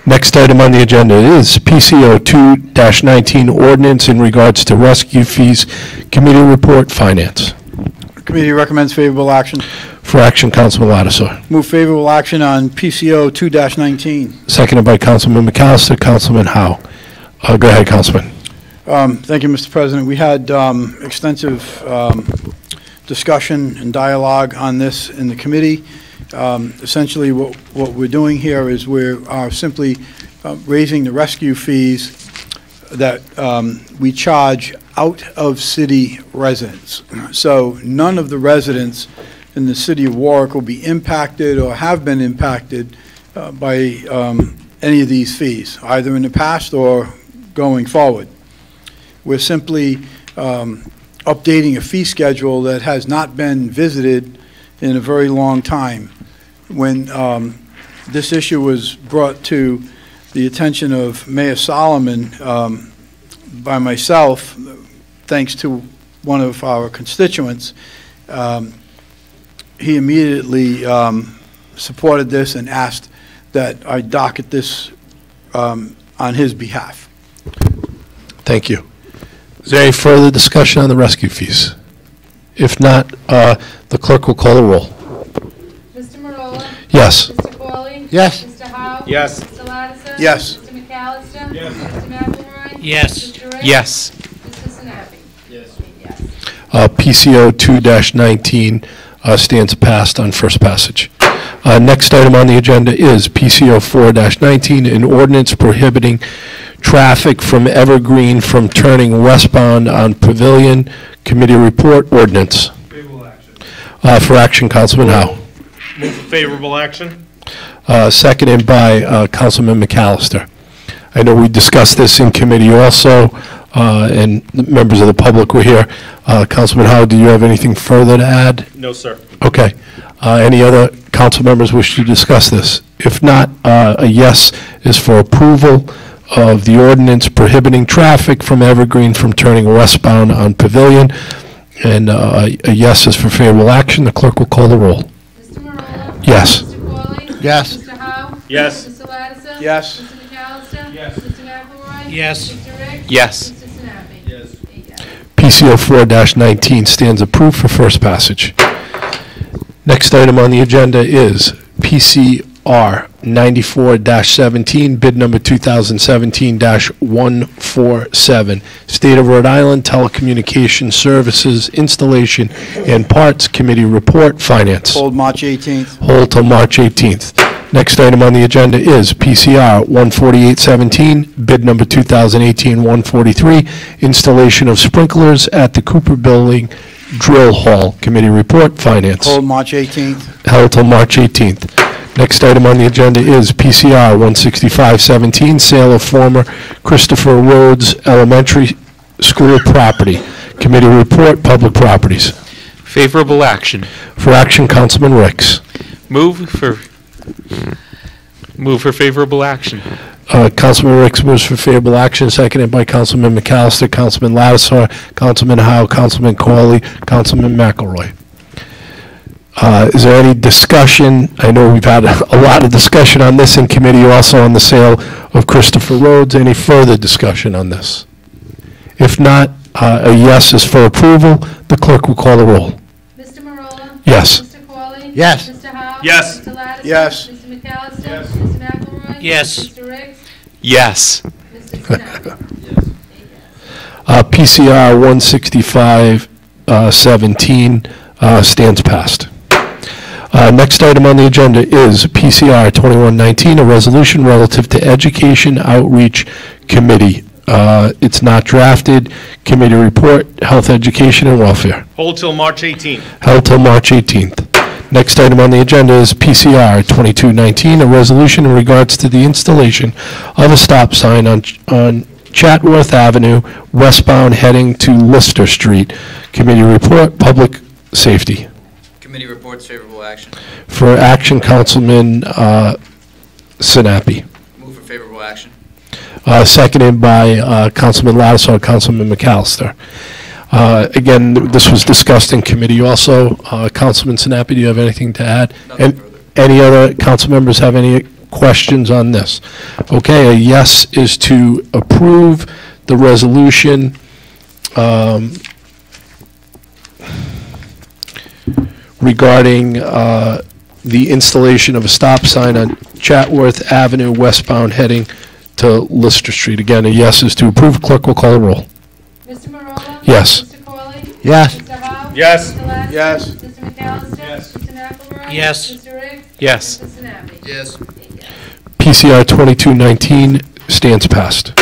Next item on the agenda is PCO 2-19 ordinance in regards to rescue fees. Committee report, Finance. Committee recommends favorable action. For action, Councilman Lattiser. Move favorable action on PCO 2-19. Seconded by Councilman McAllister. Councilman Howe. Go ahead, Councilman. Thank you, Mr. President. We had extensive discussion and dialogue on this in the committee. Essentially, what we're doing here is we're simply raising the rescue fees that we charge out of city residents. So none of the residents in the city of Warwick will be impacted or have been impacted by any of these fees, either in the past or going forward. We're simply updating a fee schedule that has not been visited in a very long time. When this issue was brought to the attention of Mayor Solomon by myself, thanks to one of our constituents, he immediately supported this and asked that I docket this on his behalf. Thank you. Is there any further discussion on the rescue fees? If not, the clerk will call the roll. Mr. Marola? Yes. Mr. Corley? Yes. Mr. Howe? Yes. Mr. Lattiser? Yes. Mr. McAllister? Yes. Mr. McElroy? Yes. Mr. Ricks? Yes. Mr. Sinapi? Yes. Yes. PCO 2-19 stands passed on first passage. Next item on the agenda is PCO 4-19, an ordinance prohibiting traffic from Evergreen from turning westbound on Pavilion. Committee report, ordinance. Favorable action. For action, Councilman Howe. Move for favorable action. Seconded by Councilman McAllister. I know we discussed this in committee also, and the members of the public were here. Councilman Howe, do you have anything further to add? No, sir. Okay. Any other council members wish to discuss this? If not, a yes is for approval of the ordinance prohibiting traffic from Evergreen from turning westbound on Pavilion, and a yes is for favorable action. The clerk will call the roll. Mr. Marola? Yes. Mr. Corley? Yes. Mr. Howe? Yes. Mr. Lattiser? Yes. Mr. McAllister? Yes. Mr. McElroy? Yes. Mr. Ricks? Yes. Mr. Sinapi? Yes. 8 yes. PCO 4-19 stands approved for first passage. Next item on the agenda is PCR 94-17, bid number 2017-147, State of Rhode Island Telecommunications Services Installation and Parts Committee report, Finance. Hold March 18th. Hold till March 18th. Next item on the agenda is PCR 14817, bid number 2018-143, installation of sprinklers at the Cooper Building Drill Hall. Committee report, Finance. Hold March 18th. Held till March 18th. Next item on the agenda is PCR 16517, sale of former Christopher Rhodes Elementary School property. Committee report, Public Properties. Favorable action. For action, Councilman Ricks. Move for favorable action. Councilman Ricks moves for favorable action, seconded by Councilman McAllister, Councilman Lattiser, Councilman Howe, Councilman Corley, Councilman McElroy. Is there any discussion? I know we've had a lot of discussion on this in committee, also on the sale of Christopher Rhodes. Any further discussion on this? If not, a yes is for approval. The clerk will call the roll. Mr. Marola? Yes. Mr. Corley? Yes. Mr. Howe? Yes. Mr. Lattiser? Yes. Mr. McAllister? Yes. Mr. McElroy? Yes. Mr. Ricks? Yes. Mr. Sinapi? PCR 16517 stands passed. Next item on the agenda is PCR 2119, a resolution relative to Education Outreach Committee. It's not drafted. Committee report, Health, Education, and Welfare. Hold till March 18th. Held till March 18th. Next item on the agenda is PCR 2219, a resolution in regards to the installation of a stop sign on Chatworth Avenue, westbound heading to Lister Street. Committee report, Public Safety. Committee reports favorable action. For action, Councilman Sinapi. Move for favorable action. Seconded by Councilman Lattiser, Councilman McAllister. Again, this was discussed in committee also. Councilman Sinapi, do you have anything to add? Nothing further. Any other council members have any questions on this? Okay, a yes is to approve the resolution regarding the installation of a stop sign on Chatworth Avenue westbound heading to Lister Street. Again, a yes is to approve. Clerk will call the roll. Mr. Marola? Yes. Mr. Corley? Yes. Mr. Howe? Yes. Mr. Ladison? Yes. Mr. McAllister? Yes. Mr. McElroy? Yes. Mr. Ricks? Yes. Mr. Sinapi? Yes. PCR 2219 stands passed.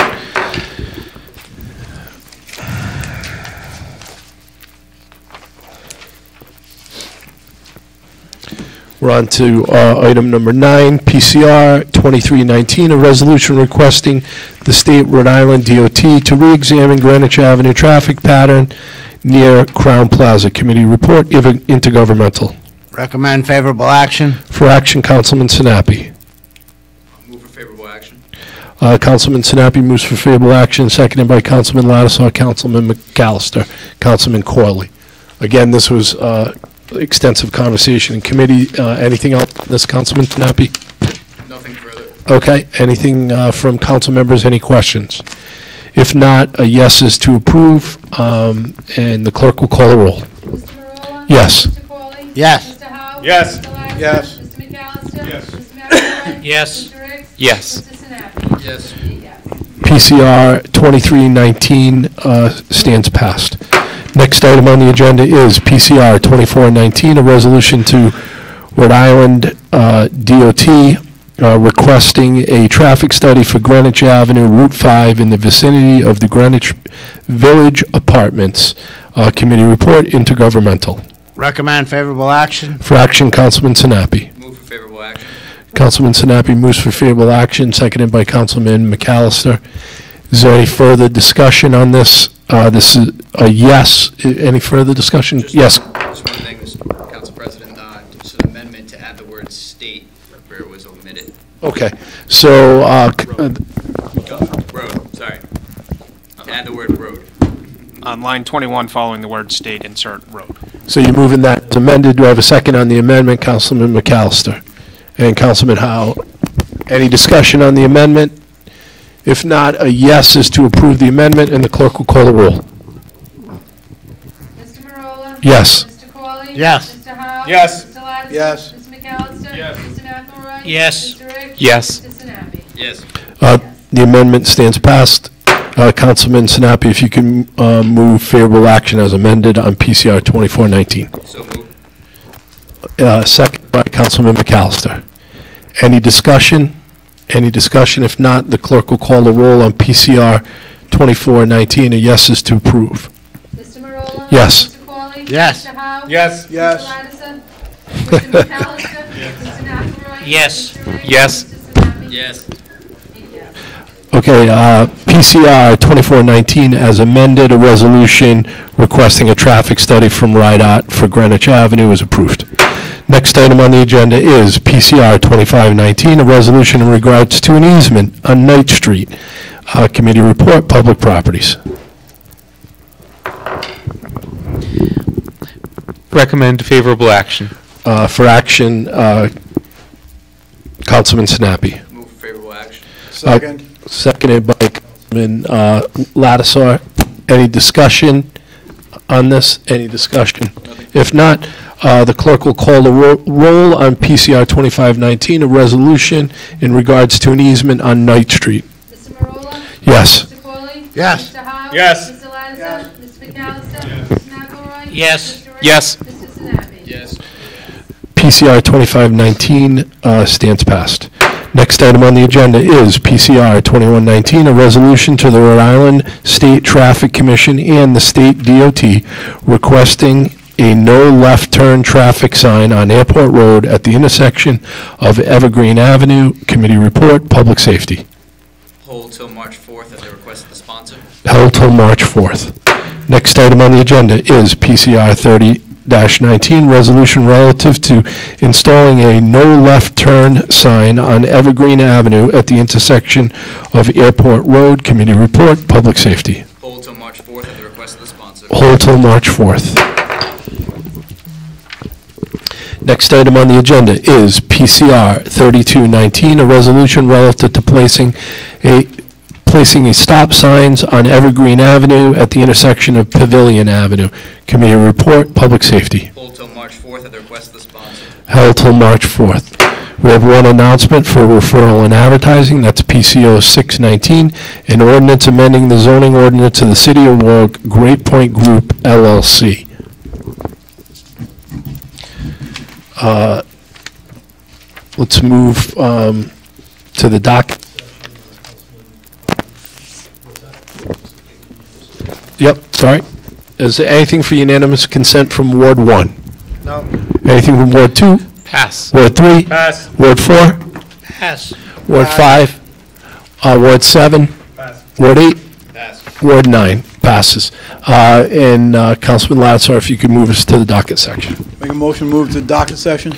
We're on to item number 9, PCR 2319, a resolution requesting the State Rhode Island DOT to re-examine Greenwich Avenue traffic pattern near Crown Plaza. Committee report, intergovernmental. Recommend favorable action. For action, Councilman Sinapi. Move for favorable action. Councilman Sinapi moves for favorable action, seconded by Councilman Lattisaw, Councilman McAllister, Councilman Corley. Again, this was extensive conversation in committee. Anything else, this Councilman Sinapi? Nothing further. Okay, anything from council members, any questions? If not, a yes is to approve, and the clerk will call the roll. Mr. Marola? Yes. Mr. Corley? Yes. Mr. Howe? Yes. Mr. Ladison? Yes. Mr. McAllister? Yes. Mr. McElroy? Yes. Mr. Ricks? Yes. Mr. Sinapi? Yes. Yes. PCR 2319 stands passed. Next item on the agenda is PCR 2419, a resolution to Rhode Island DOT requesting a traffic study for Greenwich Avenue, Route 5, in the vicinity of the Greenwich Village Apartments. Committee report, intergovernmental. Recommend favorable action. For action, Councilman Sinapi. Move for favorable action. Councilman Sinapi moves for favorable action, seconded by Councilman McAllister. Is there any further discussion on this? This is a yes. Any further discussion? Yes. Just one thing, Mr. Council President, just an amendment to add the word state where it was omitted. Okay. So, Road, sorry. To add the word road. On line 21, following the word state, insert road. so you're moving that as amended. Do I have a second on the amendment? Councilman McAllister and Councilman Howe. Any discussion on the amendment? If not, a yes is to approve the amendment, and the clerk will call the roll. Mr. Marola? Yes. Mr. Corley? Yes. Mr. Howe? Yes. Mr. Ladison? Yes. Mr. McAllister? Yes. Mr. McElroy? Yes. Mr. Ricks? Yes. Mr. Sinapi? Yes. The amendment stands passed. Councilman Sinapi, if you can move favorable action as amended on PCR 2419. So moved. Second by Councilman McAllister. Any discussion? Any discussion? If not, the clerk will call the roll on PCR 2419. A yes is to approve. Mr. Marola? Yes. Mr. Corley? Yes. Mr. Howe? Yes. Yes. Mr. Ladison? Mr. McAllister? Mr. McElroy? Yes. Mr. Ricks? Yes. Mr. Sinapi? Yes. Okay, PCR 2419 as amended, a resolution requesting a traffic study from RIDOT for Greenwich Avenue is approved. Next item on the agenda is PCR 2519, a resolution in regards to an easement on Knight Street. Committee report, public properties. Recommend favorable action. For action, Councilman Sinapi. Move for favorable action. Second. Seconded by Councilman Lattisaw. Any discussion on this? Any discussion? If not, the clerk will call the roll on PCR 2519, a resolution in regards to an easement on Knight Street. Mr. Marola? Yes. Mr. Corley? Yes. Mr. Howe? Yes. Mr. Ladison? Mr. McAllister? Mr. McElroy? Yes. Mr. Ricks? Yes. Mr. Sinapi? Yes. PCR 2519 stands passed. Next item on the agenda is PCR 2119, a resolution to the Rhode Island State Traffic Commission and the State DOT requesting a no left turn traffic sign on Airport Road at the intersection of Evergreen Avenue. Committee report, public safety. Hold till March 4th at the request of the sponsor. Held till March 4th. Next item on the agenda is PCR 30-19, resolution relative to installing a no left turn sign on Evergreen Avenue at the intersection of Airport Road. Committee report, public safety. Hold till March 4th at the request of the sponsor. Hold till March 4th. Next item on the agenda is PCR 3219, a resolution relative to placing a stop signs on Evergreen Avenue at the intersection of Pavilion Avenue. Committee report, public safety. Hold till March 4th at the request of the sponsor. Held till March 4th. We have one announcement for referral and advertising, that's PCO 619, an ordinance amending the zoning ordinance of the City of Warwick, Great Point Group, LLC. Let's move to the docket. Yep, sorry. Is there anything for unanimous consent from Ward 1? No. Anything from Ward 2? Pass. Ward 3? Pass. Ward 4? Pass. Ward 5? Ward 7? Pass. Ward 8? Pass. Ward 9? Passes. And Councilman Lattiser, if you could move us to the docket section. Make a motion, move to docket session.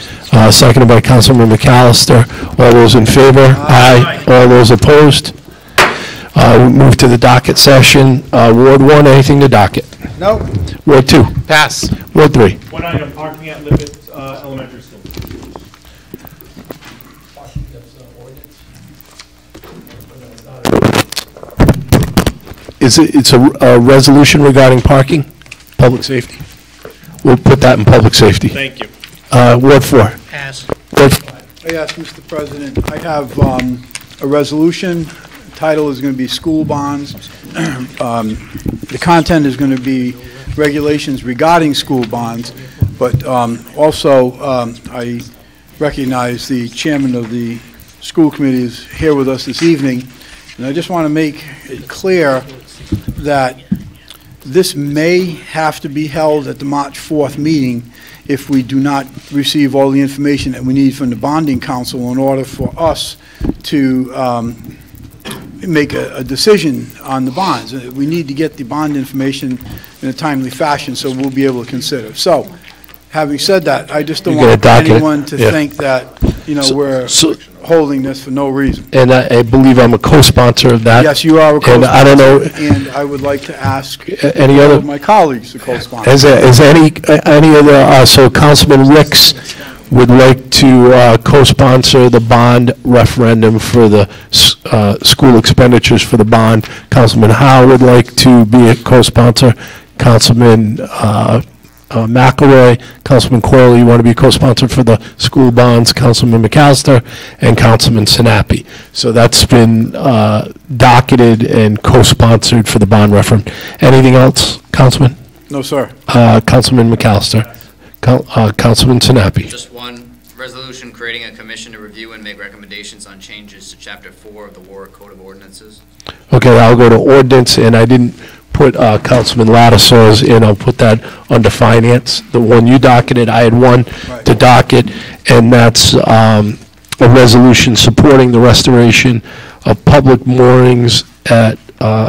Seconded by Councilman McAllister. All those in favor? Aye. All those opposed? We move to the docket session. Ward 1, anything to docket? No. Ward 2? Pass. Ward 3? One item, parking at Lippert Elementary School. It's a resolution regarding parking, public safety. We'll put that in public safety. Thank you. Ward 4? Pass. Ward Yes, Mr. President, I have a resolution. The title is going to be school bonds. The content is going to be regulations regarding school bonds, but also I recognize the chairman of the school committee is here with us this evening, and I just want to make it clear that this may have to be held at the March 4th meeting if we do not receive all the information that we need from the bonding council in order for us to make a decision on the bonds. We need to get the bond information in a timely fashion so we'll be able to consider. So, having said that, I just don't want anyone to think that, we're holding this for no reason. And I believe I'm a co-sponsor of that. Yes, you are a co-sponsor. And I don't know. And I would like to ask any other of my colleagues to co-sponsor. Is any other, so Councilman Ricks would like to co-sponsor the bond referendum for the school expenditures for the bond. Councilman Howe would like to be a co-sponsor. Councilman McElroy, Councilman Corley, you want to be co-sponsor for the school bonds, Councilman McAllister, and Councilman Sinapi. So that's been docketed and co-sponsored for the bond referendum. Anything else, Councilman? No, sir. Councilman McAllister. Councilman Sinapi. Just one resolution creating a commission to review and make recommendations on changes to Chapter 4 of the Warwick Code of Ordinances. Okay, I'll go to ordinance, and I didn't put Councilman Lattiser's in. I'll put that under finance. The one you docketed, I had one to docket, and that's a resolution supporting the restoration of public moorings at